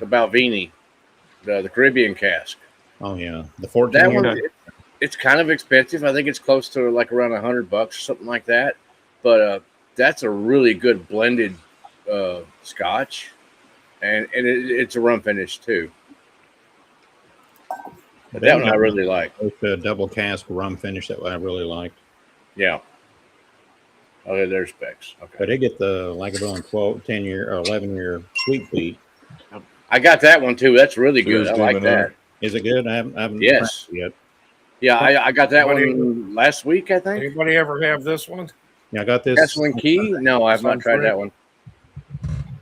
Speaker 10: Balvenie, the Caribbean cask.
Speaker 9: Oh yeah, the 14.
Speaker 10: That
Speaker 9: year.
Speaker 10: one, it's kind of expensive. I think it's close to like around $100 or something like that. But that's a really good blended Scotch, and it's a rum finish too. But that one I really like.
Speaker 9: It's a double cask rum finish that I really liked.
Speaker 10: Yeah. Okay, there's specs. Okay.
Speaker 9: But they get the Lagavulin 12, 10 year or 11-year sweet peat.
Speaker 10: I got that one too. That's really good. I like that.
Speaker 9: Is it good? I haven't
Speaker 10: Yes.
Speaker 9: tried it yet.
Speaker 10: Yeah, I got that
Speaker 7: Anybody-
Speaker 10: one last week, I think.
Speaker 7: Anybody ever have this one?
Speaker 9: Yeah, I got this.
Speaker 10: Gasoline Key? No, I have not tried that one.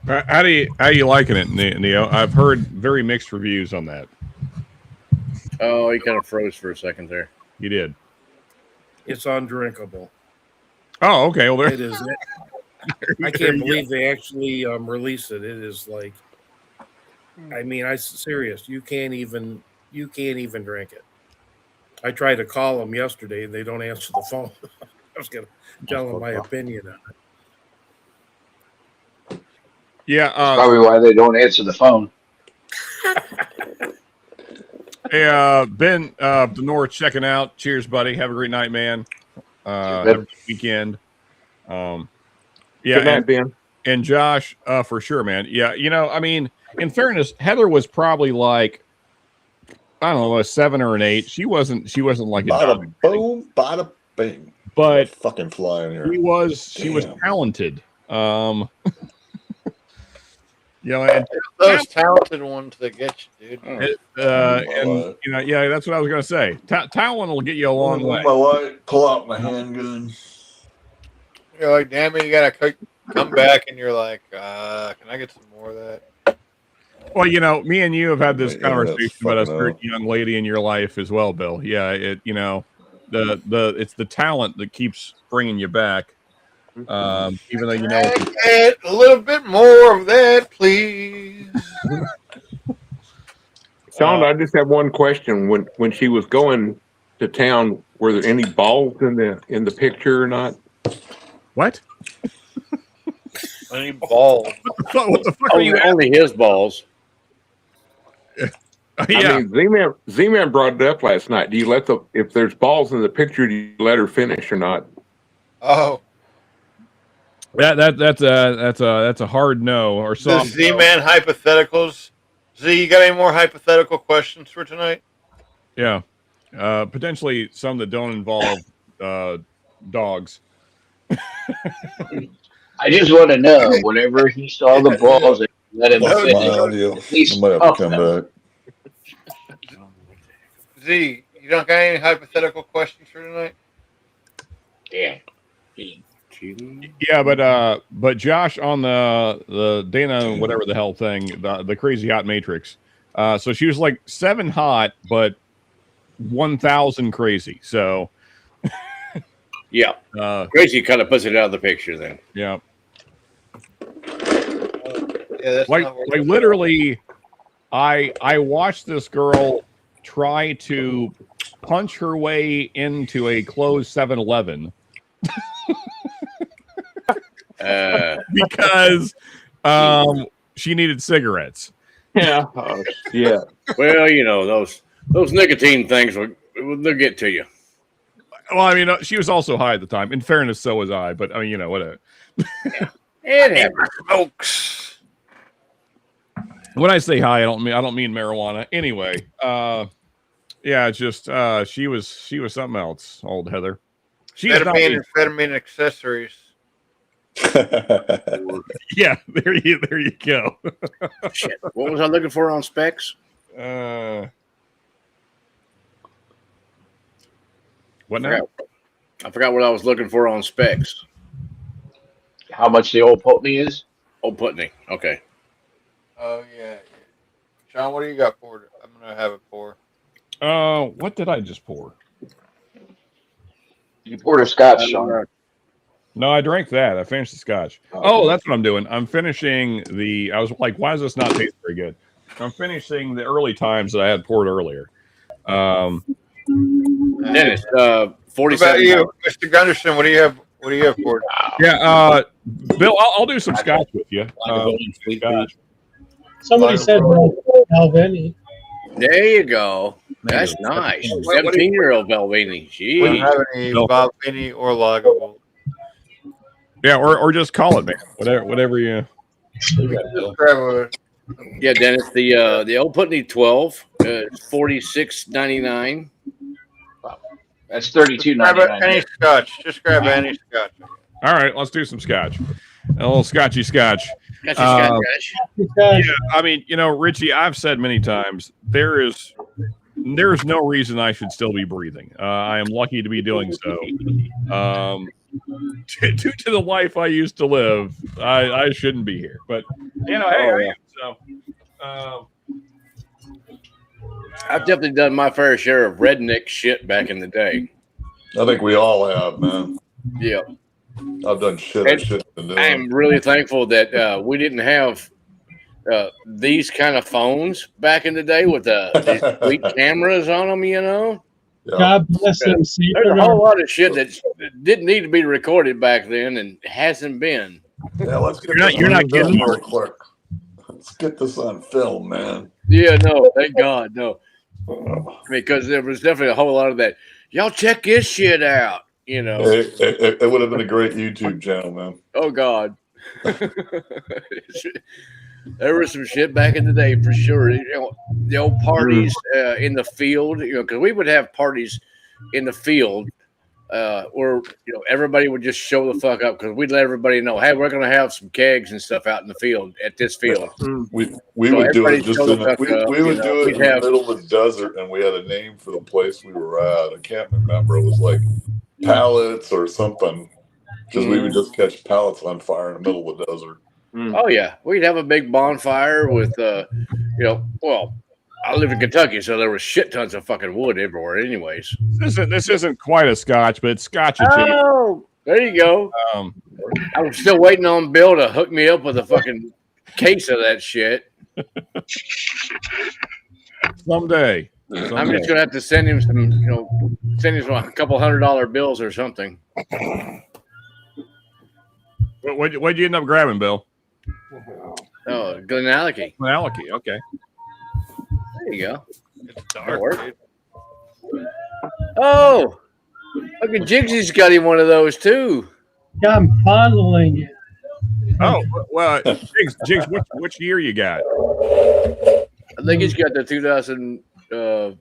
Speaker 1: How you liking it, Neo? I've heard very mixed reviews on that.
Speaker 10: Oh, you kind of froze for a second there.
Speaker 1: You did.
Speaker 7: It's undrinkable.
Speaker 1: Oh, okay. Well, there
Speaker 7: It is. I can't believe they actually released it. It is like, I mean, I'm serious. You can't even drink it. I tried to call them yesterday, and they don't answer the phone. I was gonna tell them my opinion on it.
Speaker 1: Yeah,
Speaker 5: Probably why they don't answer the phone.
Speaker 1: Hey, Ben, the North checking out. Cheers, buddy. Have a great night, man. Have a good weekend. Yeah,
Speaker 14: Good night, Ben.
Speaker 1: And Josh, for sure, man. Yeah, I mean, in fairness, Heather was probably like, I don't know, a 7 or an 8. She wasn't like a
Speaker 16: Bada boom, bada bing.
Speaker 1: but
Speaker 16: fucking fly in here.
Speaker 1: she was talented. And
Speaker 8: those talented ones that get you, dude.
Speaker 1: and yeah, that's what I was gonna say. Talent will get you a long way.
Speaker 16: My wife pull out my handgun.
Speaker 8: You're like, damn it, you gotta come back, and you're like, can I get some more of that?
Speaker 1: Well, me and you have had this conversation about a certain young lady in your life as well, Bill. Yeah, it's the talent that keeps bringing you back. Even though
Speaker 8: Get a little bit more of that, please.
Speaker 14: Sean, I just have one question. When she was going to town, were there any balls in the picture or not?
Speaker 1: What?
Speaker 8: Any balls?
Speaker 1: What the fuck are you?
Speaker 10: Only his balls.
Speaker 1: Yeah.
Speaker 14: I mean, Z-Man brought it up last night. Do you if there's balls in the picture, do you let her finish or not?
Speaker 8: Oh.
Speaker 1: That's a hard no or
Speaker 8: The
Speaker 1: soft
Speaker 8: Z-Man hypotheticals. Z, you got any more hypothetical questions for tonight?
Speaker 1: Yeah, potentially some that don't involve dogs.
Speaker 5: I just want to know, whenever he saw the balls, and let him finish. At least
Speaker 16: I might have to come back.
Speaker 8: Z, you don't got any hypothetical questions for tonight?
Speaker 5: Damn.
Speaker 1: Yeah, but Josh on the Dana whatever the hell thing, the crazy hot matrix. So she was like 7 hot, but 1,000 crazy. So
Speaker 10: yeah, crazy kind of puts it out of the picture then.
Speaker 1: Yeah.
Speaker 8: Yeah,
Speaker 1: like literally, I watched this girl try to punch her way into a closed 7-Eleven. Because she needed cigarettes.
Speaker 14: Yeah. Yeah.
Speaker 10: Well, those nicotine things they'll get to you.
Speaker 1: Well, I mean, she was also high at the time. In fairness, so was I. But I mean, whatever.
Speaker 10: It
Speaker 8: smokes.
Speaker 1: When I say high, I don't mean marijuana. Anyway, yeah, it's just she was something else. Old Heather. She's not
Speaker 8: amphetamine accessories.
Speaker 1: Yeah, there you go.
Speaker 10: Shit. What was I looking for on specs?
Speaker 1: What now?
Speaker 10: I forgot what I was looking for on specs.
Speaker 5: How much the old Putney is?
Speaker 10: Old Putney. Okay.
Speaker 8: Oh yeah. Sean, what do you got poured? I'm gonna have it pour.
Speaker 1: What did I just pour?
Speaker 5: You poured a scotch, Sean.
Speaker 1: No, I drank that. I finished the scotch. Oh, that's what I'm doing. I'm finishing I was like, why does this not taste very good? I'm finishing the early times that I had poured earlier.
Speaker 10: Dennis, 47.
Speaker 8: What about you, Mr. Gunderson? What do you have poured?
Speaker 1: Yeah, Bill, I'll do some scotch with you. Scotch.
Speaker 15: Somebody said Alveni.
Speaker 10: There you go. That's nice. 17-year-old Belvini.
Speaker 8: We don't have any Balvenie or Lagavulin.
Speaker 1: Yeah, or just call it, man. Whatever you.
Speaker 8: Just grab
Speaker 10: Yeah, Dennis. The old Putney 12 is $46.99.
Speaker 5: That's $32.99.
Speaker 8: Any scotch. Just grab any scotch.
Speaker 1: All right, let's do some scotch. A little scotchy scotch.
Speaker 10: Scotch.
Speaker 1: Yeah, I mean, Richie, I've said many times there's no reason I should still be breathing. I am lucky to be doing so. Due to the life I used to live, I shouldn't be here. But hey, I am. So
Speaker 10: I've definitely done my fair share of redneck shit back in the day.
Speaker 16: I think we all have, man.
Speaker 10: Yeah.
Speaker 16: I've done shit I shouldn't have done.
Speaker 10: I am really thankful that we didn't have these kind of phones back in the day with these sweet cameras on them,
Speaker 16: Yeah.
Speaker 15: God bless them.
Speaker 10: There's a whole lot of shit that didn't need to be recorded back then and hasn't been.
Speaker 16: Yeah, let's get
Speaker 1: you're not getting
Speaker 16: real quick. Let's get this on film, man.
Speaker 10: Yeah, no, thank God, no. Because there was definitely a whole lot of that. Y'all check this shit out,
Speaker 16: It would have been a great YouTube channel, man.
Speaker 10: Oh God. There was some shit back in the day for sure. The old parties in the field, because we would have parties in the field where everybody would just show the fuck up because we'd let everybody know, hey, we're gonna have some kegs and stuff out in the field at this field.
Speaker 16: We
Speaker 10: So
Speaker 16: would do
Speaker 10: everybody
Speaker 16: it just
Speaker 10: show the
Speaker 16: in
Speaker 10: fuck up,
Speaker 16: we would do it
Speaker 10: we'd
Speaker 16: in the
Speaker 10: have
Speaker 16: middle of the desert, and we had a name for the place we were at. I can't remember. It was like pallets or something, because we would just catch pallets on fire in the middle of the desert.
Speaker 10: Oh yeah, we'd have a big bonfire with well, I live in Kentucky, so there was shit tons of fucking wood everywhere. Anyways,
Speaker 1: This isn't quite a scotch, but it's scotch and cheese.
Speaker 10: oh, there you go. I'm still waiting on Bill to hook me up with a fucking case of that shit.
Speaker 1: Someday.
Speaker 10: I'm just gonna have to send him some, a couple $100 bills or something.
Speaker 1: What'd you end up grabbing, Bill?
Speaker 10: Oh, Glenallachie.
Speaker 1: Glenallachie, okay.
Speaker 10: There you go.
Speaker 8: It's dark.
Speaker 10: Oh, look at Jigsy's got him one of those too.
Speaker 15: Yeah, I'm fondling it.
Speaker 1: Oh, well, Jigs, which year you got?
Speaker 10: I think he's got the 2000, the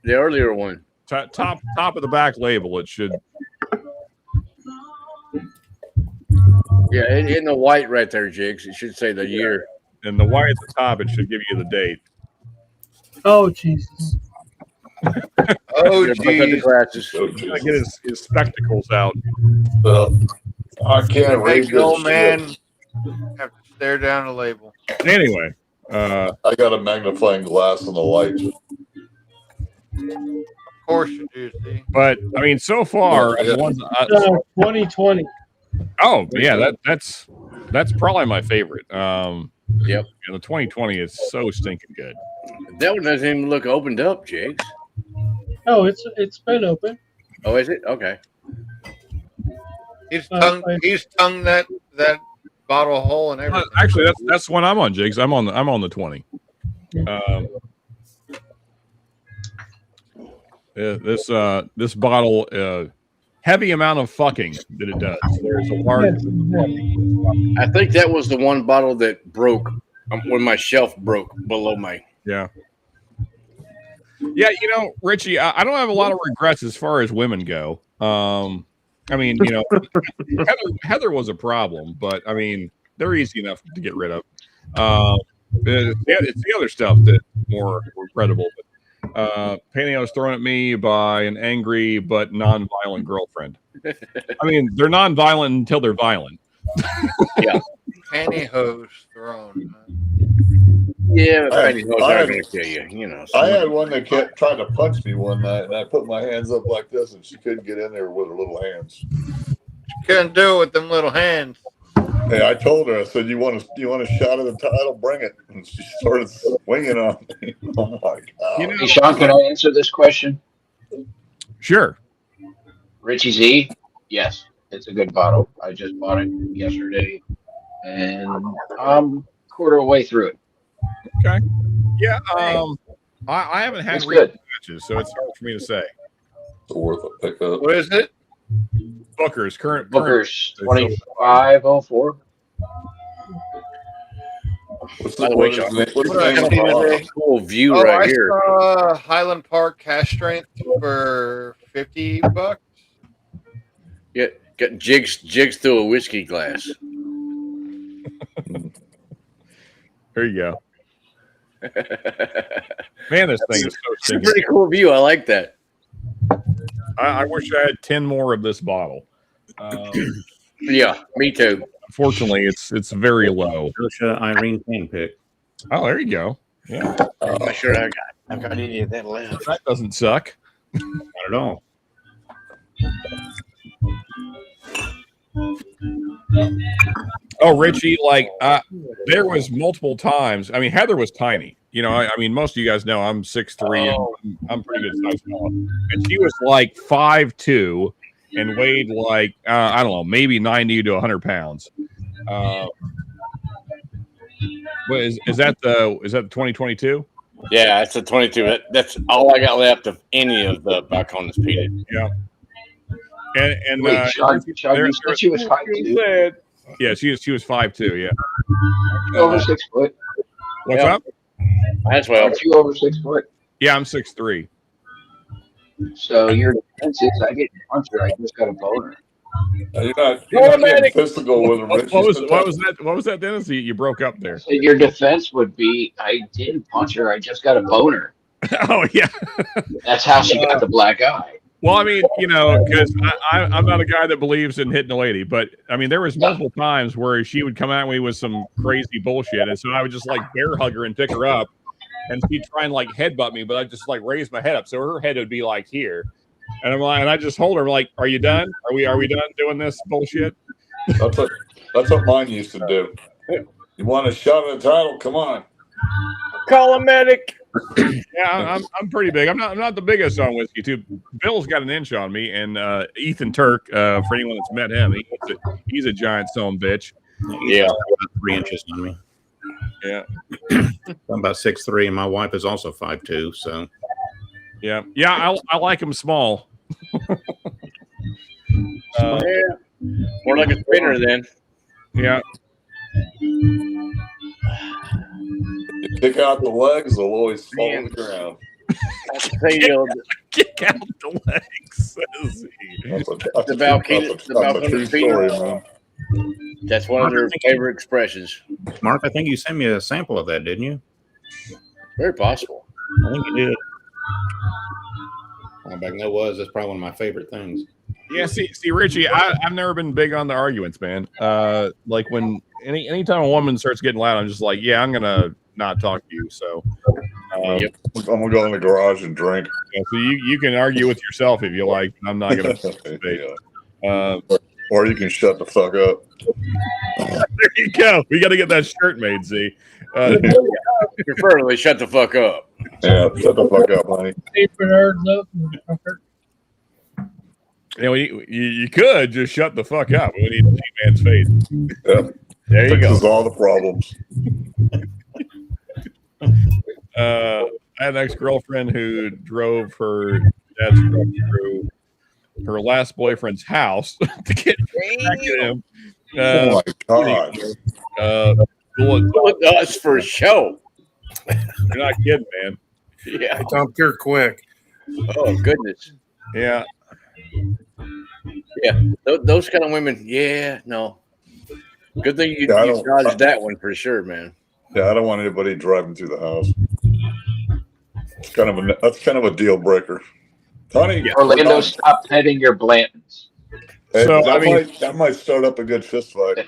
Speaker 10: earlier one.
Speaker 1: Top of the back label. It should.
Speaker 10: Yeah, in the white right there, Jigs. It should say the year.
Speaker 1: And the white at the top, it should give you the date.
Speaker 15: Oh, Jesus.
Speaker 8: Oh,
Speaker 10: geez.
Speaker 1: Get his spectacles out.
Speaker 16: I can't read
Speaker 8: Make an old
Speaker 16: this
Speaker 8: man
Speaker 16: shit.
Speaker 8: have to stare down a label.
Speaker 1: Anyway,
Speaker 16: I got a magnifying glass on the light.
Speaker 8: Of course you do, see.
Speaker 1: But I mean, so far, the ones
Speaker 15: 2020.
Speaker 1: oh yeah, that's probably my favorite.
Speaker 10: Yep.
Speaker 1: The 2020 is so stinking good.
Speaker 10: That one doesn't even look opened up, Jigs.
Speaker 15: Oh, it's been open.
Speaker 10: Oh, is it? Okay.
Speaker 8: He's tongued that bottle hole and everything.
Speaker 1: Actually, that's when I'm on, Jigs. I'm on the 20. This bottle, heavy amount of fucking that it does. There's a large.
Speaker 10: I think that was the one bottle that broke when my shelf broke below my.
Speaker 1: Yeah. Yeah, Richie, I don't have a lot of regrets as far as women go. I mean, Heather was a problem, but I mean, they're easy enough to get rid of. It's the other stuff that's more credible. Painting was thrown at me by an angry but non-violent girlfriend. I mean, they're non-violent until they're violent.
Speaker 10: Yeah.
Speaker 8: Pantyhose thrown.
Speaker 10: Yeah, but pantyhose aren't going to kill you.
Speaker 16: I had one that kept trying to punch me one night, and I put my hands up like this, and she couldn't get in there with her little hands.
Speaker 8: She couldn't do it with them little hands.
Speaker 16: Hey, I told her, I said, you want a shot of the title? Bring it. And she started swinging on me. Oh, my God.
Speaker 5: Hey, Sean, can I answer this question?
Speaker 1: Sure.
Speaker 5: Richie Z? Yes, it's a good bottle. I just bought it yesterday, and I'm quarter of the way through it.
Speaker 1: Okay. Yeah. I haven't had
Speaker 5: It's good.
Speaker 1: matches, so it's hard for me to say.
Speaker 16: It's worth a pickup.
Speaker 8: What is it?
Speaker 1: Booker's current
Speaker 5: 2504.
Speaker 10: By the way, Sean,
Speaker 8: What
Speaker 10: cool view right here.
Speaker 8: Saw Highland Park cash strength for $50.
Speaker 10: Yeah, got jigs through a whiskey glass.
Speaker 1: There you go. Man, this thing is so
Speaker 10: It's a
Speaker 1: stinking.
Speaker 10: pretty cool view. I like that.
Speaker 1: I wish I had 10 more of this bottle.
Speaker 10: Yeah, me too.
Speaker 1: Unfortunately, it's very low.
Speaker 9: Irene Payne pick.
Speaker 1: Oh, there you go. Yeah.
Speaker 10: I'm not sure I've got any of that left.
Speaker 1: That doesn't suck.
Speaker 9: Not at all.
Speaker 1: Oh, Richie, there was multiple times. I mean, Heather was tiny. I mean, most of you guys know I'm 6'3", and I'm pretty good size fella. And she was like 5'2", and weighed like I don't know, maybe 90 to 100 pounds. But is that the 2022?
Speaker 10: Yeah, it's a 22. That's all I got left of any of the Balcones peated.
Speaker 1: Yeah. And
Speaker 5: Wait, Sean, you said she was 5'2"?
Speaker 1: Yeah, she was 5'2". Yeah.
Speaker 5: You over 6 foot?
Speaker 1: What's up?
Speaker 10: That's well.
Speaker 5: Aren't you over 6 foot?
Speaker 1: Yeah, I'm 6'3".
Speaker 5: So your defense is I didn't punch her. I just got a boner.
Speaker 16: You're not getting physical with him, Rich.
Speaker 1: What was that, Dennis? You broke up there.
Speaker 5: So your defense would be I didn't punch her. I just got a boner.
Speaker 1: Oh yeah,
Speaker 5: that's how she got the black eye.
Speaker 1: Well, I mean, because I'm not a guy that believes in hitting a lady, but I mean, there was multiple times where she would come at me with some crazy bullshit, and so I would just like bear hug her and pick her up, and she'd try and like headbutt me, but I'd just like raise my head up, so her head would be like here, and I'm like, and I just hold her, I'm like, "Are you done? Are we done doing this bullshit?"
Speaker 16: That's what mine used to do. You want a shot at the title? Come on.
Speaker 10: Call a medic.
Speaker 1: Yeah, I'm pretty big. I'm not the biggest on whiskey too. Bill's got an inch on me, and Ethan Turk, for anyone that's met him, he's a giant stone bitch.
Speaker 9: Yeah, about 3 inches on me.
Speaker 1: Yeah,
Speaker 9: I'm about 6'3", and my wife is also 5'2". So
Speaker 1: yeah, I like him small.
Speaker 10: More like a trainer then.
Speaker 1: Yeah.
Speaker 16: You kick out the legs, they'll always fall on the ground.
Speaker 1: Kick out the legs, says he.
Speaker 16: That's a true story, man.
Speaker 10: That's one of their favorite expressions.
Speaker 9: Mark, I think you sent me a sample of that, didn't you?
Speaker 10: Very possible.
Speaker 9: I think you did. Back then that's probably one of my favorite things.
Speaker 1: Yeah, see, Richie, I've never been big on the arguments, man. Like when anytime a woman starts getting loud, I'm just like, yeah, I'm gonna not talk to you. So
Speaker 16: I'm gonna go in the garage and drink.
Speaker 1: Yeah, so you can argue with yourself if you like. I'm not gonna participate.
Speaker 16: Or you can shut the fuck up.
Speaker 1: There you go. We got to get that shirt made. See,
Speaker 10: preferably shut the fuck up.
Speaker 16: Yeah, shut the fuck up, honey.
Speaker 1: You could just shut the fuck up. We need to see man's face.
Speaker 16: Yeah.
Speaker 1: There you
Speaker 16: Fixes
Speaker 1: go.
Speaker 16: all the problems.
Speaker 1: I had an ex-girlfriend who drove her dad's truck through her last boyfriend's house to get back at him.
Speaker 16: Oh my god!
Speaker 10: That's for show.
Speaker 1: You're not kidding, man.
Speaker 10: Yeah,
Speaker 7: it's on pure quick.
Speaker 10: Oh goodness.
Speaker 1: Yeah.
Speaker 10: Yeah, those kind of women. Yeah, no. Good thing you dodged that one for sure, man.
Speaker 16: Yeah, I don't want anybody driving through the house. That's kind of a deal breaker. Honey,
Speaker 5: Orlando, stop petting your Blantons.
Speaker 16: Hey,
Speaker 1: So,
Speaker 16: that might start up a good fist fight.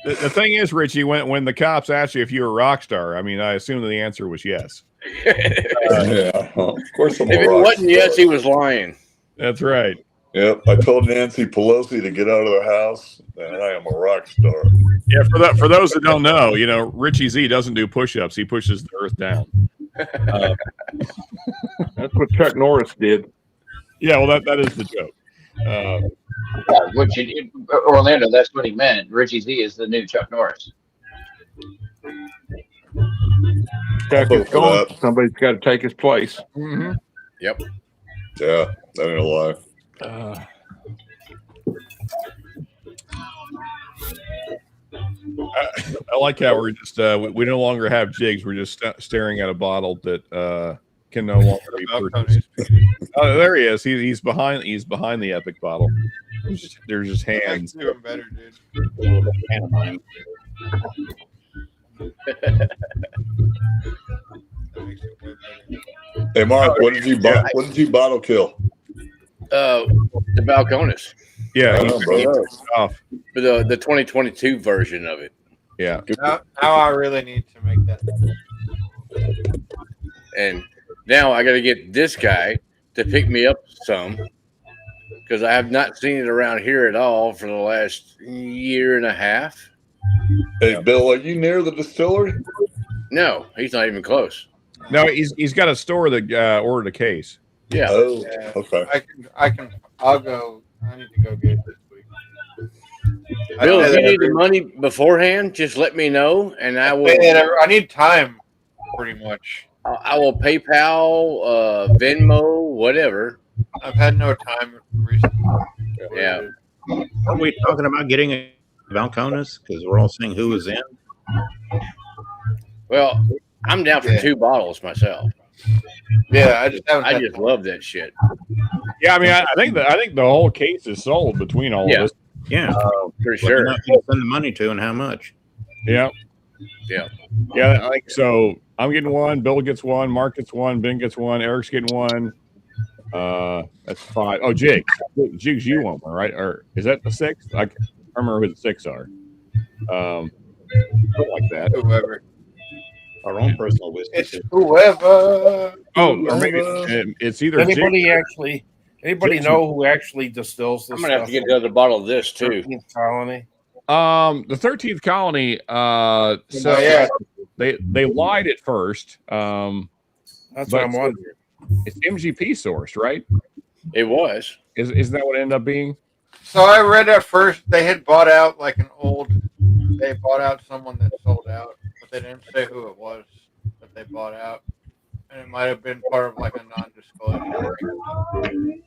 Speaker 1: The thing is, Richie, when the cops asked you if you were a rock star, I mean, I assume that the answer was yes.
Speaker 16: Yeah, of course I'm
Speaker 10: if
Speaker 16: a
Speaker 10: it
Speaker 16: rock
Speaker 10: wasn't
Speaker 16: star.
Speaker 10: yes, he was lying.
Speaker 1: That's right.
Speaker 16: Yep, I told Nancy Pelosi to get out of the house, and I am a rock star.
Speaker 1: Yeah, for those that don't know, Richie Z doesn't do push-ups; he pushes the earth down.
Speaker 14: That's what Chuck Norris did.
Speaker 1: Yeah, well, that is the joke.
Speaker 5: Orlando, that's what he meant. Richie Z is the new Chuck Norris.
Speaker 14: Chuck is gone. Somebody's got to take his place.
Speaker 1: Mm-hmm.
Speaker 10: Yep.
Speaker 16: Yeah, that ain't a lie.
Speaker 1: I like how we're just we no longer have jigs. We're just staring at a bottle that can no longer be purchased. Oh, there he is. He's behind the epic bottle. There's just hands.
Speaker 8: Doing better, dude.
Speaker 16: Hey, Mark, what did you bottle kill?
Speaker 10: The Balcones.
Speaker 1: Yeah,
Speaker 10: off. The 2022 version of it.
Speaker 1: Yeah.
Speaker 8: Now I really need to make that.
Speaker 10: And now I got to get this guy to pick me up some because I have not seen it around here at all for the last year and a half.
Speaker 16: Hey, Bill, are you near the distillery?
Speaker 10: No, he's not even close.
Speaker 1: No, he's got a store that ordered a case.
Speaker 10: Yeah.
Speaker 16: Oh, okay.
Speaker 8: I'll go. I need to go get it this week.
Speaker 10: Bill, if you need the money beforehand, just let me know, and I will.
Speaker 8: I need time, pretty much.
Speaker 10: I will PayPal, Venmo, whatever.
Speaker 8: I've had no time recently.
Speaker 10: Yeah.
Speaker 9: Are we talking about getting a Balcones? Because we're all seeing who is in.
Speaker 10: Well, I'm down for 2 bottles myself. Yeah, I just love that shit.
Speaker 1: Yeah, I mean, I think the whole case is sold between all of us.
Speaker 9: Yeah,
Speaker 10: for
Speaker 9: Let
Speaker 10: sure.
Speaker 9: me know who you send the money to and how much.
Speaker 1: Yeah,
Speaker 10: Yeah.
Speaker 1: yeah. I think so. I'm getting one. Bill gets one. Mark gets one. Ben gets one. Eric's getting one. That's 5. Oh, Jigs, you want one, right? Or is that the 6th? I can't remember who the 6 are. Something like that.
Speaker 8: Whoever.
Speaker 9: Our own personal whiskey.
Speaker 8: It's whoever.
Speaker 1: Oh, or maybe it's either
Speaker 7: Anybody
Speaker 1: Jigs
Speaker 7: anybody
Speaker 1: Jigs
Speaker 7: know who actually distills this?
Speaker 10: I'm gonna have to get another bottle of this too.
Speaker 7: 13th Colony.
Speaker 1: The 13th Colony. So
Speaker 8: yeah.
Speaker 1: they lied at first.
Speaker 7: That's
Speaker 1: but
Speaker 7: what I'm wondering.
Speaker 1: It's MGP sourced, right?
Speaker 10: It was.
Speaker 1: Isn't that what it ended up being?
Speaker 8: So I read at first they had bought out like they bought out someone that sold out, but they didn't say who it was that they bought out. And it might have been part of like a non-disclosure.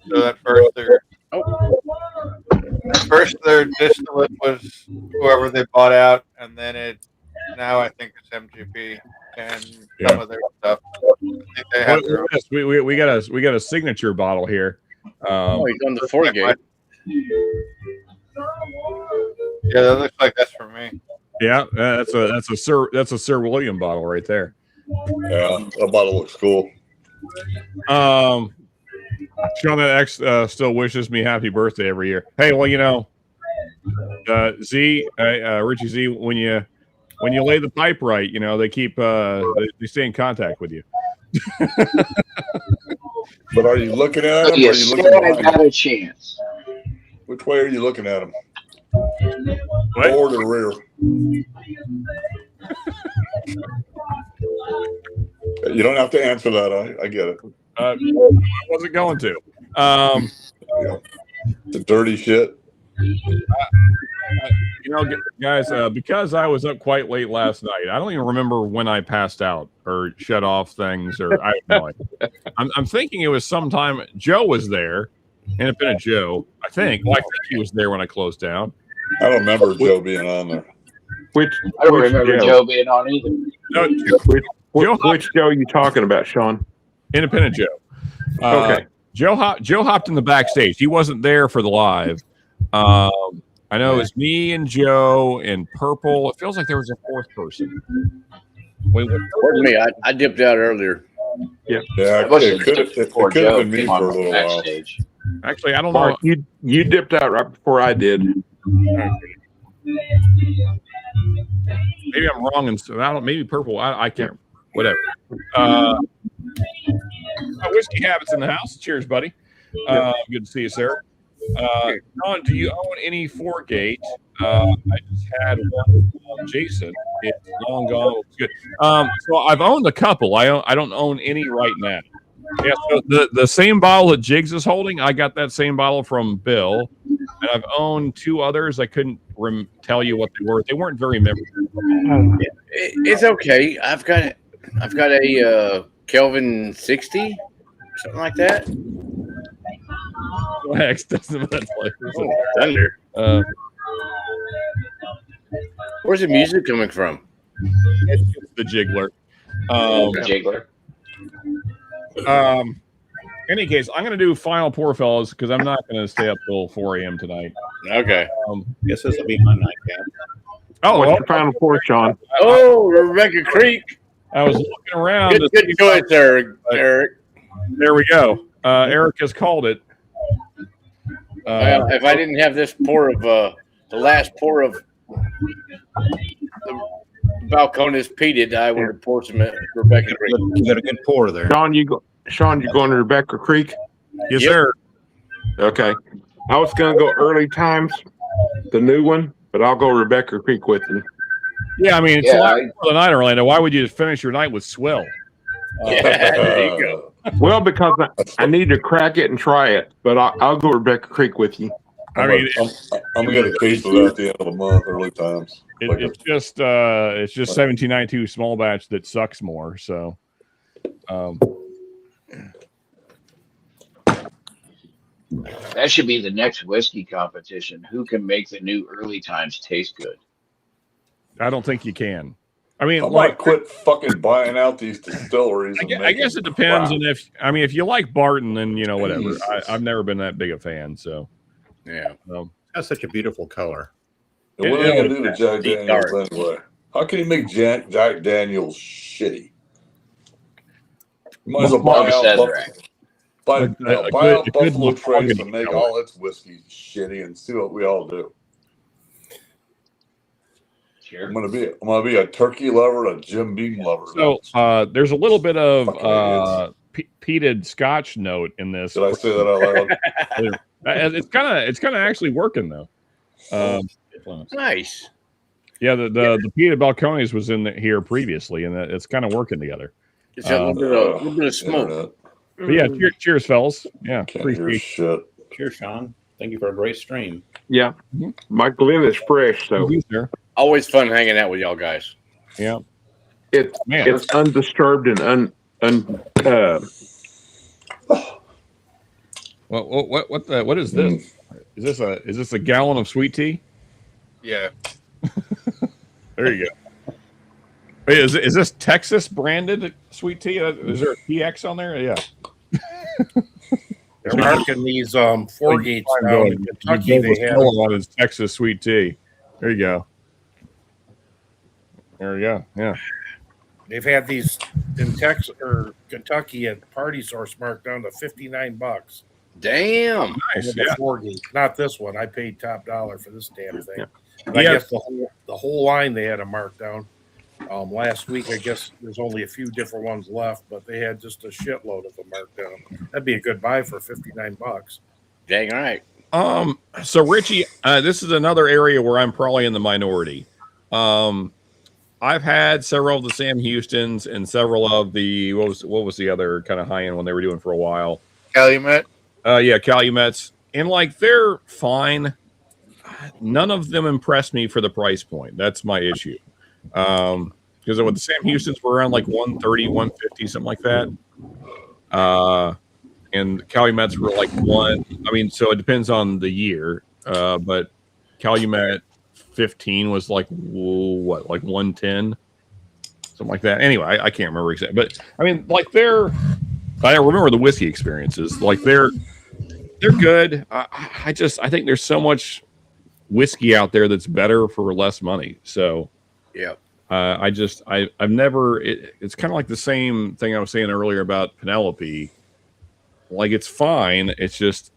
Speaker 8: So at first their distillate was whoever they bought out, and then now I think it's MGP and some of their stuff. I think they have their own.
Speaker 1: We got a signature bottle here.
Speaker 10: He's on the 4 gate.
Speaker 8: Yeah, that looks like that's for me.
Speaker 1: Yeah, that's a Sir William bottle right there.
Speaker 16: Yeah, that bottle looks cool.
Speaker 1: Sean, that X still wishes me happy birthday every year. Hey, well, Richie Z, when you lay the pipe right, they keep they stay in contact with you.
Speaker 16: But are you looking at him? Or are
Speaker 5: You
Speaker 16: you looking
Speaker 5: still
Speaker 16: behind
Speaker 5: got
Speaker 16: him?
Speaker 5: a chance.
Speaker 16: Which way are you looking at him?
Speaker 1: What?
Speaker 16: Forward or rear? You don't have to answer that. I get it.
Speaker 1: I wasn't going to.
Speaker 16: The dirty shit.
Speaker 1: Guys, because I was up quite late last night, I don't even remember when I passed out or shut off things, or I have no idea. I'm thinking it was sometime. Joe was there, Independent Joe. I think he was there when I closed down.
Speaker 16: I don't remember Joe being on there.
Speaker 5: I don't remember Joe being on either.
Speaker 1: No,
Speaker 14: Which Joe are you talking about, Sean?
Speaker 1: Independent Joe.
Speaker 14: Okay.
Speaker 1: Joe hopped in the backstage. He wasn't there for the live. I know it was me and Joe and Purple. It feels like there was a 4th person.
Speaker 10: Pardon me, I dipped out earlier.
Speaker 14: Yeah,
Speaker 16: it could have been me for a little while.
Speaker 1: Actually, I don't
Speaker 14: Mark,
Speaker 1: know.
Speaker 14: you dipped out right before I did.
Speaker 1: Maybe I'm wrong, and so I don't. Maybe Purple. I can't. Whatever. Whiskey Habits in the house. Cheers, buddy. Good to see you, sir. John, do you own any 4 gate? I just had one from Jason. It's long gone. It's good. So I've owned a couple. I don't own any right now. Yeah, so the same bottle that Jigs is holding, I got that same bottle from Bill, and I've owned 2 others. I couldn't tell you what they were. They weren't very memorable.
Speaker 10: It's okay. I've got a Kelvin 60, something like that.
Speaker 1: X doesn't that flavor.
Speaker 10: Thunder. Where's the music coming from?
Speaker 1: It's the Jiggler.
Speaker 5: Jiggler.
Speaker 1: Any case, I'm going to do final pour, fellas, because I'm not going to stay up till 4 a.m. tonight.
Speaker 10: Okay.
Speaker 9: Guess this will be my nightcap.
Speaker 14: What's your final pour, Sean?
Speaker 10: Oh, Rebecca Creek.
Speaker 1: I was looking around.
Speaker 10: Good choice, Eric.
Speaker 1: There we go. Eric has called it.
Speaker 10: If I didn't have this pour of the last pour of the Balcones peated, I would have poured some Rebecca Creek.
Speaker 9: You got a good pour there.
Speaker 14: Sean, you going to Rebecca Creek?
Speaker 1: Yes, sir.
Speaker 14: Okay. I was going to go Early Times, the new one, but I'll go Rebecca Creek with you.
Speaker 1: Yeah, I mean, it's the night, Orlando. Why would you finish your night with swill?
Speaker 10: There you go.
Speaker 14: Well, because I need to crack it and try it, but I'll go Rebecca Creek with you.
Speaker 16: I'm gonna get a case of that at the end of the month, Early Times.
Speaker 1: It's just 1792 small batch that sucks more. So,
Speaker 5: That should be the next whiskey competition. Who can make the new Early Times taste good?
Speaker 1: I don't think you can. I mean,
Speaker 16: I
Speaker 1: like,
Speaker 16: might quit fucking buying out these distilleries.
Speaker 1: I guess it depends on if you like Barton, then whatever. I've never been that big a fan, so
Speaker 10: yeah,
Speaker 9: that's such a beautiful color.
Speaker 16: And what are they gonna do to Jack Daniels anyway? How can you make Jack Daniels shitty? You might as well buy out Buffalo Trace and make all its whiskey shitty and see what we all do.
Speaker 5: Sure.
Speaker 16: I'm gonna be a turkey lover and a Jim Beam lover.
Speaker 1: So there's a little bit of peated Scotch note in this.
Speaker 16: Did I say that out loud?
Speaker 1: it's kind of actually working though.
Speaker 10: Nice.
Speaker 1: Yeah, the peated Balcones was in here previously, and it's kind of working together.
Speaker 10: It's a little bit of smoke.
Speaker 1: But yeah, cheers, fellas. Yeah,
Speaker 16: appreciate shit.
Speaker 9: Cheers, Sean. Thank you for a great stream.
Speaker 14: Yeah, my Glen is fresh, so
Speaker 10: always fun hanging out with y'all guys.
Speaker 1: Yeah,
Speaker 14: it's undisturbed and
Speaker 1: what is this? Is this a gallon of sweet tea?
Speaker 8: Yeah.
Speaker 1: There you go. Wait, is this Texas branded sweet tea? Is there a TX on there? Yeah.
Speaker 7: They're marking these 4 gates down in Kentucky. They have
Speaker 1: on is Texas sweet tea. There you go. There you go. Yeah.
Speaker 7: They've had these in Texas or Kentucky at Party Source marked down to $59.
Speaker 10: Damn.
Speaker 1: Nice.
Speaker 7: Yeah. 4 gate. Not this one. I paid top dollar for this damn thing. Yeah. I guess the whole line they had them marked down. Last week, I guess there's only a few different ones left, but they had just a shitload of them marked down. That'd be a good buy for $59.
Speaker 10: Dang right.
Speaker 1: So Richie, this is another area where I'm probably in the minority. I've had several of the Sam Houstons and several of the what was the other kind of high end one they were doing for a while?
Speaker 8: Calumet.
Speaker 1: Yeah, Calumets, and like they're fine. None of them impressed me for the price point. That's my issue. Because with the Sam Houstons were around like 130, 150, something like that. And Calumets were like so it depends on the year. But Calumet 15 was like like 110, something like that. Anyway, I can't remember exactly, but I mean, like I remember the whiskey experiences. Like they're good. I think there's so much whiskey out there that's better for less money. So
Speaker 10: yeah.
Speaker 1: I've never. It's kind of like the same thing I was saying earlier about Penelope. Like it's fine. It's just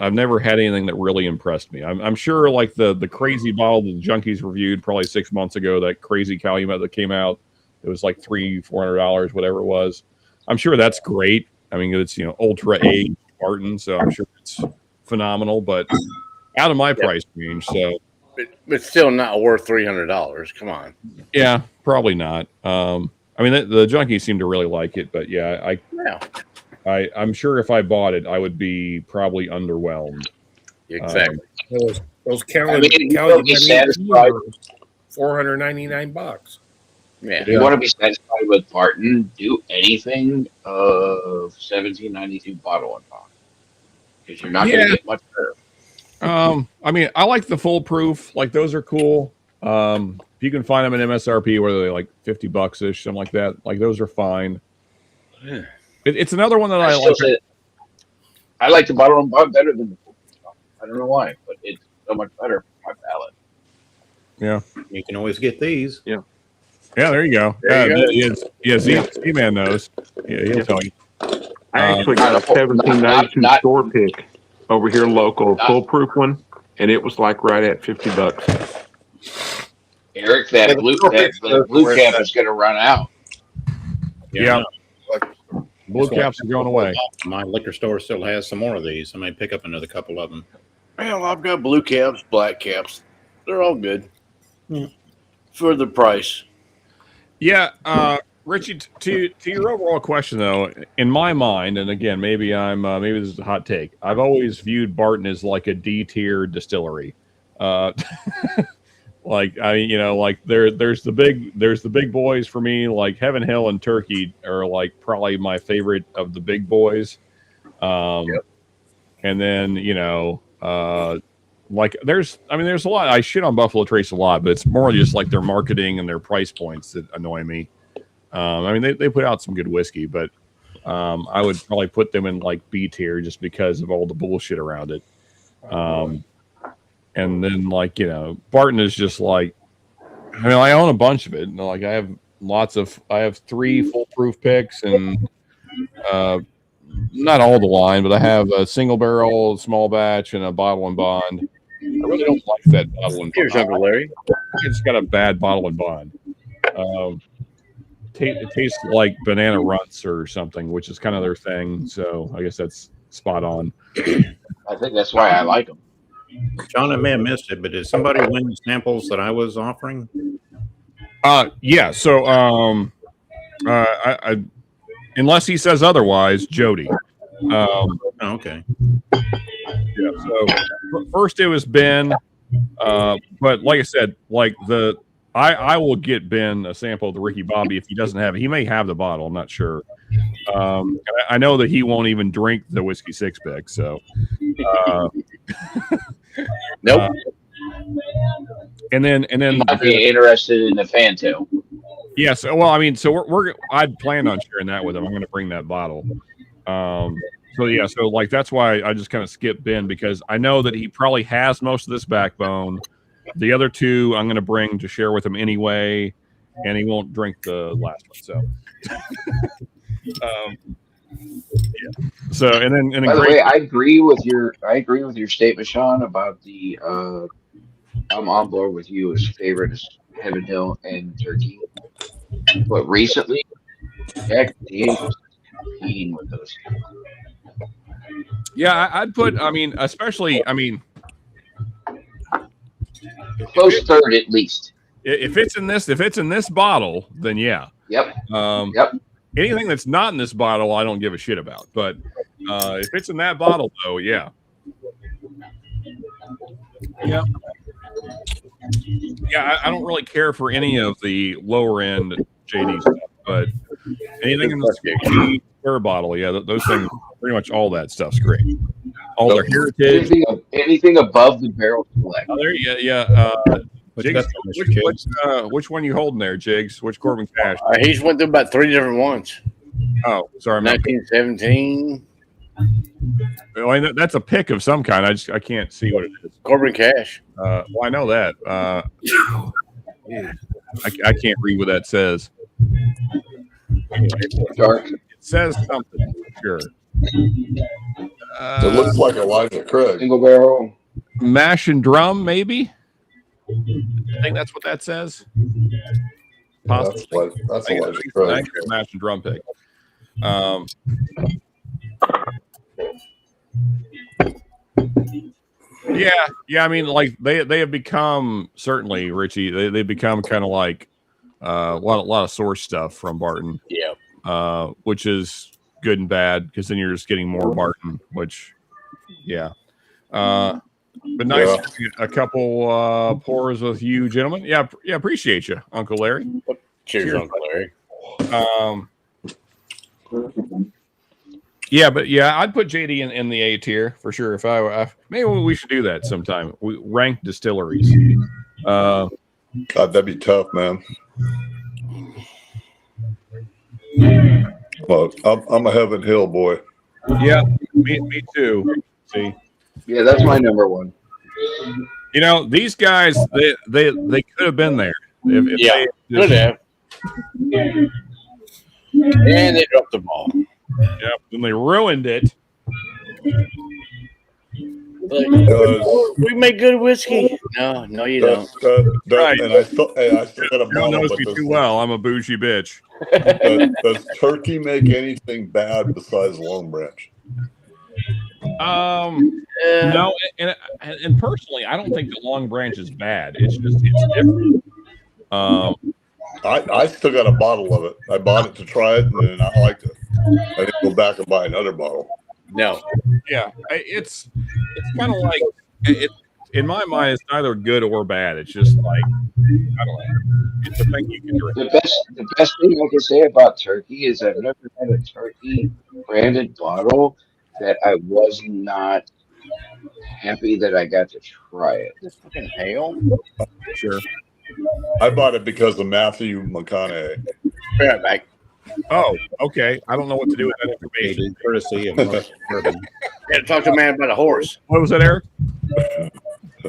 Speaker 1: I've never had anything that really impressed me. I'm sure like the crazy bottle that the Junkies reviewed probably 6 months ago, that crazy Calumet that came out, it was like $300-400, whatever it was. I'm sure that's great. I mean, it's ultra aged Barton, so I'm sure it's phenomenal, but out of my price range. So.
Speaker 10: But still not worth $300. Come on.
Speaker 1: Yeah, probably not. I mean, the Junkies seem to really like it, but yeah, I'm sure if I bought it, I would be probably underwhelmed.
Speaker 10: Exactly.
Speaker 7: Those
Speaker 5: Calumet
Speaker 7: $499.
Speaker 5: Yeah. If you want to be satisfied with Barton, do anything of 1792 bottle and bond, because you're not going to get much better.
Speaker 1: I mean, I like the foolproof. Like those are cool. If you can find them at MSRP, where they're like $50 ish, something like that. Like those are fine.
Speaker 5: Yeah.
Speaker 1: It's another one that I like.
Speaker 5: I like the bottle and bond better than the foolproof. I don't know why, but it's so much better for my palate.
Speaker 1: Yeah,
Speaker 9: you can always get these.
Speaker 1: Yeah, there you go. Z-Man knows. Yeah, he'll tell you.
Speaker 14: I actually got a 1792 store pick over here local, foolproof one, and it was like right at $50.
Speaker 5: Eric, that blue cap is going to run out.
Speaker 1: Yeah. Blue caps are going away.
Speaker 9: My liquor store still has some more of these. I may pick up another couple of them.
Speaker 10: Well, I've got blue caps, black caps. They're all good for the price.
Speaker 1: Yeah, Richie, to your overall question though, in my mind, and again, maybe this is a hot take. I've always viewed Barton as like a D-tier distillery. Like like there's the big boys for me. Like Heaven Hill and Turkey are like probably my favorite of the big boys. And then like there's a lot. I shit on Buffalo Trace a lot, but it's more just like their marketing and their price points that annoy me. They put out some good whiskey, but I would probably put them in like B tier just because of all the bullshit around it. And then like, Barton is just like, I own a bunch of it. Like I have 3 foolproof picks and not all the line, but I have a single barrel, small batch, and a bottle and bond. I really don't like that bottle and bond.
Speaker 10: Here's Uncle Larry.
Speaker 1: It's got a bad bottle and bond. It tastes like banana runts or something, which is kind of their thing. So I guess that's spot on.
Speaker 5: I think that's why I like them.
Speaker 9: John, I may have missed it, but did somebody win the samples that I was offering?
Speaker 1: Yeah. So I unless he says otherwise, Jody.
Speaker 9: Okay.
Speaker 1: Yeah. So first it was Ben, but like I said, I will get Ben a sample of the Ricky Bobby if he doesn't have it. He may have the bottle. I'm not sure. I know that he won't even drink the whiskey 6-pack. So,
Speaker 10: nope.
Speaker 1: And then
Speaker 5: I'd be interested in the Fantail.
Speaker 1: Yes. Well, so I'd plan on sharing that with him. I'm going to bring that bottle. So like that's why I just kind of skipped Ben because I know that he probably has most of this backbone. The other 2 I'm going to bring to share with him anyway, and he won't drink the last one. So, yeah. So and then
Speaker 5: by the way, I agree with your statement, Sean, about the. I'm on board with you. His favorite is Heaven Hill and Turkey, but recently, Jack Daniels is competing with those two.
Speaker 1: Yeah, I'd put. Especially.
Speaker 5: Close third at least.
Speaker 1: If it's in this bottle, then yeah.
Speaker 5: Yep.
Speaker 1: Yep. Anything that's not in this bottle, I don't give a shit about. But if it's in that bottle, though, yeah. Yeah. Yeah, I don't really care for any of the lower end JD stuff, but anything in the square bottle, yeah, those things, pretty much all that stuff's great. All their heritage,
Speaker 5: anything above the barrel select.
Speaker 1: Oh, there you go. Yeah. Jigs, which one you holding there, Jigs? Which Corbin Cash?
Speaker 10: He's went through about 3 different ones.
Speaker 1: Oh, sorry.
Speaker 10: 1917.
Speaker 1: Well, that's a pick of some kind. I can't see what it is.
Speaker 10: Corbin Cash.
Speaker 1: Well, I know that. I can't read what that says.
Speaker 5: Dark.
Speaker 1: It says something. Sure.
Speaker 16: It looks like Elijah Craig.
Speaker 5: Single barrel.
Speaker 1: Mash and drum, maybe. I think that's what that says. Possibly.
Speaker 16: That's Elijah Craig.
Speaker 1: Mash and drum pick. Yeah. Like they have become, certainly, Richie. They've become kind of like a lot of source stuff from Barton.
Speaker 10: Yeah.
Speaker 1: Which is good and bad because then you're just getting more Barton. Which, yeah. But nice having a couple pours with you, gentlemen. Yeah. Appreciate you, Uncle Larry.
Speaker 10: Cheers, Uncle Larry.
Speaker 1: Yeah, but I'd put JD in the A tier for sure. If I maybe we should do that sometime. We rank distilleries.
Speaker 16: God, that'd be tough, man. Well, I'm a Heaven Hill boy.
Speaker 1: Yeah, me too. See.
Speaker 5: Yeah, that's my number 1.
Speaker 1: These guys, they could have been there. If they
Speaker 10: could have. And they dropped the ball.
Speaker 1: Yeah, and they ruined it.
Speaker 10: We make good whiskey. No, you don't.
Speaker 1: Right.
Speaker 16: And I still got a
Speaker 1: John knows me too well. I'm a bougie bitch.
Speaker 16: Does Turkey make anything bad besides Long Branch?
Speaker 1: No, and personally, I don't think the Long Branch is bad. It's different.
Speaker 16: I still got a bottle of it. I bought it to try it, and then I liked it. I didn't go back and buy another bottle.
Speaker 10: No.
Speaker 1: Yeah, it's kind of like it. In my mind, it's neither good or bad. It's just like I don't know. It's a thing you can drink.
Speaker 5: The best thing I can say about Turkey is I've never had a Turkey branded bottle that I was not happy that I got to try it.
Speaker 10: This fucking hail.
Speaker 1: Sure.
Speaker 16: I bought it because of Matthew McConaughey.
Speaker 10: Yeah, back.
Speaker 1: Oh, okay. I don't know what to do with that information.
Speaker 9: Courtesy of Northwest Bourbon.
Speaker 10: Yeah, talk to a man about a horse.
Speaker 1: What was that, Eric?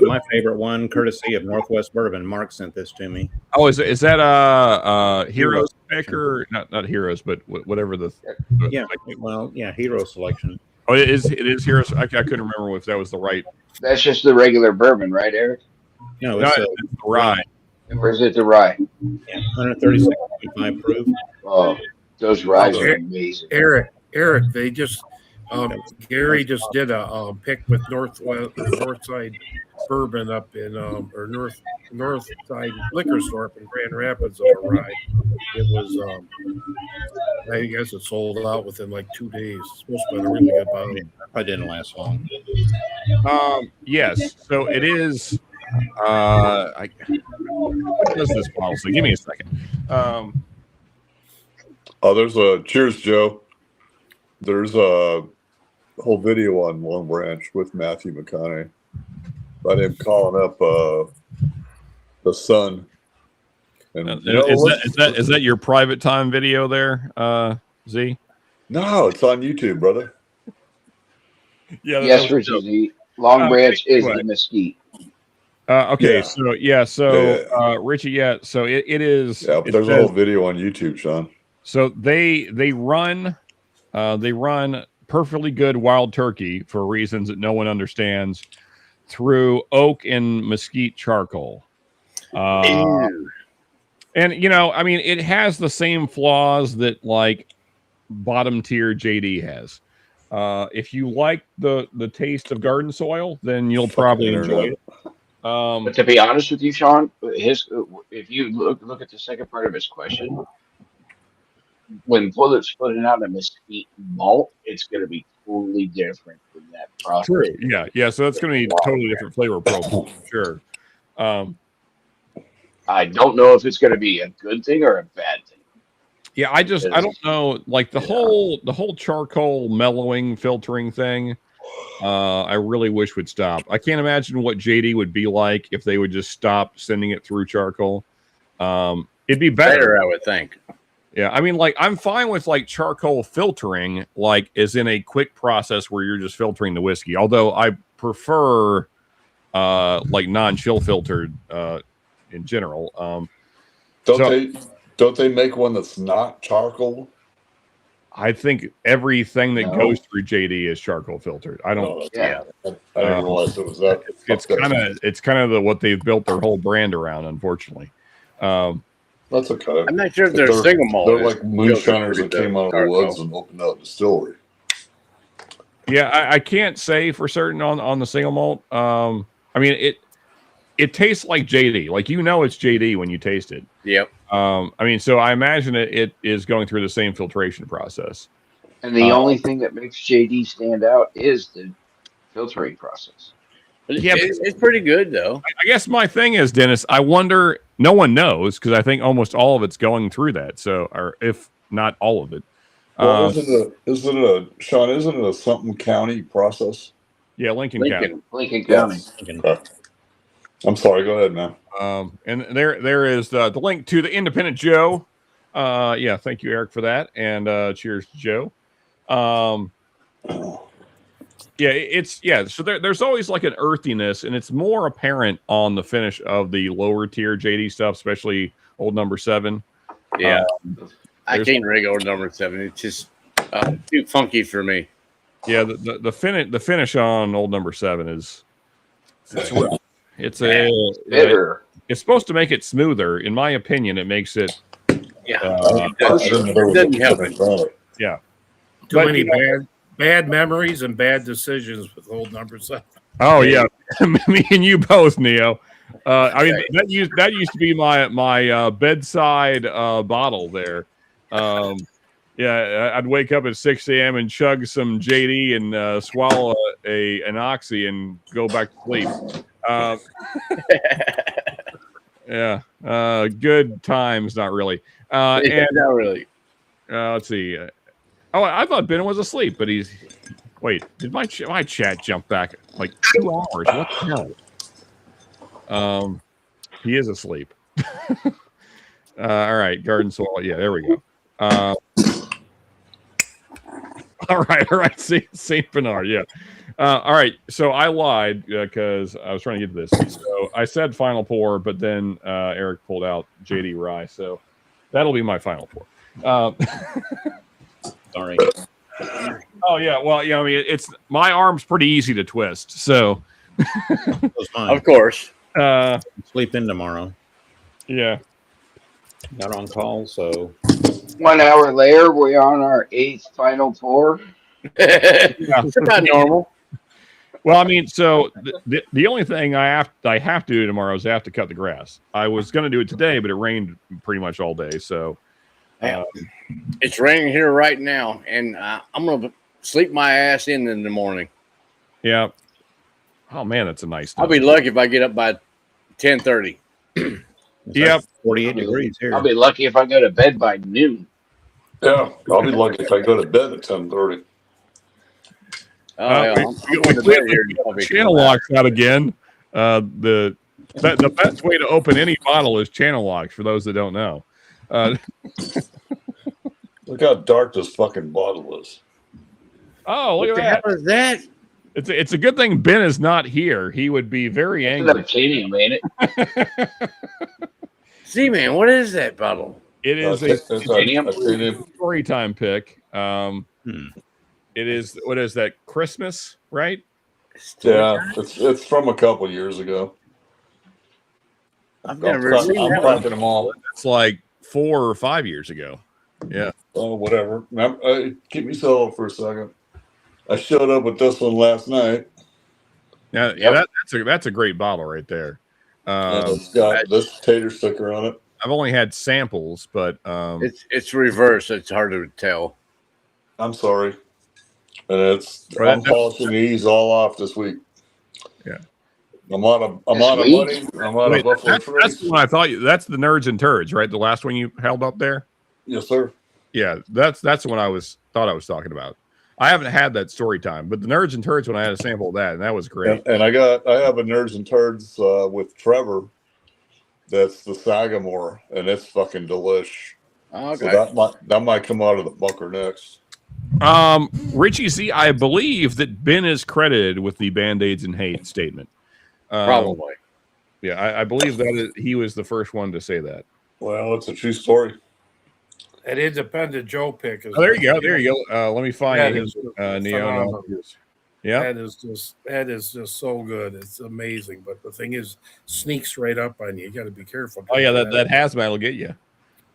Speaker 9: My favorite one, courtesy of Northwest Bourbon. Mark sent this to me.
Speaker 1: Oh, is that Heroes pick or not Heroes, but whatever the
Speaker 9: Yeah, well, yeah, Hero Selection.
Speaker 1: Oh, it is Heroes. I couldn't remember if that was the right.
Speaker 5: That's just the regular bourbon, right, Eric?
Speaker 9: No,
Speaker 1: No,
Speaker 9: it's
Speaker 1: it's the rye.
Speaker 5: Or is it the rye?
Speaker 9: 136.5 proof.
Speaker 5: Oh, those ryes are amazing.
Speaker 7: Eric, they just Gary just did a pick with Northside Bourbon up in or Northside Liquor Store up in Grand Rapids of a rye. It was I guess it sold out within like 2 days. It's supposed to be a really good bottle.
Speaker 9: I didn't last long.
Speaker 1: Yes. So it is. What does this bottle say? Give me a second.
Speaker 16: There's a cheers, Joe. There's a whole video on Long Branch with Matthew McConaughey about him calling up the son. And
Speaker 1: is that your private time video there, Z?
Speaker 16: No, it's on YouTube, brother.
Speaker 1: Yeah.
Speaker 5: Yes, Richie Z. Long Branch is the mesquite.
Speaker 1: Okay,
Speaker 16: yeah.
Speaker 1: so Richie, so it is.
Speaker 16: Yeah, but there's a whole video on YouTube, Sean.
Speaker 1: So they run perfectly good wild turkey for reasons that no one understands through oak and mesquite charcoal. And I mean, it has the same flaws that like bottom tier JD has. If you like the taste of garden soil, then you'll probably enjoy it.
Speaker 5: But to be honest with you, Sean, if you look at the second part of his question, when Bullet's putting out a mesquite malt, it's going to be totally different from that process.
Speaker 1: True. Yeah. So that's going to be a totally different flavor profile, sure.
Speaker 5: I don't know if it's going to be a good thing or a bad thing.
Speaker 1: Yeah, I don't know. Like the whole charcoal mellowing filtering thing. I really wish would stop. I can't imagine what JD would be like if they would just stop sending it through charcoal. It'd be better,
Speaker 10: I would think.
Speaker 1: Yeah, I mean, like I'm fine with like charcoal filtering, like as in a quick process where you're just filtering the whiskey. Although I prefer like non-chill filtered in general.
Speaker 16: Don't they make one that's not charcoal?
Speaker 1: I think everything that goes through JD is charcoal filtered. I don't.
Speaker 16: I didn't realize it was that.
Speaker 1: It's kind of what they've built their whole brand around. Unfortunately,
Speaker 16: that's okay.
Speaker 10: I'm not sure if they're single malt.
Speaker 16: They're like moonshiners that came out of the woods and opened up a distillery.
Speaker 1: Yeah, I can't say for certain on the single malt. I mean it tastes like JD. Like it's JD when you taste it.
Speaker 10: Yep.
Speaker 1: I mean, so I imagine it is going through the same filtration process.
Speaker 5: And the only thing that makes JD stand out is the filtering process.
Speaker 1: Yeah,
Speaker 10: it's pretty good though.
Speaker 1: I guess my thing is, Dennis, I wonder. No one knows because I think almost all of it's going through that. So, or if not all of it.
Speaker 16: Well, isn't it a something county process?
Speaker 1: Yeah, Lincoln County.
Speaker 5: Lincoln County.
Speaker 16: Okay. I'm sorry. Go ahead, man.
Speaker 1: And there is the link to the Independent Joe. Yeah, thank you, Eric, for that, and cheers to Joe. Yeah, so there's always like an earthiness, and it's more apparent on the finish of the lower tier JD stuff, especially Old Number 7.
Speaker 10: Yeah, I can't drink Old Number 7. It's just too funky for me.
Speaker 1: Yeah, the finish on Old Number 7 is rough. It's bitter. It's supposed to make it smoother. In my opinion, it makes it.
Speaker 10: Yeah,
Speaker 1: it
Speaker 10: doesn't help it.
Speaker 1: Yeah,
Speaker 7: Too many bad memories and bad decisions with Old Number 7.
Speaker 1: Oh yeah, me and you both, Neo. I mean that used to be my bedside bottle there. Yeah, I'd wake up at 6 a.m. and chug some JD and swallow an Oxy and go back to sleep. Yeah, good times, not really. And
Speaker 10: not really.
Speaker 1: Let's see. I thought Ben was asleep, but he's Wait, did my chat jump back like 2 hours? What the hell? He is asleep. All right, garden soil. Yeah, there we go. All right. Saint Bernard. Yeah. All right. So I lied because I was trying to get to this. So I said final pour, but then Eric pulled out JD Rye. So that'll be my final pour.
Speaker 9: Sorry.
Speaker 1: Oh yeah. Well, yeah. I mean, it's my arm's pretty easy to twist. So
Speaker 10: Of course.
Speaker 9: Sleep in tomorrow.
Speaker 1: Yeah.
Speaker 9: Not on call, so
Speaker 5: 1 hour later, we're on our 8th final pour.
Speaker 10: It's about normal.
Speaker 1: Well, I mean, so the only thing I have to do tomorrow is I have to cut the grass. I was going to do it today, but it rained pretty much all day. So
Speaker 10: It's raining here right now, and I'm gonna sleep my ass in the morning.
Speaker 1: Yeah. Oh man, that's a nice.
Speaker 10: I'll be lucky if I get up by 10:30.
Speaker 1: Yep.
Speaker 9: 48 degrees here.
Speaker 5: I'll be lucky if I go to bed by noon.
Speaker 16: Yeah, I'll be lucky if I go to bed at 10:30.
Speaker 1: Channel locks out again. The best way to open any bottle is channel locks. For those that don't know,
Speaker 16: Look how dark this fucking bottle is.
Speaker 1: oh, look
Speaker 10: What the
Speaker 1: at
Speaker 10: hell is that?
Speaker 1: It's a good thing Ben is not here. He would be very angry.
Speaker 5: Titanium, ain't it?
Speaker 10: See, man, what is that bottle?
Speaker 1: It is a
Speaker 5: titanium.
Speaker 1: story time pick. It is, what is that, Christmas, right?
Speaker 16: Yeah, it's from a couple years ago.
Speaker 10: I've never seen
Speaker 16: I'm
Speaker 10: that.
Speaker 16: cracking them all.
Speaker 1: It's like 4 or 5 years ago. Yeah.
Speaker 16: Oh, whatever. Keep me solo for a second. I showed up with this one last night.
Speaker 1: Yeah, that's a great bottle right there.
Speaker 16: It's got this tater sticker on it.
Speaker 1: I've only had samples, but
Speaker 10: It's reverse. It's hard to tell.
Speaker 16: I'm sorry. And I'm polishing these all off this week.
Speaker 1: Yeah.
Speaker 16: I'm out of money. I'm out of Buffalo
Speaker 1: that's
Speaker 16: Trace.
Speaker 1: the one I thought that's the Nerds and Turds, right? The last one you held up there.
Speaker 16: Yes, sir.
Speaker 1: Yeah, that's the one I thought I was talking about. I haven't had that story time, but the Nerds and Turds when I had a sample of that, and that was great.
Speaker 16: And I have a Nerds and Turds with Trevor. That's the Sagamore, and it's fucking delish.
Speaker 10: Okay.
Speaker 16: So that might come out of the bunker next.
Speaker 1: Richie C, I believe that Ben is credited with the Band-Aids and Hate statement.
Speaker 10: Probably.
Speaker 1: Yeah, I believe that he was the first one to say that.
Speaker 16: Well, it's a true story.
Speaker 7: An independent Joe pick.
Speaker 1: Oh, there you go. Let me find his
Speaker 7: phenomenal.
Speaker 1: Yeah,
Speaker 7: that is just so good. It's amazing. But the thing is, sneaks right up on you. You got to be careful.
Speaker 1: Oh yeah, that hazmat will get you.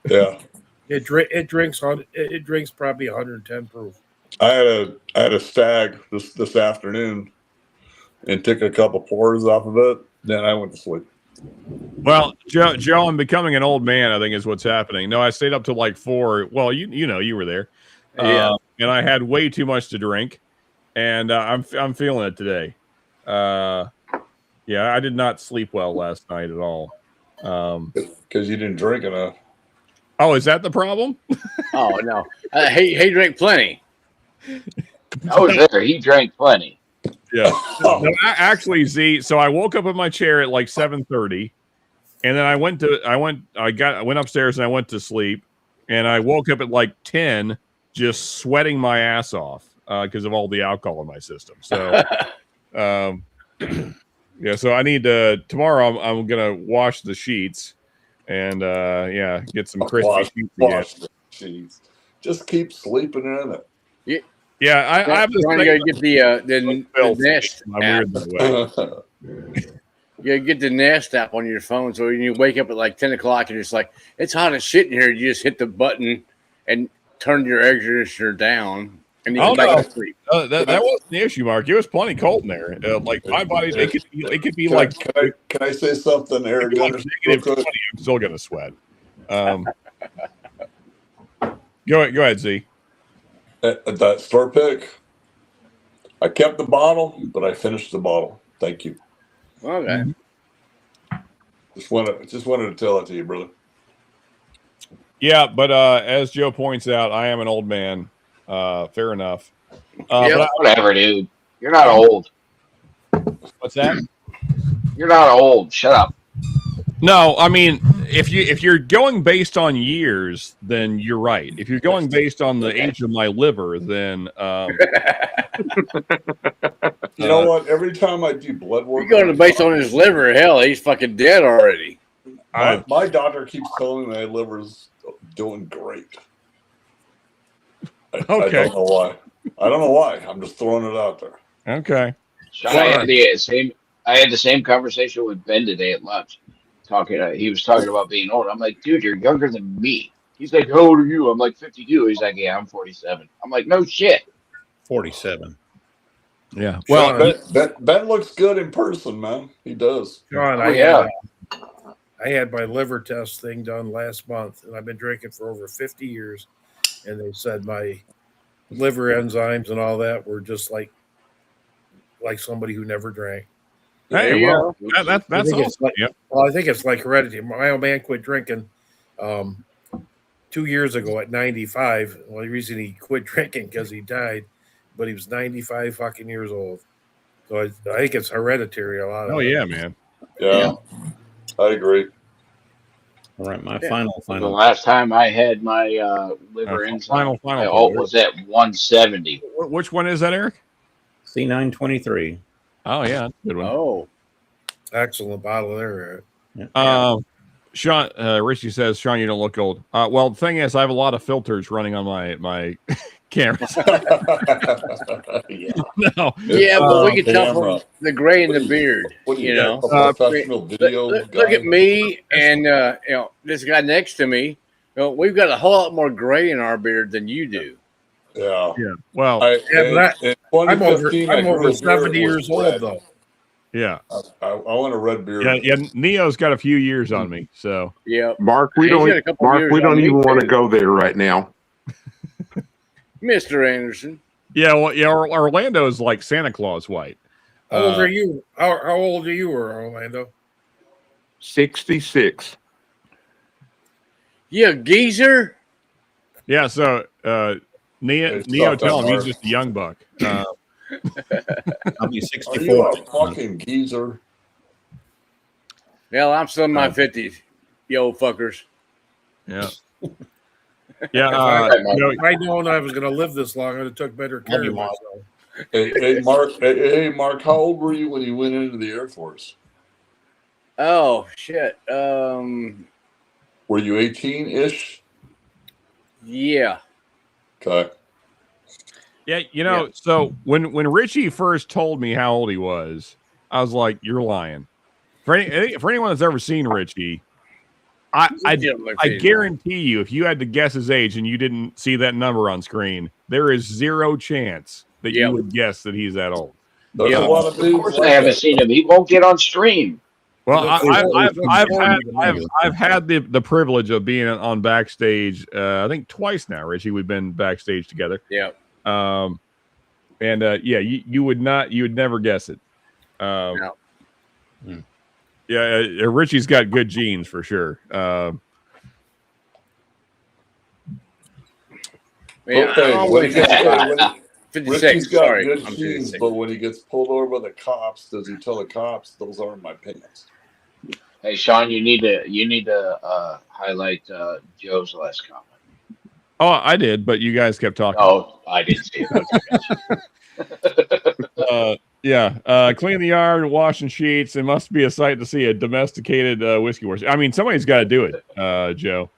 Speaker 16: Yeah.
Speaker 7: It drinks probably 110 proof.
Speaker 16: I had a stag this afternoon and took a couple pours off of it. Then I went to sleep.
Speaker 1: Well, Joe, I'm becoming an old man, I think is what's happening. No, I stayed up till like 4. Well, you know, you were there.
Speaker 10: Yeah.
Speaker 1: And I had way too much to drink, and I'm feeling it today. Yeah, I did not sleep well last night at all.
Speaker 16: Because you didn't drink enough.
Speaker 1: Oh, is that the problem?
Speaker 10: Oh no, he drank plenty.
Speaker 5: I was there. He drank plenty.
Speaker 1: Yeah. No, actually, Z. So I woke up in my chair at like 7:30, and then I went upstairs and I went to sleep, and I woke up at like 10, just sweating my ass off because of all the alcohol in my system. So, yeah. So I need to tomorrow. I'm gonna wash the sheets, and get some crispy
Speaker 16: sheets. Just keep sleeping in it.
Speaker 1: Yeah, I have this
Speaker 10: thing. You gotta get the Nest
Speaker 1: I'm
Speaker 10: app.
Speaker 1: weird that way.
Speaker 10: You gotta get the Nest app on your phone, so when you wake up at like 10 o'clock and it's like it's hot as shit in here, you just hit the button and turn your air conditioner down, and you go back to sleep.
Speaker 1: That wasn't the issue, Mark. It was plenty cold in there. Like my body, it could be like.
Speaker 16: Can I say something, Eric?
Speaker 1: -20, I'm still gonna sweat. Go ahead, Z.
Speaker 16: That store pick, I kept the bottle, but I finished the bottle. Thank you.
Speaker 10: Okay.
Speaker 16: Just wanted to tell it to you, brother.
Speaker 1: Yeah, but as Joe points out, I am an old man. Fair enough.
Speaker 5: Whatever, dude. You're not old.
Speaker 1: What's that?
Speaker 5: You're not old. Shut up.
Speaker 1: No, I mean, if you're going based on years, then you're right. If you're going based on the age of my liver, then
Speaker 16: you know what? Every time I do blood work,
Speaker 10: You're going based on his liver. Hell, he's fucking dead already.
Speaker 16: My doctor keeps telling me my liver's doing great. I don't know why. I don't know why. I'm just throwing it out there.
Speaker 1: Okay.
Speaker 5: Sean, I had the same conversation with Ben today at lunch. He was talking about being old. I'm like, dude, you're younger than me. He's like, how old are you? I'm like 52. He's like, yeah, I'm 47. I'm like, no shit.
Speaker 9: 47.
Speaker 1: Yeah.
Speaker 16: Well, Ben looks good in person, man. He does.
Speaker 7: John, I had my liver test thing done last month, and I've been drinking for over 50 years. And they said my liver enzymes and all that were just like somebody who never drank.
Speaker 1: Hey, well, that's awesome.
Speaker 7: Well, I think it's like heredity. My old man quit drinking 2 years ago at 95. Well, the reason he quit drinking because he died, but he was 95 fucking years old. So I think it's hereditary. A lot of it.
Speaker 1: Yeah, man.
Speaker 16: Yeah, I agree.
Speaker 9: All right, my final.
Speaker 5: The last time I had my liver enzyme, was at 170.
Speaker 1: Which one is that, Eric?
Speaker 9: C923.
Speaker 1: Oh yeah, good one.
Speaker 10: Oh,
Speaker 7: excellent bottle there.
Speaker 1: Sean, Richie says, Sean, you don't look old. Well, the thing is, I have a lot of filters running on my cameras. No.
Speaker 10: Yeah, but we can tell from the gray in the beard. You know, look at me and this guy next to me. We've got a whole lot more gray in our beard than you do.
Speaker 16: Yeah.
Speaker 1: Well,
Speaker 7: I'm over 70 years old though.
Speaker 1: Yeah.
Speaker 16: I want a red beard.
Speaker 1: Yeah. Neo's got a few years on me, so
Speaker 10: yeah.
Speaker 14: Mark, we don't even want to go there right now.
Speaker 10: Mr. Anderson.
Speaker 1: Yeah, well, Orlando is like Santa Claus white.
Speaker 7: How old are you? How old are you, Orlando?
Speaker 14: 66.
Speaker 10: You a geezer?
Speaker 1: Yeah, so Neo tell him he's just a young buck.
Speaker 9: I'll be 64.
Speaker 16: Are you a fucking geezer?
Speaker 10: Hell, I'm still in my 50s, you old fuckers.
Speaker 1: Yeah. Yeah.
Speaker 7: If I'd known I was going to live this long, I'd have took better care of myself.
Speaker 16: Hey, Mark, how old were you when you went into the Air Force?
Speaker 10: Oh, shit.
Speaker 16: Were you 18-ish?
Speaker 10: Yeah.
Speaker 16: Okay.
Speaker 1: Yeah, so when Richie first told me how old he was, I was like, "You're lying." For anyone that's ever seen Richie, I guarantee you, if you had to guess his age and you didn't see that number on screen, there is zero chance that you would guess that he's that old.
Speaker 16: There's a lot of dudes.
Speaker 5: Of course, I haven't seen him. He won't get on stream.
Speaker 1: Well, I've had the privilege of being on backstage. I think twice now, Richie. We've been backstage together.
Speaker 10: Yeah.
Speaker 1: You would never guess it.
Speaker 10: No.
Speaker 1: Yeah, Richie's got good genes for sure.
Speaker 16: Richie's got good genes, but when he gets pulled over by the cops, does he tell the cops those aren't my pants?
Speaker 5: Hey, Sean, you need to highlight Joe's last comment.
Speaker 1: Oh, I did, but you guys kept talking.
Speaker 5: Oh, I didn't see it.
Speaker 1: Clean the yard, washing sheets. It must be a sight to see a domesticated whiskey horse. I mean, somebody's got to do it, Joe.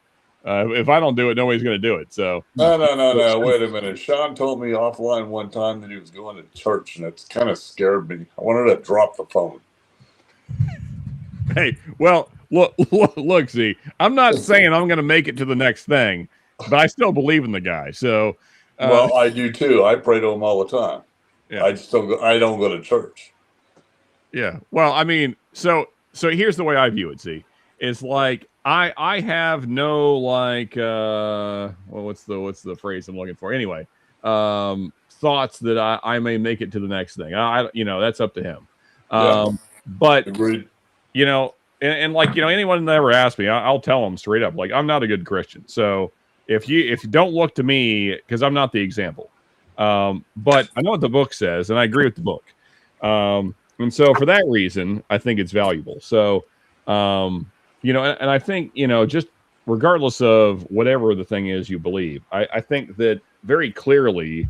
Speaker 1: If I don't do it, nobody's going to do it. So
Speaker 16: no. Wait a minute. Sean told me offline one time that he was going to church, and it's kind of scared me. I wanted to drop the phone.
Speaker 1: Hey, well, look, see, I'm not saying I'm going to make it to the next thing, but I still believe in the guy. So,
Speaker 16: well, I do too. I pray to him all the time.
Speaker 1: Yeah.
Speaker 16: I don't go to church.
Speaker 1: Yeah. Well, I mean, so here's the way I view it. See, it's like I have no what's the phrase I'm looking for? Anyway, thoughts that I may make it to the next thing. That's up to him. But
Speaker 16: agreed.
Speaker 1: And anyone that ever asks me, I'll tell them straight up, like, I'm not a good Christian. So if you don't look to me, because I'm not the example. But I know what the book says, and I agree with the book. And so for that reason, I think it's valuable. So, and I think, just regardless of whatever the thing is you believe, I think that very clearly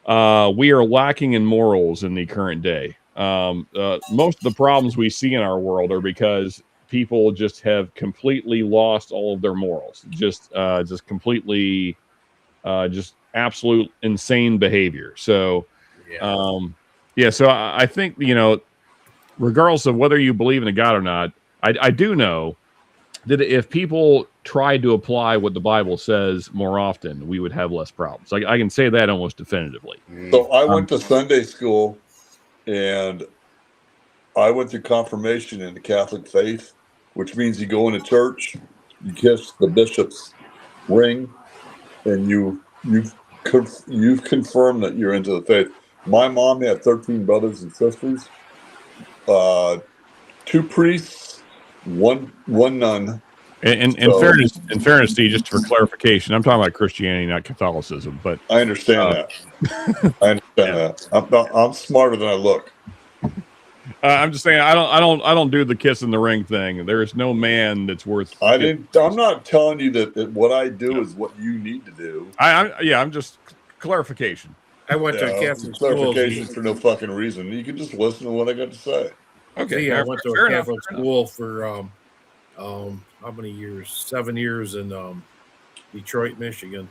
Speaker 1: we are lacking in morals in the current day. Most of the problems we see in our world are because people just have completely lost all of their morals, just completely, just absolute insane behavior. So, so I think, regardless of whether you believe in a God or not, I do know that if people tried to apply what the Bible says more often, we would have less problems. I can say that almost definitively.
Speaker 16: So I went to Sunday school, and I went through confirmation in the Catholic faith, which means you go into church, you kiss the bishop's ring, and you've confirmed that you're into the faith. My mom had 13 brothers and sisters, 2 priests, one nun.
Speaker 1: In fairness to you, just for clarification, I'm talking about Christianity, not Catholicism. But
Speaker 16: I understand that. I understand that. I'm smarter than I look.
Speaker 1: I'm just saying I don't do the kiss in the ring thing. There is no man that's worth.
Speaker 16: I'm not telling you that what I do is what you need to do.
Speaker 1: I'm just clarification.
Speaker 7: I went to a Catholic
Speaker 16: clarification
Speaker 7: school
Speaker 16: for no fucking reason. You can just listen to what I got to say.
Speaker 7: Okay, I went to a Catholic school for how many years? 7 years in Detroit, Michigan,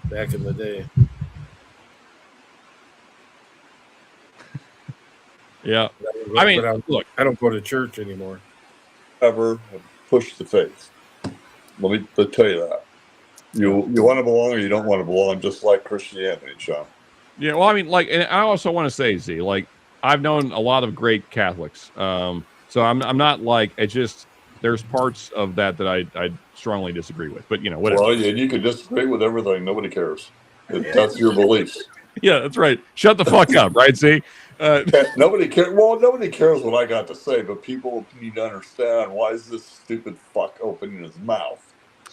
Speaker 7: back in the day.
Speaker 1: Yeah,
Speaker 7: look, I don't go to church anymore.
Speaker 16: Ever push the faith? Let me tell you that. You want to belong or you don't want to belong, just like Christianity, Sean.
Speaker 1: Yeah, well, and I also want to say, Z, I've known a lot of great Catholics. So I'm not it's just there's parts of that I strongly disagree with. But whatever.
Speaker 16: Well, yeah, you can disagree with everything. Nobody cares. That's your beliefs.
Speaker 1: Yeah, that's right. Shut the fuck up, right? See,
Speaker 16: nobody cares. Well, nobody cares what I got to say, but people need to understand why is this stupid fuck opening his mouth?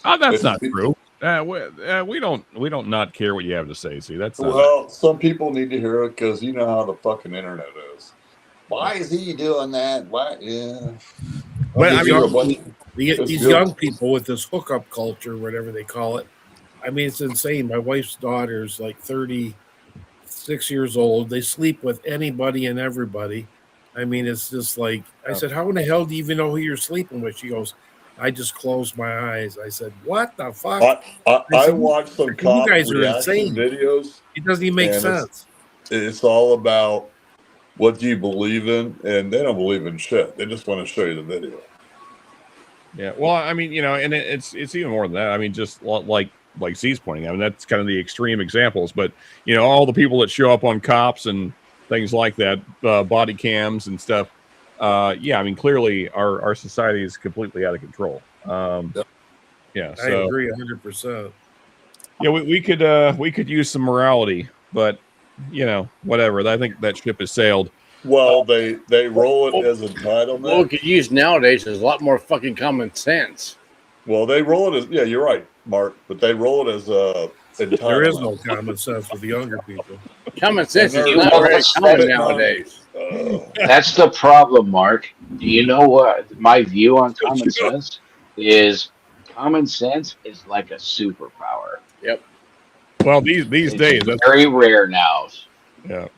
Speaker 1: Oh, that's not true. We don't not care what you have to say. See, that's not
Speaker 16: well, some people need to hear it because you know how the fucking internet is. Why is he doing that? Why? Yeah.
Speaker 7: But these young people with this hookup culture, whatever they call it. I mean, it's insane. My wife's daughter's like 36 years old. They sleep with anybody and everybody. I mean, it's just like, I said, how in the hell do you even know who you're sleeping with? She goes, I just closed my eyes. I said, what the fuck?
Speaker 16: I watched some
Speaker 7: you guys are insane
Speaker 16: videos.
Speaker 7: It doesn't even make sense.
Speaker 16: It's all about what do you believe in, and they don't believe in shit. They just want to show you the video.
Speaker 1: Yeah, well, I mean, and it's even more than that. I mean, just like Z's pointing. I mean, that's kind of the extreme examples, but all the people that show up on cops and things like that, body cams and stuff. I mean, clearly our society is completely out of control. Yeah,
Speaker 7: I agree 100%.
Speaker 1: Yeah, we could use some morality, but whatever. I think that ship has sailed.
Speaker 16: Well, they roll it as entitlement.
Speaker 10: What we could use nowadays is a lot more fucking common sense.
Speaker 16: Well, they roll it as you're right, Mark, but they roll it as entitlement.
Speaker 7: There is no common sense with the younger people.
Speaker 10: Common sense is not very common nowadays.
Speaker 5: That's the problem, Mark. Do you know what my view on common sense is? Common sense is like a superpower.
Speaker 10: Yep.
Speaker 1: Well, these days that's
Speaker 5: very rare now.
Speaker 1: Yeah.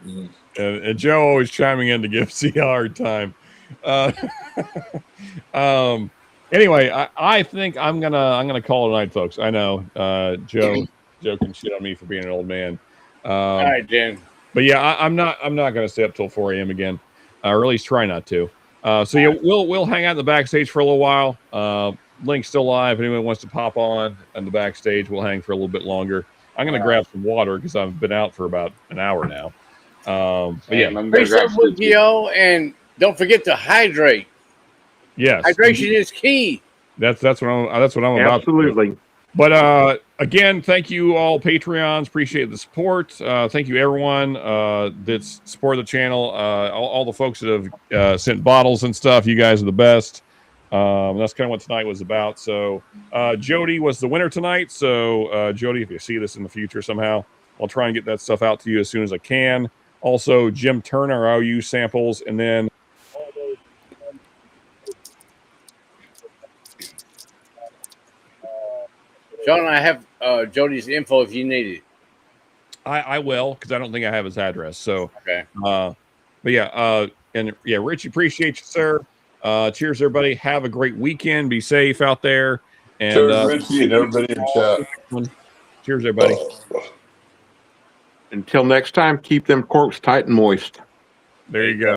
Speaker 1: And Joe always chiming in to give C a hard time. Anyway, I think I'm gonna call it a night, folks. I know Joe can shit on me for being an old man.
Speaker 10: All right, Dan.
Speaker 1: But yeah, I'm not gonna stay up till 4 a.m. again, or at least try not to. So yeah, we'll hang out in the backstage for a little while. Link's still live. If anyone wants to pop on the backstage, we'll hang for a little bit longer. I'm gonna grab some water because I've been out for about an hour now. But yeah,
Speaker 10: appreciate with you, and don't forget to hydrate.
Speaker 1: Yes,
Speaker 10: hydration is key.
Speaker 1: That's what I'm about.
Speaker 14: Absolutely.
Speaker 1: But again, thank you all Patreons. Appreciate the support. Thank you everyone that's supported the channel. All the folks that have sent bottles and stuff. You guys are the best. That's kind of what tonight was about. So Jody was the winner tonight. So Jody, if you see this in the future somehow, I'll try and get that stuff out to you as soon as I can. Also, Jim Turner, OU samples, and then
Speaker 10: John, I have Jody's info if you need it.
Speaker 1: I will, because I don't think I have his address. So,
Speaker 10: okay.
Speaker 1: But yeah, and yeah, Richie, appreciate you, sir. Cheers, everybody. Have a great weekend. Be safe out there. And
Speaker 16: Cheers, Richie, and everybody in chat.
Speaker 1: Cheers, everybody.
Speaker 14: Until next time, keep them corks tight and moist.
Speaker 1: There you go.